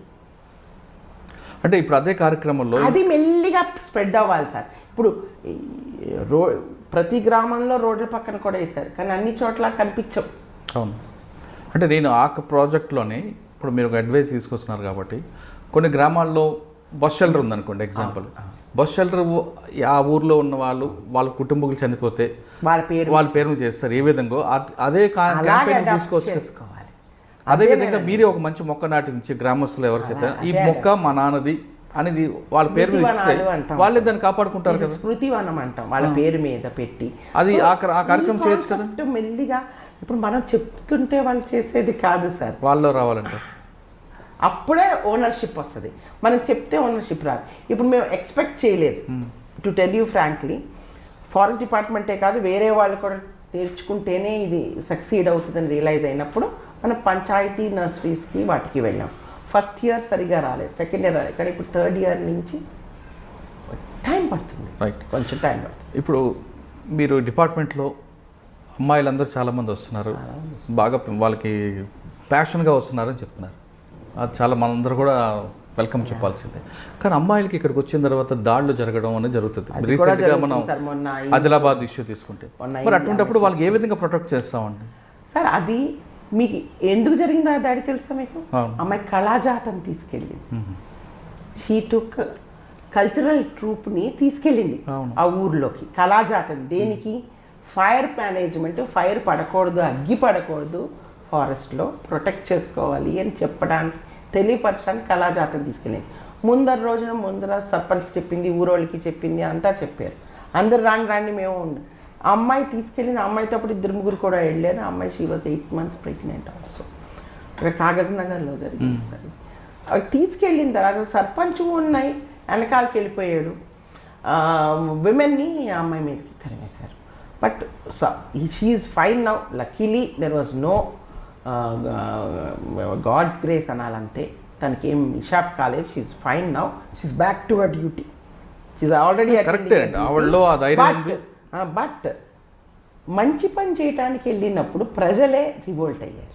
అంటే ఇప్పుడు అదే కార్యక్రమంలో అది మెల్లిగా స్ప్రెడ్ అవ్వాలి సార్. ఇప్పుడు ప్రతి గ్రామంలో రోడ్ల పక్కన కూడా వేశారు, కానీ అన్ని చోట్ల కనిపించవు. అవును. అంటే నేను ఆ ప్రాజెక్ట్లోనే ఇప్పుడు మీరు ఒక అడ్వైస్ తీసుకొస్తున్నారు కాబట్టి కొన్ని గ్రామాల్లో బస్ షెల్టర్ ఉందనుకోండి ఎగ్జాంపుల్. బస్ షెల్టర్ ఆ ఊర్లో ఉన్న వాళ్ళ కుటుంబీకులు చనిపోతే వాళ్ళ పేరు చేస్తారు. ఏ విధంగా అదే క్యాంపెయిన్ తీసుకోవచ్చు. అదేవిధంగా మీరే ఒక మంచి మొక్క నాటించి గ్రామస్తులు ఎవరు చేత ఈ మొక్క మా నాన్నది అనేది వాళ్ళ పేరు మీద ఇస్తే వాళ్ళే దాన్ని కాపాడుకుంటారు కదా. స్మృతి వనం అంటాం వాళ్ళ పేరు మీద పెట్టి అది ఆ కార్యక్రమం చేయొచ్చు కదా. మెల్లిగా ఇప్పుడు మనం చెప్తుంటే వాళ్ళు చేసేది కాదు సార్. వాళ్ళు రావాలంటే అప్పుడే ఓనర్షిప్ వస్తుంది. మనం చెప్తే ఓనర్షిప్ రాదు. ఇప్పుడు మేము ఎక్స్పెక్ట్ చేయలేదు. To tell you frankly, forest డిపార్ట్మెంటే కాదు వేరే వాళ్ళు కూడా నేర్చుకుంటేనే ఇది సక్సీడ్ అవుతుందని రియలైజ్ అయినప్పుడు మనం పంచాయతీ నర్సరీస్కి వాటికి వెళ్ళాం. ఫస్ట్ ఇయర్ సరిగా రాలేదు, సెకండ్ ఇయర్ రాలేదు, కానీ ఇప్పుడు థర్డ్ ఇయర్ నుంచి టైం పడుతుంది. రైట్, కొంచెం టైం పడుతుంది. ఇప్పుడు మీరు డిపార్ట్మెంట్లో అమ్మాయిలందరూ చాలామంది వస్తున్నారు, బాగా వాళ్ళకి ప్యాషన్గా వస్తున్నారని చెప్తున్నారు. అది చాలా మనందరూ కూడా వెల్కమ్ చెప్పాల్సిందే. కానీ అమ్మాయిలకి ఇక్కడికి వచ్చిన తర్వాత దాడులు జరగడం అనేది జరుగుతుంది. రీసెంట్గా మనం ఆదిలాబాద్ ఇష్యూ తీసుకుంటే మరి అటువంటిప్పుడు వాళ్ళకి ఏ విధంగా ప్రొటెక్ట్ చేస్తామండి సార్? అది మీకు ఎందుకు జరిగిందో ఆ దాడి తెలుసా మీకు? అమ్మాయి కళాజాతం తీసుకెళ్ళింది. షీ టుక్ కల్చరల్ ట్రూప్ని తీసుకెళ్ళింది ఆ ఊర్లోకి. కళాజాతం దేనికి? ఫైర్ మేనేజ్మెంట్, ఫైర్ పడకూడదు, అగ్గి పడకూడదు, ఫారెస్ట్లో ప్రొటెక్ట్ చేసుకోవాలి అని చెప్పడానికి, తెలియపరచడానికి కళాజాతం తీసుకెళ్ళింది. ముందర సర్పంచ్ చెప్పింది, ఊరోళ్ళకి చెప్పింది, అంతా చెప్పారు. అందరు రాండి మేము ఆ అమ్మాయి తీసుకెళ్ళింది. ఆ అమ్మాయితో అప్పుడు 2-3 కూడా వెళ్ళారు. ఆ అమ్మాయి she was 8 months pregnant also. ఇక్కడ కాగజ్ నగర్లో జరిగింది సార్. అవి తీసుకెళ్ళిన తర్వాత సర్పంచ్ ఉన్నాయి వెనకాలకి వెళ్ళిపోయాడు. విమెన్ని ఆ అమ్మాయి మీదకి తరిమేశారు. But she is fine now. Luckily there was no God's grace అనాలంతే. తనకి ఏం మిషాప్ కాలేదు. She's fine now. She's back to our duty. She's already but మంచి పని చేయడానికి వెళ్ళినప్పుడు ప్రజలే రివోల్ట్ అయ్యారు.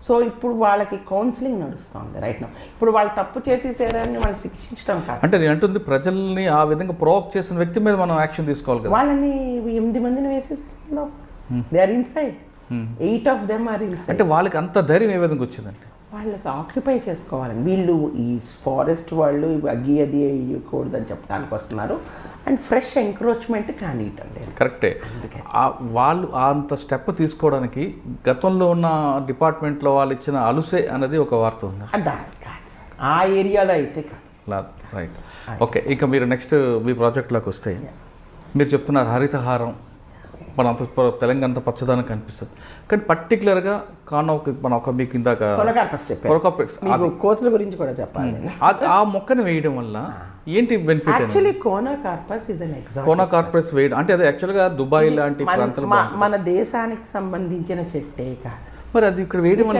సో ఇప్పుడు వాళ్ళకి కౌన్సిలింగ్ నడుస్తుంది రైట్ నౌ. ఇప్పుడు వాళ్ళు తప్పు చేసేసారని వాళ్ళు శిక్షించడం కాదు. అంటే నేను అంటుంది ప్రజల్ని ఆ విధంగా ప్రొవోక్ చేసిన వ్యక్తి మీద మనం యాక్షన్ తీసుకోవాలి కదా. వాళ్ళని 8 మందిని వేసేసారు. They are inside. 8 of them are inside. అంటే వాళ్ళకి అంత ధైర్యం ఏ విధంగా వచ్చిందంటే వాళ్ళకి ఆక్యుపై చేసుకోవాలని. వీళ్ళు ఈ ఫారెస్ట్ వాళ్ళు అగ్గి అది వేయకూడదని చెప్పడానికి వస్తున్నారు. అండ్ ఫ్రెష్ ఎంక్రోచ్మెంట్ కానివ్వటం లేదు. కరెక్టే. వాళ్ళు అంత స్టెప్ తీసుకోవడానికి గతంలో ఉన్న డిపార్ట్మెంట్లో వాళ్ళు ఇచ్చిన అలుసే అనేది ఒక వార్త ఉంది. కాదు సార్, ఆ ఏరియాలో అయితే కాదు. Right, okay. ఇక మీరు నెక్స్ట్ మీ ప్రాజెక్ట్లోకి వస్తే మీరు చెప్తున్నారు హరితహారం మన అంత తెలంగాణ అంత పచ్చదనం కనిపిస్తుంది. కానీ పర్టికులర్గా మన ఒక మీకు ఇందాక కోతుల గురించి కూడా చెప్పాలి. ఆ మొక్కను వేయడం వల్ల ఏంటి benefit? Actually conocarpus is an example. Conocarpus వేయడం అంటే అది యాక్చువల్గా దుబాయ్ లాంటి ప్రాంతాలు మన దేశానికి సంబంధించిన చెట్టే కాదు. మరి అది ఇక్కడ వేయడం వల్ల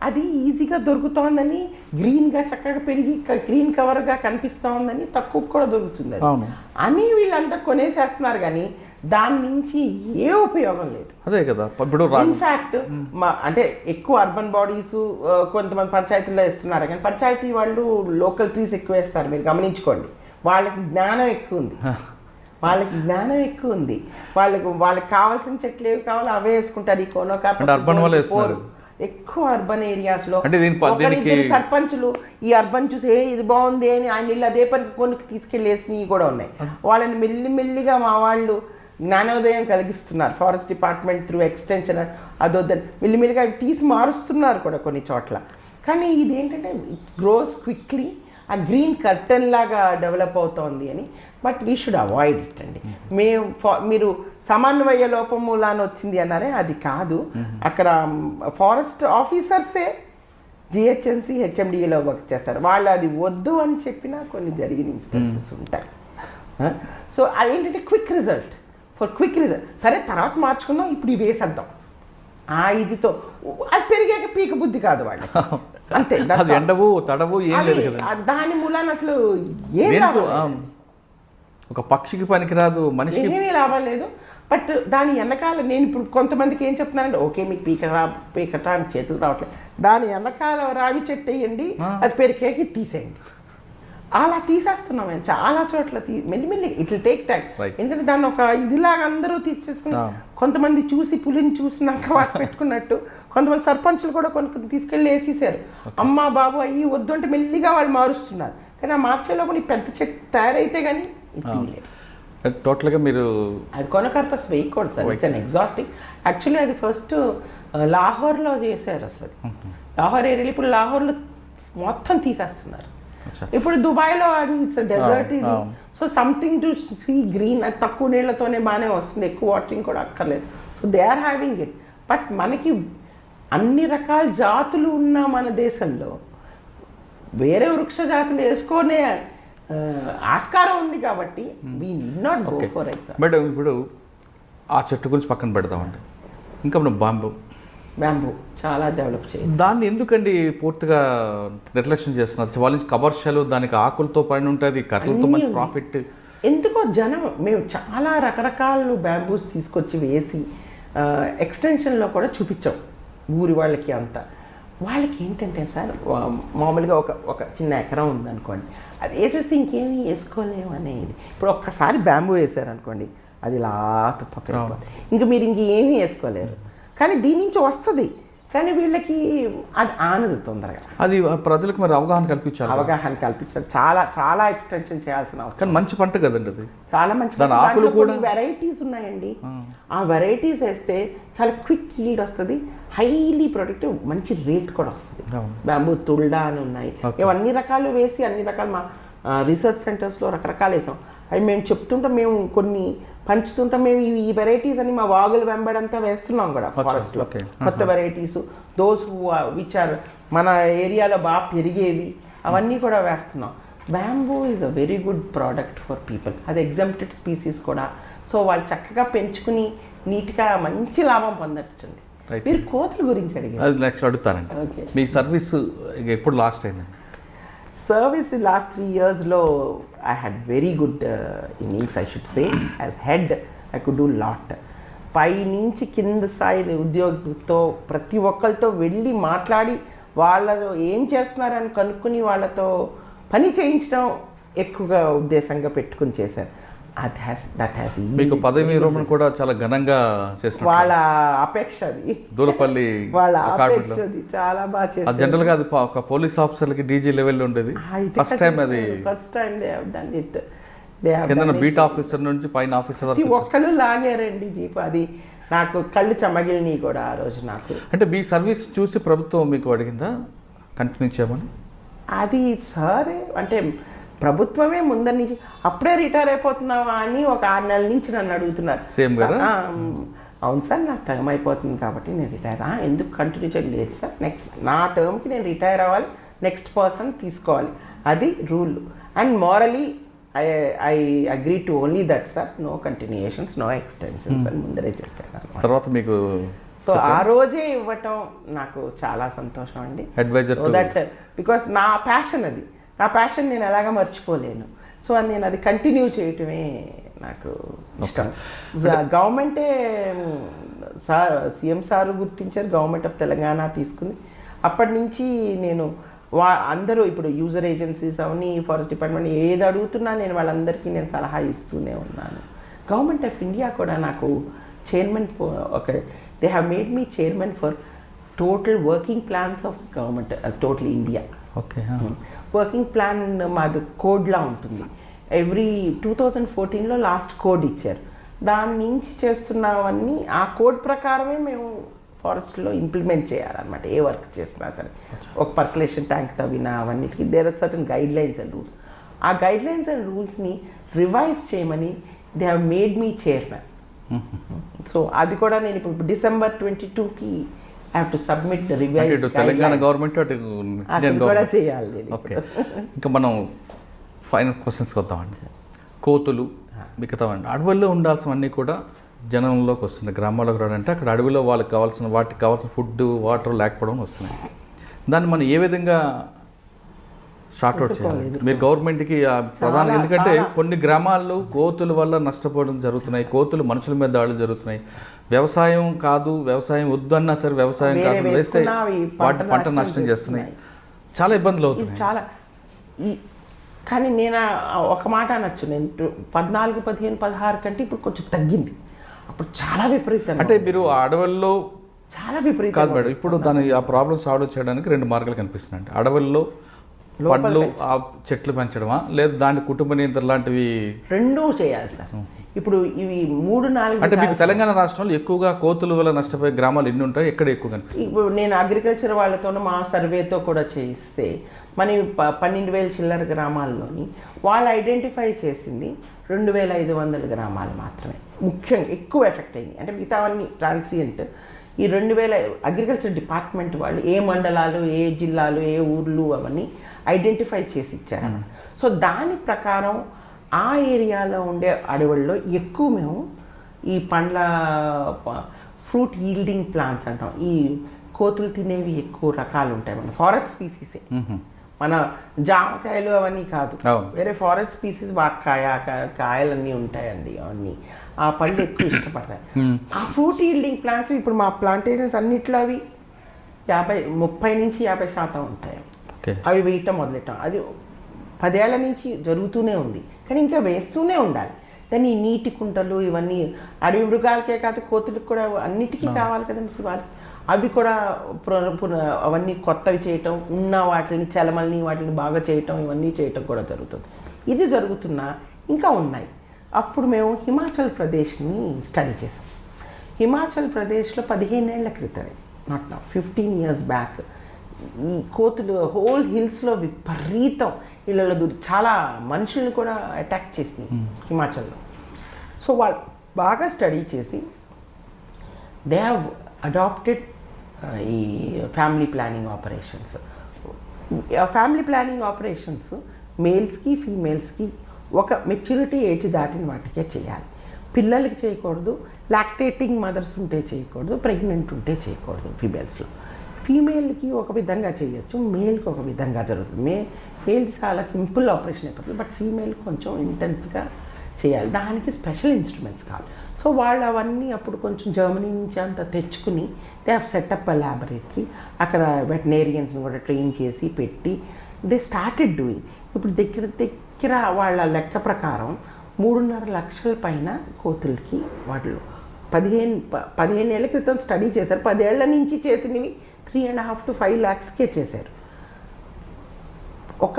అది ఈజీగా దొరుకుతోందని, గ్రీన్గా చక్కగా పెరిగి గ్రీన్ కవర్గా కనిపిస్తోందని, తక్కువ కూడా దొరుకుతుంది అని వీళ్ళంతా కొనేసేస్తున్నారు. కానీ దాని నుంచి ఏ ఉపయోగం లేదు. అదే కదా. ఇప్పుడు ఇన్ఫ్యాక్ట్ అంటే ఎక్కువ అర్బన్ బాడీస్ కొంతమంది పంచాయతీల్లో వేస్తున్నారు, కానీ పంచాయతీ వాళ్ళు లోకల్ ట్రీస్ ఎక్కువ వేస్తారు. మీరు గమనించుకోండి. వాళ్ళకి జ్ఞానం ఎక్కువ ఉంది. వాళ్ళకి కావాల్సిన చెట్లు ఏవి కావాలో అవే వేసుకుంటారు. ఈ కోనోకార్పస్ ఎక్కువ అర్బన్ ఏరియాస్ లో సర్పంచులు ఈ అర్బన్ చూసి ఇది బాగుంది అని ఆయన ఇల్లు అదే పని కొనుక్కి తీసుకెళ్ళేసినవి కూడా ఉన్నాయి. వాళ్ళని మెల్లిమెల్లిగా మా వాళ్ళు జ్ఞానోదయం కలిగిస్తున్నారు. ఫారెస్ట్ డిపార్ట్మెంట్ త్రూ ఎక్స్టెన్షన్ అదొద్దని మెల్లిమెల్లిగా అవి తీసి మారుస్తున్నారు కూడా కొన్ని చోట్ల. కానీ ఇది ఏంటంటే ఇట్ గ్రోస్ క్విక్లీ, ఆ గ్రీన్ కర్టన్ లాగా డెవలప్ అవుతోంది అని. But we should avoid it అండి. మీరు సమన్వయ లోపం మూలాన వచ్చింది అన్నారే, అది కాదు. అక్కడ ఫారెస్ట్ ఆఫీసర్సే జిహెచ్ఎంసీ హెచ్ఎండిఏలో వర్క్ చేస్తారు. వాళ్ళు అది వద్దు అని చెప్పినా కొన్ని జరిగిన ఇన్స్టెన్సెస్ ఉంటాయి. సో అదేంటంటే క్విక్ రిజల్ట్. సరే తర్వాత మార్చుకుందాం, ఇప్పుడు ఇవి వేసేద్దాం ఇదితో. అది పెరిగాక పీక బుద్ధి కాదు వాళ్ళు, అంతే. ఎండవు తడవు ఏం లేదు కదా దాని మూలాన అసలు ఒక పక్షికి పనికిరాదు, మనిషికి ఏమీ లాభం లేదు. బట్ దాని వెనకాల నేను ఇప్పుడు కొంతమందికి ఏం చెప్తున్నానంటే, ఓకే మీకు పీకటానికి చేతులు రావట్లేదు, దాని వెనకాల రావి చెట్టు వేయండి, అది పెరికేకి తీసేయండి. అలా తీసేస్తున్నాం మేము చాలా చోట్ల. మెల్లిమెల్లి ఇట్ విల్ టేక్ టైం. ఎందుకంటే దాన్ని ఒక ఇదిలాగా అందరూ తీసేసుకుని, కొంతమంది చూసి పులిని చూసినాక వాటి పెట్టుకున్నట్టు కొంతమంది సర్పంచులు కూడా కొన్ని తీసుకెళ్ళి వేసేసారు. అమ్మ బాబు అయ్యి వద్దు అంటే మెల్లిగా వాళ్ళు మారుస్తున్నారు. కానీ ఆ మార్చే లోపల ఈ పెద్ద చెట్టు తయారైతే కానీ తీయలేదు. టోటల్గా మీరు అది కొనకర్పస్ వేయకూడదు sir, it's an exhausting. Actually అది ఫస్ట్ లాహోర్లో చేశారు అసలు. లాహోర్ ఏరియాలో ఇప్పుడు లాహోర్లో మొత్తం తీసేస్తున్నారు. ఇప్పుడు దుబాయ్లో అది ఇట్స్ డెజర్ట్ ఇది. So something to see green, అది తక్కువ నీళ్లతోనే బాగానే వస్తుంది, ఎక్కువ వాటరింగ్ కూడా అక్కర్లేదు. So they are having it. But మనకి అన్ని రకాల జాతులు ఉన్న మన దేశంలో వేరే వృక్ష జాతులు వేసుకునే ఆస్కారం ఉంది కాబట్టి we need not go for example. Madam ఇప్పుడు ఆ చెట్టు గురించి పక్కన పెడదామండి. ఇంకా మనం బ్యాంబూ చాలా డెవలప్ చేయాలి. దాన్ని ఎందుకండి పూర్తిగా నిర్లక్ష్యం చేస్తున్నారు? వాళ్ళ నుంచి కమర్షియల్, దానికి ఆకులతో పైన ఉంటుంది, కర్రలతో మంచి ప్రాఫిట్. ఎందుకో జనం మేము చాలా రకరకాల బ్యాంబూస్ తీసుకొచ్చి వేసి ఎక్స్టెన్షన్లో కూడా చూపించాం ఊరి వాళ్ళకి అంతా. వాళ్ళకి ఏంటంటే సార్ మామూలుగా ఒక చిన్న ఎకరం ఉందనుకోండి, అది వేసేస్తే ఇంకేమీ వేసుకోలేము అనేది. ఇప్పుడు ఒక్కసారి బ్యాంబూ వేసారనుకోండి, అది లాత పక్కన ఇంకా మీరు ఇంకేమీ వేసుకోలేరు. కానీ దీని నుంచి వస్తుంది, కానీ వీళ్ళకి అది ఆనదు తొందరగా. అది ప్రజలకు మరి అవగాహన కల్పించాలి. చాలా చాలా ఎక్స్టెన్షన్ చేయాల్సిన అవసరం. కానీ మంచి పంట కదండి అది, చాలా మంచి. ఆకులు కూడా వెరైటీస్ ఉన్నాయండి. ఆ వెరైటీస్ వేస్తే చాలా క్విక్ ఈల్డ్ వస్తుంది, హైలీ ప్రొడక్టివ్, మంచి రేట్ కూడా వస్తుంది. బ్యాంబూ తుల్డా అని ఉన్నాయి, మేము అన్ని రకాలు వేసి అన్ని రకాల మా రీసెర్చ్ సెంటర్స్లో రకరకాలు వేసాం. అవి మేము చెప్తుంటాం, మేము కొన్ని పంచుతుంటాం. మేము ఈ వెరైటీస్ అని మా వాగులు వెంబడంతా వేస్తున్నాం కూడా ఫారెస్ట్లో, కొత్త వెరైటీస్, దోస్ విచ్ ఆర్ మన ఏరియాలో బాగా పెరిగేవి, అవన్నీ కూడా వేస్తున్నాం. Bamboo is a very good product for people. అది ఎగ్జాంప్టెడ్ స్పీసీస్ కూడా. సో వాళ్ళు చక్కగా పెంచుకుని నీట్గా మంచి లాభం పొందొచ్చుంది. మీరు కోతుల గురించి అడిగారు, నెక్స్ట్ అడుగుతానండి. మీ సర్వీస్ ఎప్పుడు లాస్ట్ అయిందండి? సర్వీస్ లాస్ట్ 3 yearsలో I had very good innings I should say. As head I could do lot. పై నుంచి కింద స్థాయి ఉద్యోగితో ప్రతి ఒక్కరితో వెళ్ళి మాట్లాడి వాళ్ళతో ఏం చేస్తున్నారని కనుక్కుని వాళ్ళతో పని చేయించడం ఎక్కువగా ఉద్దేశంగా పెట్టుకుని చేశారు. మీకు పదవి విరమణ కూడా చాలా ఘనంగా చేసిన వాళ్ళ అపేక్ష, అది దూరపల్లి వాళ్ళ అపేక్ష, చాలా బాగా చేశారు. జనరల్ గా అది ఒక పోలీస్ ఆఫీసర్లకి డీజీ లెవెల్లో ఉండేది. ఫస్ట్ టైం కింద బీట్ ఆఫీసర్ నుంచి పైన ఆఫీసర్ ఒక్కళ్ళు లాగారండి జీప్. అది నాకు కళ్ళు చెమ్మగిలిని కూడా ఆ రోజు. నాకు అంటే మీ సర్వీస్ చూసి ప్రభుత్వం మీకు అడిగిందా కంటిన్యూ చేయమని? అది సరే అంటే ప్రభుత్వమే ముందర నుంచి అప్పుడే రిటైర్ అయిపోతున్నావా అని ఒక 6 నెలల నుంచి నన్ను అడుగుతున్నారు. సేమ్ కదా? అవును సార్, నాకు టైం అయిపోతుంది కాబట్టి నేను రిటైర్. ఎందుకు కంటిన్యూ చేయలేదు సార్, నెక్స్ట్ నా టర్మ్కి నేను రిటైర్ అవ్వాలి, నెక్స్ట్ పర్సన్ తీసుకోవాలి, అది rule. And morally I agree to only that sir, no continuations, no extensions అని ముందరే చెప్పాను. తర్వాత మీకు సో ఆ రోజే ఇవ్వటం నాకు చాలా సంతోషం అండి. అడ్వైజర్ దట్ బికాస్ నా ప్యాషన్ అది, నా ప్యాషన్ నేను ఎలాగా మర్చిపోలేను. సో నేను అది కంటిన్యూ చేయటమే నాకు ఇష్టం. గవర్నమెంటే సార్, సీఎం సార్ గుర్తించారు, గవర్నమెంట్ ఆఫ్ తెలంగాణ తీసుకుంది. అప్పటి నుంచి నేను అందరూ ఇప్పుడు యూజర్ ఏజెన్సీస్ అవన్నీ, ఫారెస్ట్ డిపార్ట్మెంట్ ఏది అడుగుతున్నా నేను వాళ్ళందరికీ నేను సలహా ఇస్తూనే ఉన్నాను. గవర్నమెంట్ ఆఫ్ ఇండియా కూడా నాకు చైర్మన్ ఒక they have made me chairman for total working plans of government total India. Okay, working plan మాది కోడ్లా ఉంటుంది. ఎవ్రీ 2014లో లాస్ట్ కోడ్ ఇచ్చారు. దాని నుంచి చేస్తున్నవన్నీ ఆ కోడ్ ప్రకారమే మేము ఫారెస్ట్లో ఇంప్లిమెంట్ చేయాలన్నమాట. ఏ వర్క్ చేసినా సరే, ఒక పర్కులేషన్ ట్యాంక్ తవ్వినా అవన్నిటికీ there are certain guidelines and rules. ఆ గైడ్ లైన్స్ అండ్ రూల్స్ని రివైజ్ చేయమని they have made me chairman. So అది కూడా నేను ఇప్పుడు December 22కి I have to submit the revised Telangana government కూడా చేయాలి. ఓకే, ఇంకా మనం ఫైనల్ క్వశ్చన్స్కి వద్దామండి. కోతులు మిగతావండి అడవుల్లో ఉండాల్సినవన్నీ కూడా జనంలోకి వస్తున్నాయి. గ్రామాల్లోకి రావాలంటే అక్కడ అడవిలో వాటికి కావాల్సిన ఫుడ్ వాటర్ లేకపోవడం వస్తున్నాయి. దాన్ని మనం ఏ విధంగా షార్ట్అవుట్ చేయాలి? మీరు గవర్నమెంట్కి ప్రధాన, ఎందుకంటే కొన్ని గ్రామాల్లో కోతుల వల్ల నష్టపోవడం జరుగుతున్నాయి, కోతులు మనుషుల మీద దాడులు జరుగుతున్నాయి. వ్యవసాయం వద్దన్నా సరే వ్యవసాయం కాదు వేస్తే పంట నష్టం చేస్తున్నాయి, చాలా ఇబ్బందులు అవుతున్నాయి. చాలా కానీ నేను ఒక మాట అనొచ్చు, నేను 14, 15, 16 కంటే ఇప్పుడు కొంచెం తగ్గింది. అప్పుడు చాలా విపరీతం. అంటే మీరు అడవుల్లో చాలా విపరీతం కాదు మేడం. ఇప్పుడు దాని ఆ ప్రాబ్లమ్ సాల్వ్ చేయడానికి 2 మార్గాలు కనిపిస్తున్నాయి. అడవుల్లో పండ్లు చెట్లు పెంచడమా, లేదా దాని కుటుంబ నియంత్రణ లాంటివి? రెండూ చేయాలి సార్. ఇప్పుడు ఇవి 3-4 అంటే మీకు తెలంగాణ రాష్ట్రంలో ఎక్కువగా కోతుల వల్ల నష్టపోయే గ్రామాలు ఎన్ని ఉంటాయి, ఎక్కడ ఎక్కువ కనిపిస్తాయి? ఇప్పుడు నేను అగ్రికల్చర్ వాళ్ళతోనూ మా సర్వేతో కూడా చేయిస్తే మన 12,000 చిల్లర గ్రామాల్లోని వాళ్ళు ఐడెంటిఫై చేసింది 2,500 గ్రామాలు మాత్రమే ముఖ్యంగా ఎక్కువ ఎఫెక్ట్ అయింది. అంటే మిగతావన్నీ ట్రాన్సియంట్. ఈ 2,000 అగ్రికల్చర్ డిపార్ట్మెంట్ వాళ్ళు ఏ మండలాలు, ఏ జిల్లాలు, ఏ ఊర్లు అవన్నీ ఐడెంటిఫై చేసి ఇచ్చారు. సో దాని ప్రకారం ఆ ఏరియాలో ఉండే అడవుల్లో ఎక్కువ మేము ఈ పండ్ల ఫ్రూట్ ఈల్డింగ్ ప్లాంట్స్ అంటాం. ఈ కోతులు తినేవి ఎక్కువ రకాలు ఉంటాయి. మన ఫారెస్ట్ స్పీసీసే, మన జామకాయలు అవన్నీ కాదు, వేరే ఫారెస్ట్ స్పీసీస్ కాయలన్నీ ఉంటాయండి. అవన్నీ ఆ పళ్ళు ఎక్కువ ఇష్టపడతాయి. ఆ ఫ్రూట్ ఈల్డింగ్ ప్లాంట్స్ ఇప్పుడు మా ప్లాంటేషన్స్ అన్నిట్లో అవి 30-50% ఉంటాయి. అవి వేయటం మొదలెట్టం అది 10 ఏళ్ల నుంచి జరుగుతూనే ఉంది, కానీ ఇంకా వేస్తూనే ఉండాలి. దాన్ని ఈ నీటి కుంటలు ఇవన్నీ అడవి మృగాలకే కాదు కోతులకు కూడా అన్నిటికీ కావాలి కదండి శివాలి. అవి కూడా అవన్నీ కొత్తవి చేయటం, ఉన్న వాటిని చలమల్ని వాటిని బాగా చేయటం, ఇవన్నీ చేయటం కూడా జరుగుతుంది. ఇది జరుగుతున్నా ఇంకా ఉన్నాయి. అప్పుడు మేము హిమాచల్ ప్రదేశ్ని స్టడీ చేసాం. హిమాచల్ ప్రదేశ్లో 15 ఏళ్ల క్రితమే, నాట్ నా 15 years బ్యాక్, ఈ కోతులు హోల్ హిల్స్లో విపరీతం ఇళ్ళలో దూరి చాలా మనుషులను కూడా అటాక్ చేసింది హిమాచల్లో. సో వాళ్ళు బాగా స్టడీ చేసి దే హ్యావ్ అడాప్టెడ్ ఈ family planning operations. Family planning operations మేల్స్కి ఫీమేల్స్కి ఒక మెచ్యూరిటీ ఏజ్ దాటిన వాటికే చేయాలి. పిల్లలకి చేయకూడదు, లాక్టేటింగ్ మదర్స్ ఉంటే చేయకూడదు, ప్రెగ్నెంట్ ఉంటే చేయకూడదు. ఫీమేల్స్లో ఫీమేల్కి ఒక విధంగా చేయొచ్చు, మేల్కి ఒక విధంగా జరుగుతుంది. మేల్ చాలా సింపుల్ ఆపరేషన్ అయిపోతుంది, బట్ ఫీమేల్ కొంచెం ఇంటెన్స్గా చేయాలి. దానికి స్పెషల్ ఇన్స్ట్రుమెంట్స్ కావాలి. సో వాళ్ళు అవన్నీ అప్పుడు కొంచెం జర్మనీ నుంచి అంతా తెచ్చుకుని they have setup a laboratory. అక్కడ వెటనేరియన్స్ని కూడా ట్రైన్ చేసి పెట్టి దే స్టార్టెడ్ డూయింగ్. ఇప్పుడు దగ్గర వాళ్ళ లెక్క ప్రకారం 3.5 లక్షల పైన కోతులకి వాళ్ళు 15 ఏళ్ల క్రితం స్టడీ చేశారు. 10 ఏళ్ల నుంచి చేసినవి 3.5 to 5 lakhsకే చేశారు. ఒక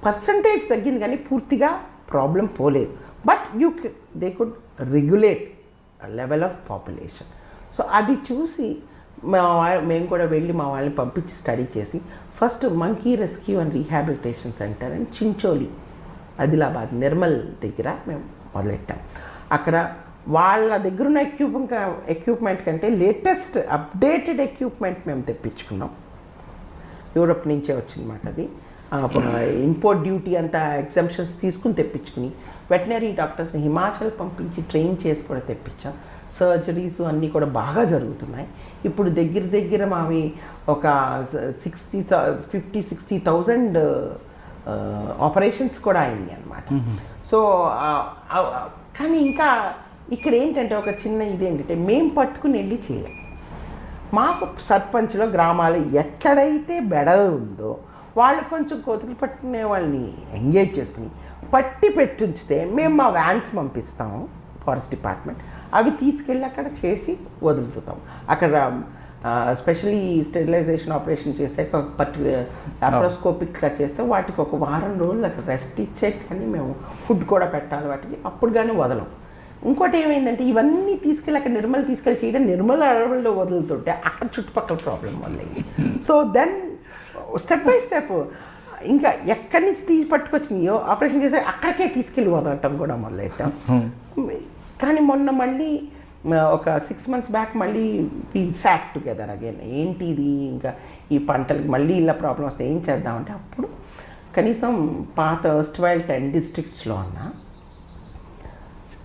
పర్సంటేజ్ తగ్గింది కానీ పూర్తిగా ప్రాబ్లం పోలేదు. But they could regulate level of population. So అది చూసి మేము కూడా వెళ్ళి మా వాళ్ళని పంపించి స్టడీ చేసి first monkey rescue and rehabilitation centre and Chincholi, Adilabad Nirmal దగ్గర మేము మొదలెట్టాం. అక్కడ వాళ్ళ దగ్గర ఉన్న ఎక్విప్మెంట్ కంటే లేటెస్ట్ అప్డేటెడ్ ఎక్విప్మెంట్ మేము తెప్పించుకున్నాం. యూరోప్ నుంచే వచ్చింది మాట. అది ఇంపోర్ట్ డ్యూటీ అంతా ఎగ్జంప్షన్స్ తీసుకుని తెప్పించుకుని వెటనరీ డాక్టర్స్ని హిమాచల్ పంపించి ట్రైన్ చేసి కూడా తెప్పించాం. సర్జరీస్ అన్నీ కూడా బాగా జరుగుతున్నాయి. ఇప్పుడు దగ్గర మావి ఒక 50-60,000 ఆపరేషన్స్ కూడా అయింది అన్నమాట. సో కానీ ఇంకా ఇక్కడ ఏంటంటే ఒక చిన్న ఇదేంటంటే మేము పట్టుకుని వెళ్ళి చేయాలి. మాకు సర్పంచ్లో గ్రామాలు ఎక్కడైతే బెడ ఉందో వాళ్ళు కొంచెం కోతులు పట్టుకునే వాళ్ళని ఎంగేజ్ చేసుకుని పట్టి పెట్టుంచితే మేము మా వ్యాన్స్ పంపిస్తాము ఫారెస్ట్ డిపార్ట్మెంట్, అవి తీసుకెళ్ళి అక్కడ చేసి వదులుతాం. అక్కడ స్పెషలీ స్టెరిలైజేషన్ ఆపరేషన్ చేస్తే ఒక పర్టికులర్ లాప్రోస్కోపిక్గా చేస్తే వాటికి ఒక వారం రోజులు అక్కడ రెస్ట్ ఇచ్చే కానీ మేము ఫుడ్ కూడా పెట్టాలి వాటికి, అప్పుడు కానీ వదలం. ఇంకోటి ఏమైందంటే ఇవన్నీ తీసుకెళ్ళి అక్కడ నిర్మల్ తీసుకెళ్ళి చేయడం, నిర్మల్ అడవుల్లో వదులుతుంటే అక్కడ చుట్టుపక్కల ప్రాబ్లం వల్లయింది. So then step by step ఇంకా ఎక్కడి నుంచి తీసి పట్టుకొచ్చినాయో ఆపరేషన్ చేస్తే అక్కడికే తీసుకెళ్ళి వదలటం కూడా మొదలెట్టాం. కానీ మొన్న మళ్ళీ ఒక 6 months బ్యాక్ మళ్ళీ వీ సాట్ టుగెదర్ అగైన్. ఏంటి ఇది, ఇంకా ఈ పంటలకి మళ్ళీ ఇలా ప్రాబ్లమ్ వస్తే ఏం చేద్దామంటే అప్పుడు కనీసం పాత ఎర్స్ట్వైల్ 10 districtsలో ఉన్న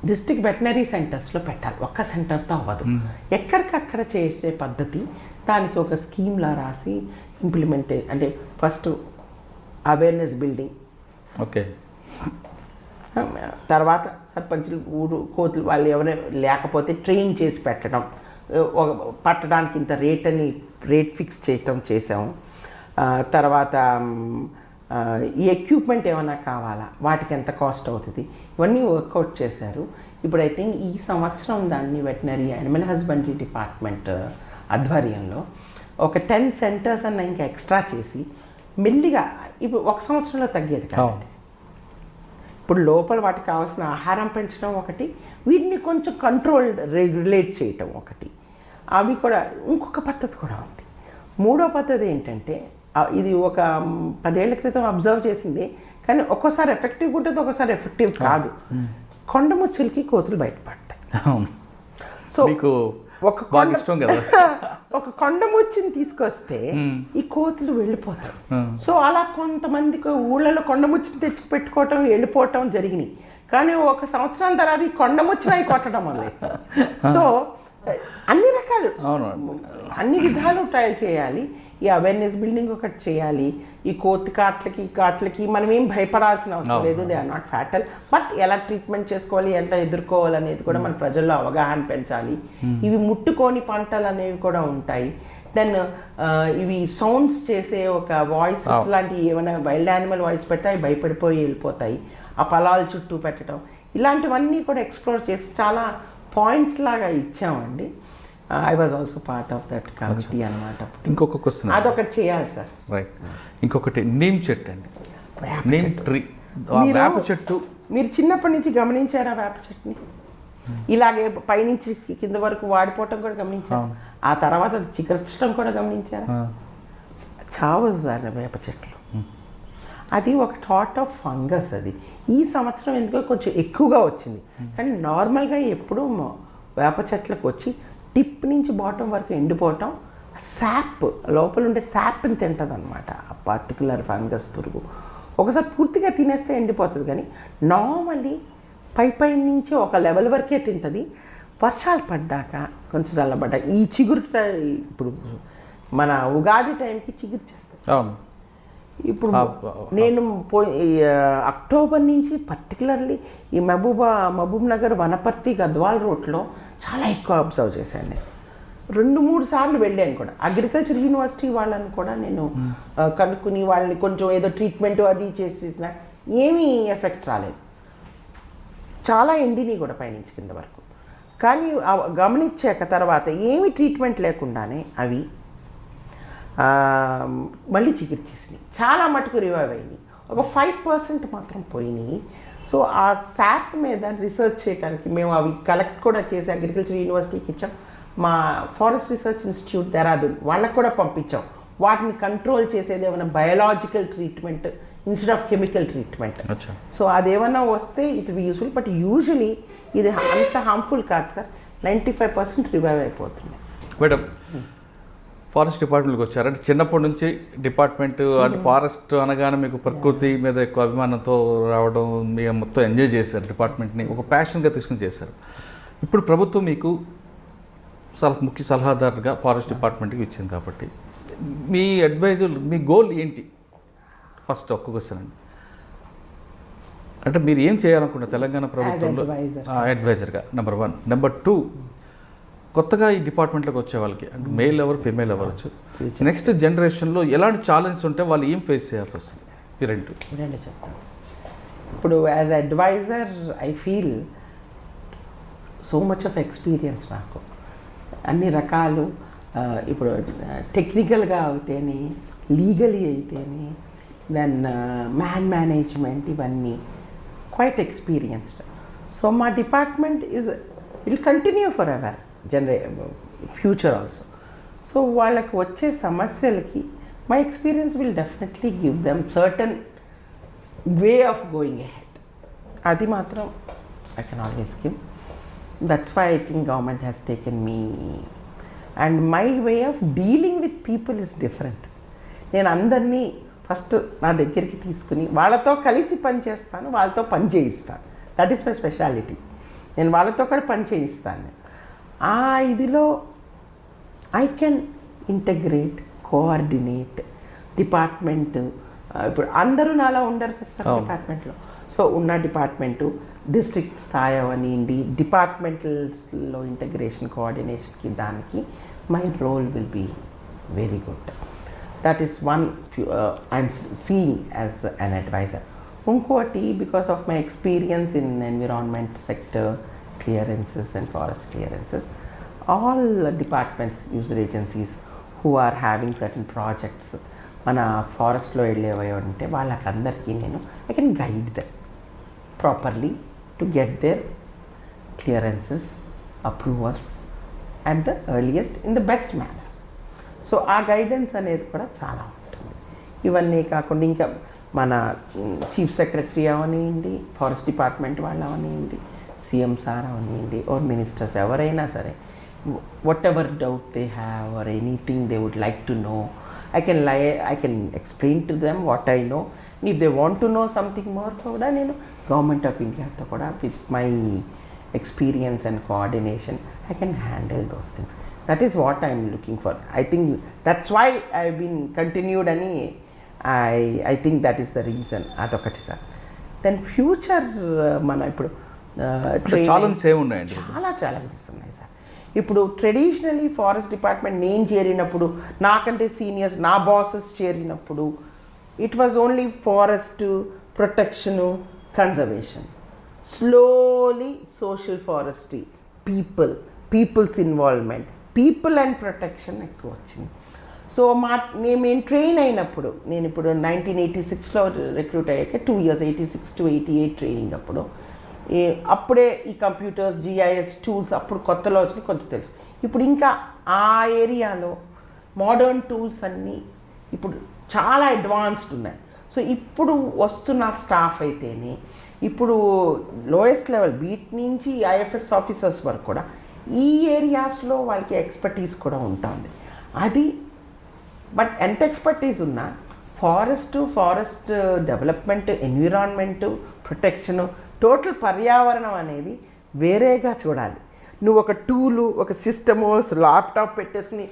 డిస్ట్రిక్ట్ వెటనరీ సెంటర్స్లో పెట్టాలి. ఒక్క సెంటర్తో అవ్వదు. ఎక్కడికక్కడ చేసే పద్ధతి, దానికి ఒక స్కీమ్లా రాసి అంటే ఫస్ట్ అవేర్నెస్ బిల్డింగ్, ఓకే, తర్వాత సర్పంచులు ఊరు కోతులు వాళ్ళు ఎవరైనా లేకపోతే ట్రైన్ చేసి పెట్టడం, పట్టడానికి ఇంత రేట్ ఫిక్స్ చేసాము. తర్వాత ఈ ఎక్విప్మెంట్ ఏమైనా కావాలా, వాటికి ఎంత కాస్ట్ అవుతుంది, ఇవన్నీ వర్కౌట్ చేశారు. ఇప్పుడు ఐ థింక్ ఈ సంవత్సరం దాన్ని వెటనరీ యానిమల్ హస్బెండరీ డిపార్ట్మెంట్ ఆధ్వర్యంలో ఒక 10 సెంటర్స్ అన్న ఇంకా ఎక్స్ట్రా చేసి మెల్లిగా, ఇప్పుడు ఒక సంవత్సరంలో తగ్గేది కాదండి. ఇప్పుడు లోపల వాటికి కావాల్సిన ఆహారం పెంచడం ఒకటి, వీటిని కొంచెం రెగ్యులేట్ చేయటం ఒకటి. అవి కూడా ఇంకొక పద్ధతి కూడా ఉంది. మూడో పద్ధతి ఏంటంటే, ఇది ఒక 10 ఏళ్ల క్రితం అబ్జర్వ్ చేసింది, కానీ ఒక్కోసారి ఎఫెక్టివ్ ఉంటుంది, ఒక్కోసారి ఎఫెక్టివ్ కాదు. కొండముచ్చులకి కోతులు బయటపడతాయి. సో ఒక కొండముచ్చిని తీసుకొస్తే ఈ కోతులు వెళ్ళిపోతాయి. సో అలా కొంతమందికి ఊళ్ళలో కొండముచ్చిని తెచ్చి పెట్టుకోవటం, వెళ్ళిపోవటం జరిగినాయి. కానీ ఒక సంవత్సరం తర్వాత ఈ కొండముచ్చిన అవి కొట్టడం వల్ల సో అన్ని రకాలు, అన్ని విధాలు ట్రయల్ చేయాలి. ఈ అవేర్నెస్ బిల్డింగ్ ఒకటి చేయాలి. ఈ కోతి కాట్లకి మనం ఏం భయపడాల్సిన అవసరం లేదు. They are not fatal, but ఎలా ట్రీట్మెంట్ చేసుకోవాలి, ఎలా ఎదుర్కోవాలి అనేది కూడా మన ప్రజల్లో అవగాహన పెంచాలి. ఇవి ముట్టుకోని పంటలు అనేవి కూడా ఉంటాయి. దెన్ ఇవి సౌండ్స్ చేసే ఒక వాయిస్ లాంటివి ఏమైనా వైల్డ్ యానిమల్ వాయిస్ పెడితే అవి భయపడిపోయి వెళ్ళిపోతాయి. ఆ పొలాల చుట్టూ పెట్టడం, ఇలాంటివన్నీ కూడా ఎక్స్ప్లోర్ చేసి చాలా పాయింట్స్ లాగా ఇచ్చామండి. I was also part of that committee అనమాట. ఇంకొక క్వశ్చన్, అదొకటి చేయాలి సార్. రైట్. ఇంకొకటి నీమ్ చెట్టు అండి, నీమ్ ట్రీ, వేప చెట్టు. మీరు చిన్నప్పటి నుంచి గమనించారా వేప చెట్టుని? ఇలాగే పైనుంచి కింద వరకు వాడిపోవటం కూడా గమనించారు. ఆ తర్వాత అది చికర్చడం కూడా గమనించారా? చావు సార్ వేప చెట్లు. అది ఒక టాట్ ఆఫ్ ఫంగస్. అది ఈ సంవత్సరం ఎందుకో కొంచెం ఎక్కువగా వచ్చింది, కానీ నార్మల్గా ఎప్పుడూ వేప చెట్లకు వచ్చి టిప్ నుంచి బాటం వరకు ఎండిపోవటం, శాప్ లోపల ఉండే శాప్ని తింటుంది అనమాట ఆ పర్టికులర్ ఫంగస్ పురుగు. ఒకసారి పూర్తిగా తినేస్తే ఎండిపోతుంది, కానీ నార్మల్లీ పై నుంచి ఒక లెవెల్ వరకే తింటుంది. వర్షాలు పడ్డాక కొంచెం చల్లబడ్డాక ఈ చిగురు, ఇప్పుడు మన ఉగాది టైంకి చిగురు చేస్తాయి. ఇప్పుడు నేను అక్టోబర్ నుంచి పర్టికులర్లీ ఈ మహబూబ్ నగర్, వనపర్తి, గద్వాల్ రోడ్లో చాలా ఎక్కువ అబ్జర్వ్ చేశాను. నేను 2-3 సార్లు వెళ్ళాను కూడా. అగ్రికల్చర్ యూనివర్సిటీ వాళ్ళని కూడా నేను కనుక్కుని వాళ్ళని కొంచెం ఏదో ట్రీట్మెంట్ అది చేసిన ఏమీ ఎఫెక్ట్ రాలేదు. చాలా ఎండిని కూడా పైనుంచి కింద వరకు. కానీ గమనించాక తర్వాత ఏమీ ట్రీట్మెంట్ లేకుండానే అవి మళ్ళీ చికిత్సేసినాయి. చాలా మటుకు రివైవ్ అయినాయి. ఒక 5% మాత్రం పోయినాయి. సో ఆ శాప్ మీద రీసెర్చ్ చేయడానికి మేము అవి కలెక్ట్ కూడా చేసి అగ్రికల్చర్ యూనివర్సిటీకి ఇచ్చాం. మా ఫారెస్ట్ రీసెర్చ్ ఇన్స్టిట్యూట్ దెహ్రాదూన్ వాళ్ళకు కూడా పంపించాం. వాటిని కంట్రోల్ చేసేది ఏమైనా biological treatment instead of chemical treatment. So అదేమన్నా వస్తే it be useful, but usually ఇది అంత హార్మ్ఫుల్ కాదు సార్. 95% రివైవ్ అయిపోతుంది. మేడం, ఫారెస్ట్ డిపార్ట్మెంట్కి వచ్చారు అంటే చిన్నప్పటి నుంచి డిపార్ట్మెంట్ అంటే ఫారెస్ట్ అనగానే మీకు ప్రకృతి మీద ఎక్కువ అభిమానంతో రావడం, మీరు మొత్తం ఎంజాయ్ చేశారు, డిపార్ట్మెంట్ని ఒక ప్యాషన్గా తీసుకుని చేశారు. ఇప్పుడు ప్రభుత్వం మీకు ముఖ్య సలహాదారుగా ఫారెస్ట్ డిపార్ట్మెంట్కి ఇచ్చింది కాబట్టి మీ అడ్వైజర్, మీ గోల్ ఏంటి? ఫస్ట్ ఒక్క క్వశ్చన్ అండి, అంటే మీరు ఏం చేయాలనుకుంటున్నారు తెలంగాణ ప్రభుత్వంలో అడ్వైజర్గా? నెంబర్ 1. నెంబర్ 2, కొత్తగా ఈ డిపార్ట్మెంట్లోకి వచ్చే వాళ్ళకి అంటే మేల్ ఎవరు, ఫీమేల్ అవ్వచ్చు, నెక్స్ట్ జనరేషన్లో ఎలాంటి ఛాలెంజెస్ ఉంటే వాళ్ళు ఏం ఫేస్ చేయాల్సి వస్తుంది? ఈ రెండు చెప్తాను. ఇప్పుడు as adviser I feel so much of experience నాకు. అన్ని రకాలు, ఇప్పుడు టెక్నికల్గా అయితేనే, లీగలీ అయితేనే, దెన్ మేనేజ్మెంట్, ఇవన్నీ క్వైట్ ఎక్స్పీరియన్స్డ్. సో మా department will continue forever, future also. So వాళ్ళకి వచ్చే సమస్యలకి my experience will definitely give them certain way of going ahead. అది మాత్రం I can always give. That's why I think government has taken me, and my way of dealing with people is different. నేను అందరినీ first నా దగ్గరికి తీసుకుని వాళ్ళతో కలిసి పని చేస్తాను, వాళ్ళతో పని చేయిస్తాను. That is my speciality. నేను వాళ్ళతో కూడా పని చేయిస్తాను. ఆ ఇదిలో I can integrate, coordinate department. ఇప్పుడు అందరూ నాలా ఉండరు కదా సార్ డిపార్ట్మెంట్లో. సో ఉన్న డిపార్ట్మెంటు డిస్ట్రిక్ట్ స్థాయి అవనివ్వండి, డిపార్ట్మెంటల్లో ఇంటగ్రేషన్ కోఆర్డినేషన్కి దానికి my role will be very good. That is one I'm seeing as an advisor. ఇంకోటి because of my experience in environment sector clearances and forest clearances, all departments user agencies who are having certain projects మన ఫారెస్ట్లో వెళ్ళేవి ఉంటే వాళ్ళకందరికీ నేను I can guide them properly to get their clearances, approvals at the earliest in the best manner. So ఆ guidance అనేది కూడా చాలా ఉంటుంది. ఇవన్నీ కాకుండా ఇంకా మన చీఫ్ సెక్రటరీ అవనివ్వండి, ఫారెస్ట్ డిపార్ట్మెంట్ వాళ్ళు అవనివ్వండి, సీఎం సార్ అవనివ్వండి, ఆర్ మినిస్టర్స్ ఎవరైనా సరే, whatever doubt they have or anything they would like to know, I can explain to them what I know. And if they want to know something more, kuda nenu Government of India tho kuda with my experience and coordination I can handle those things. That is what I am looking for. I think that's why I have been continued ani. I think that is the reason. Adokati sir. Then future mana ippudu challenges em unnayandi. Chaala challenges unnai sir. ఇప్పుడు traditionally forest department నేను చేరినప్పుడు, నాకంటే seniors నా bosses చేరినప్పుడు, it was only forest protection, conservation. Slowly social forestry, people's involvement, people and protection ఎక్కువ వచ్చింది. So మేము train అయినప్పుడు, నేను ఇప్పుడు 1986లో రిక్రూట్ అయ్యాక 2 years 86 to 88 ట్రైనింగ్ అప్పుడు, అప్పుడే ఈ కంప్యూటర్స్, GIS టూల్స్ అప్పుడు కొత్తలో వచ్చినాయి, కొంచెం తెలుసు. ఇప్పుడు ఇంకా ఆ ఏరియాలో మోడర్న్ టూల్స్ అన్నీ ఇప్పుడు చాలా అడ్వాన్స్డ్ ఉన్నాయి. సో ఇప్పుడు వస్తున్న స్టాఫ్ అయితేనే, ఇప్పుడు లోయెస్ట్ లెవెల్ బీట్ నుంచి IFS ఆఫీసర్స్ వరకు కూడా ఈ ఏరియాస్లో వాళ్ళకి ఎక్స్పర్టీస్ కూడా ఉంటుంది. అది బట్ ఎంత ఎక్స్పర్టీస్ ఉన్నా forest development, environment, protection, total పర్యావరణం అనేది వేరేగా చూడాలి. నువ్వు ఒక టూలు, ఒక సిస్టము, ల్యాప్టాప్ పెట్టేసుకుని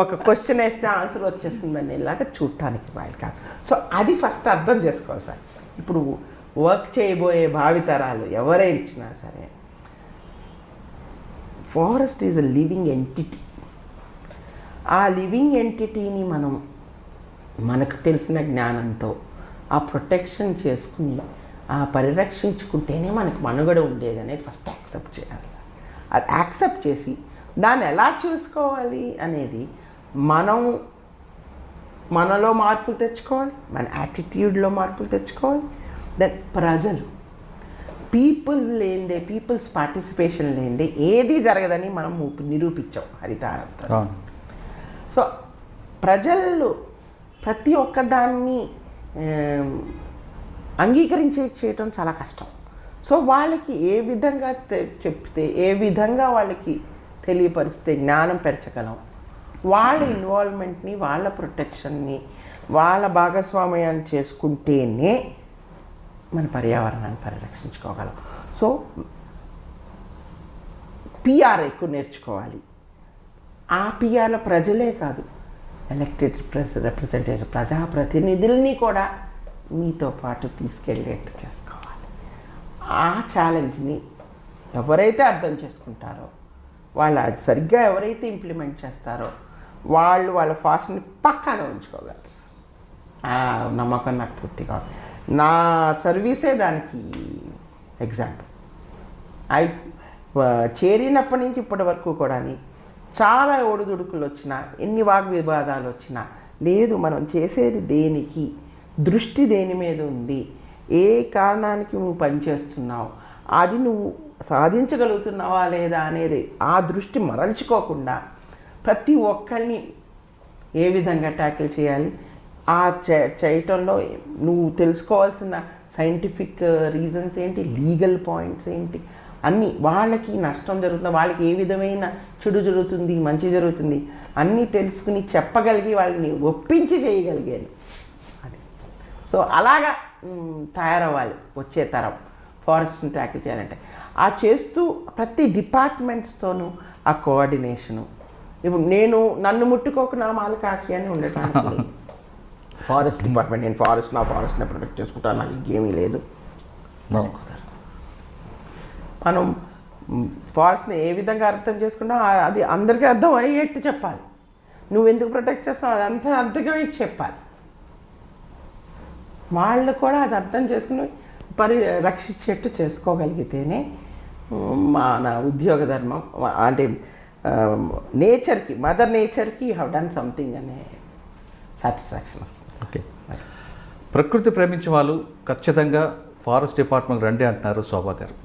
ఒక క్వశ్చన్ వేస్తే ఆన్సర్ వచ్చేస్తుందని ఇలాగా చూడటానికి వాళ్ళు కాదు. సో అది ఫస్ట్ అర్థం చేసుకోవాలి సార్. ఇప్పుడు వర్క్ చేయబోయే భావితరాలు ఎవరైనా ఇచ్చినా సరే, forest is a living entity. ఆ లివింగ్ ఎంటిటీని మనకు తెలిసిన జ్ఞానంతో ఆ ప్రొటెక్షన్ చేసుకుని ఆ పరిరక్షించుకుంటేనే మనకు మనుగడ ఉండేది అనేది ఫస్ట్ యాక్సెప్ట్ చేయాలి సార్. అది యాక్సెప్ట్ చేసి దాన్ని ఎలా చూసుకోవాలి అనేది మనలో మార్పులు తెచ్చుకోవాలి, మన యాటిట్యూడ్లో మార్పులు తెచ్చుకోవాలి. దెన్ ప్రజలు, పీపుల్స్ పార్టిసిపేషన్ లేనిదే ఏది జరగదని మనం నిరూపించాం హరితహారం. సో ప్రజలు ప్రతి ఒక్కదాన్ని చేయటం చాలా కష్టం. సో వాళ్ళకి ఏ విధంగా చెప్తే, ఏ విధంగా వాళ్ళకి తెలియపరిస్తే జ్ఞానం పెంచగలం, వాళ్ళ ఇన్వాల్వ్మెంట్ని, వాళ్ళ ప్రొటెక్షన్ని, వాళ్ళ భాగస్వామ్యాన్ని చేసుకుంటేనే మన పర్యావరణాన్ని పరిరక్షించుకోగలం. సో PR ఎక్కువ నేర్చుకోవాలి. ఆ PRలో ప్రజలే కాదు, ఎలక్టెడ్ రిప్రజెంటేటివ్స్, ప్రజాప్రతినిధుల్ని కూడా మీతో పాటు తీసుకెళ్ళేట్టు చేసుకోవాలి. ఆ ఛాలెంజ్ని ఎవరైతే అర్థం చేసుకుంటారో, వాళ్ళు అది సరిగ్గా ఎవరైతే ఇంప్లిమెంట్ చేస్తారో వాళ్ళ ఫాస్ట్ని పక్కాన ఉంచుకోగలరు. ఆ నమ్మకం నాకు పూర్తిగా, నా సర్వీసే దానికి ఎగ్జాంపుల్. చేరినప్పటి నుంచి ఇప్పటి వరకు కూడా చాలా ఒడిదుడుకులు వచ్చినా, ఎన్ని వాగ్వివాదాలు వచ్చినా, లేదు మనం చేసేది దేనికి, దృష్టి దేని మీద ఉంది, ఏ కారణానికి నువ్వు పనిచేస్తున్నావు, అది నువ్వు సాధించగలుగుతున్నావా లేదా అనేది ఆ దృష్టి మరల్చుకోకుండా ప్రతి ఒక్కరిని ఏ విధంగా ట్యాకిల్ చేయాలి, ఆ చేయటంలో నువ్వు తెలుసుకోవాల్సిన సైంటిఫిక్ రీజన్స్ ఏంటి, లీగల్ పాయింట్స్ ఏంటి, అన్నీ వాళ్ళకి నష్టం జరుగుతుంది, వాళ్ళకి ఏ విధమైన చెడు జరుగుతుంది, మంచి జరుగుతుంది అన్నీ తెలుసుకుని చెప్పగలిగి వాళ్ళని ఒప్పించి చేయగలిగాను. అది సో అలాగా తయారవ్వాలి వచ్చే తరం. ఫారెస్ట్ని ట్యాకిల్ చేయాలంటే ఆ చేస్తూ ప్రతి డిపార్ట్మెంట్స్తోనూ ఆ కోఆర్డినేషను. ఇప్పుడు నన్ను ముట్టుకోక నా మాలు కాకి అని ఉండటానికి ఫారెస్ట్ డిపార్ట్మెంట్, నేను నా ఫారెస్ట్ని ప్రొటెక్ట్ చేసుకుంటాను, నాకు ఇంకేమీ లేదు. మనం ఫారెస్ట్ని ఏ విధంగా అర్థం చేసుకున్నా అది అందరికీ అర్థం అయ్యేట్టు చెప్పాలి. నువ్వు ఎందుకు ప్రొటెక్ట్ చేస్తున్నావు అదంతా అంతగా చెప్పాలి. వాళ్ళు కూడా అది అర్థం చేసుకుని రక్షించేట్టు చేసుకోగలిగితేనే మన ఉద్యోగ ధర్మం, అంటే నేచర్కి, మదర్ నేచర్కి యూ హ్యావ్ డన్ సంథింగ్ అనే సాటిస్ఫాక్షన్ వస్తుంది. ఓకే, ప్రకృతి ప్రేమించే వాళ్ళు ఖచ్చితంగా ఫారెస్ట్ డిపార్ట్మెంట్ రండి అంటున్నారు శోభా గారు.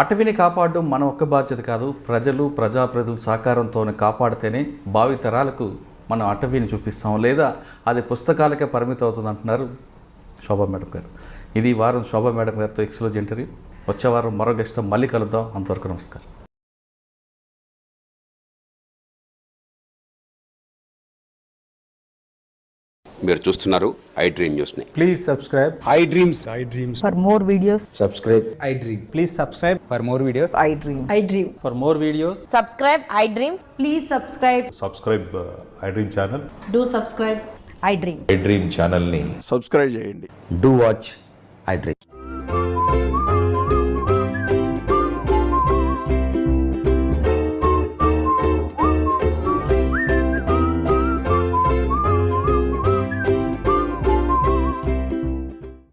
అటవీని కాపాడడం మన ఒక్క బాధ్యత కాదు, ప్రజాప్రతినిధుల సహకారంతోనే కాపాడితేనే భావి తరాలకు మనం అటవీని చూపిస్తాం, లేదా అది పుస్తకాలకే పరిమితం అవుతుంది అంటున్నారు శోభా మేడం గారు. ఇది వారం శోభా మేడం గారితో ఎక్స్క్లూజివ్ ఇంటర్వ్యూ. వచ్చే వారం మరో గెస్ట్తో మళ్ళీ కలుద్దాం. అంతవరకు నమస్కారం. మీరు చూస్తున్నారు iDream న్యూస్ని. Please subscribe iDreams. For more videos, subscribe iDream. Please subscribe for more videos. iDream. For more videos, Subscribe iDream. Please subscribe. Subscribe iDream channel. Do subscribe iDream. iDream ఛానల్ని సబ్స్క్రైబ్ చేయండి. do watch iDream.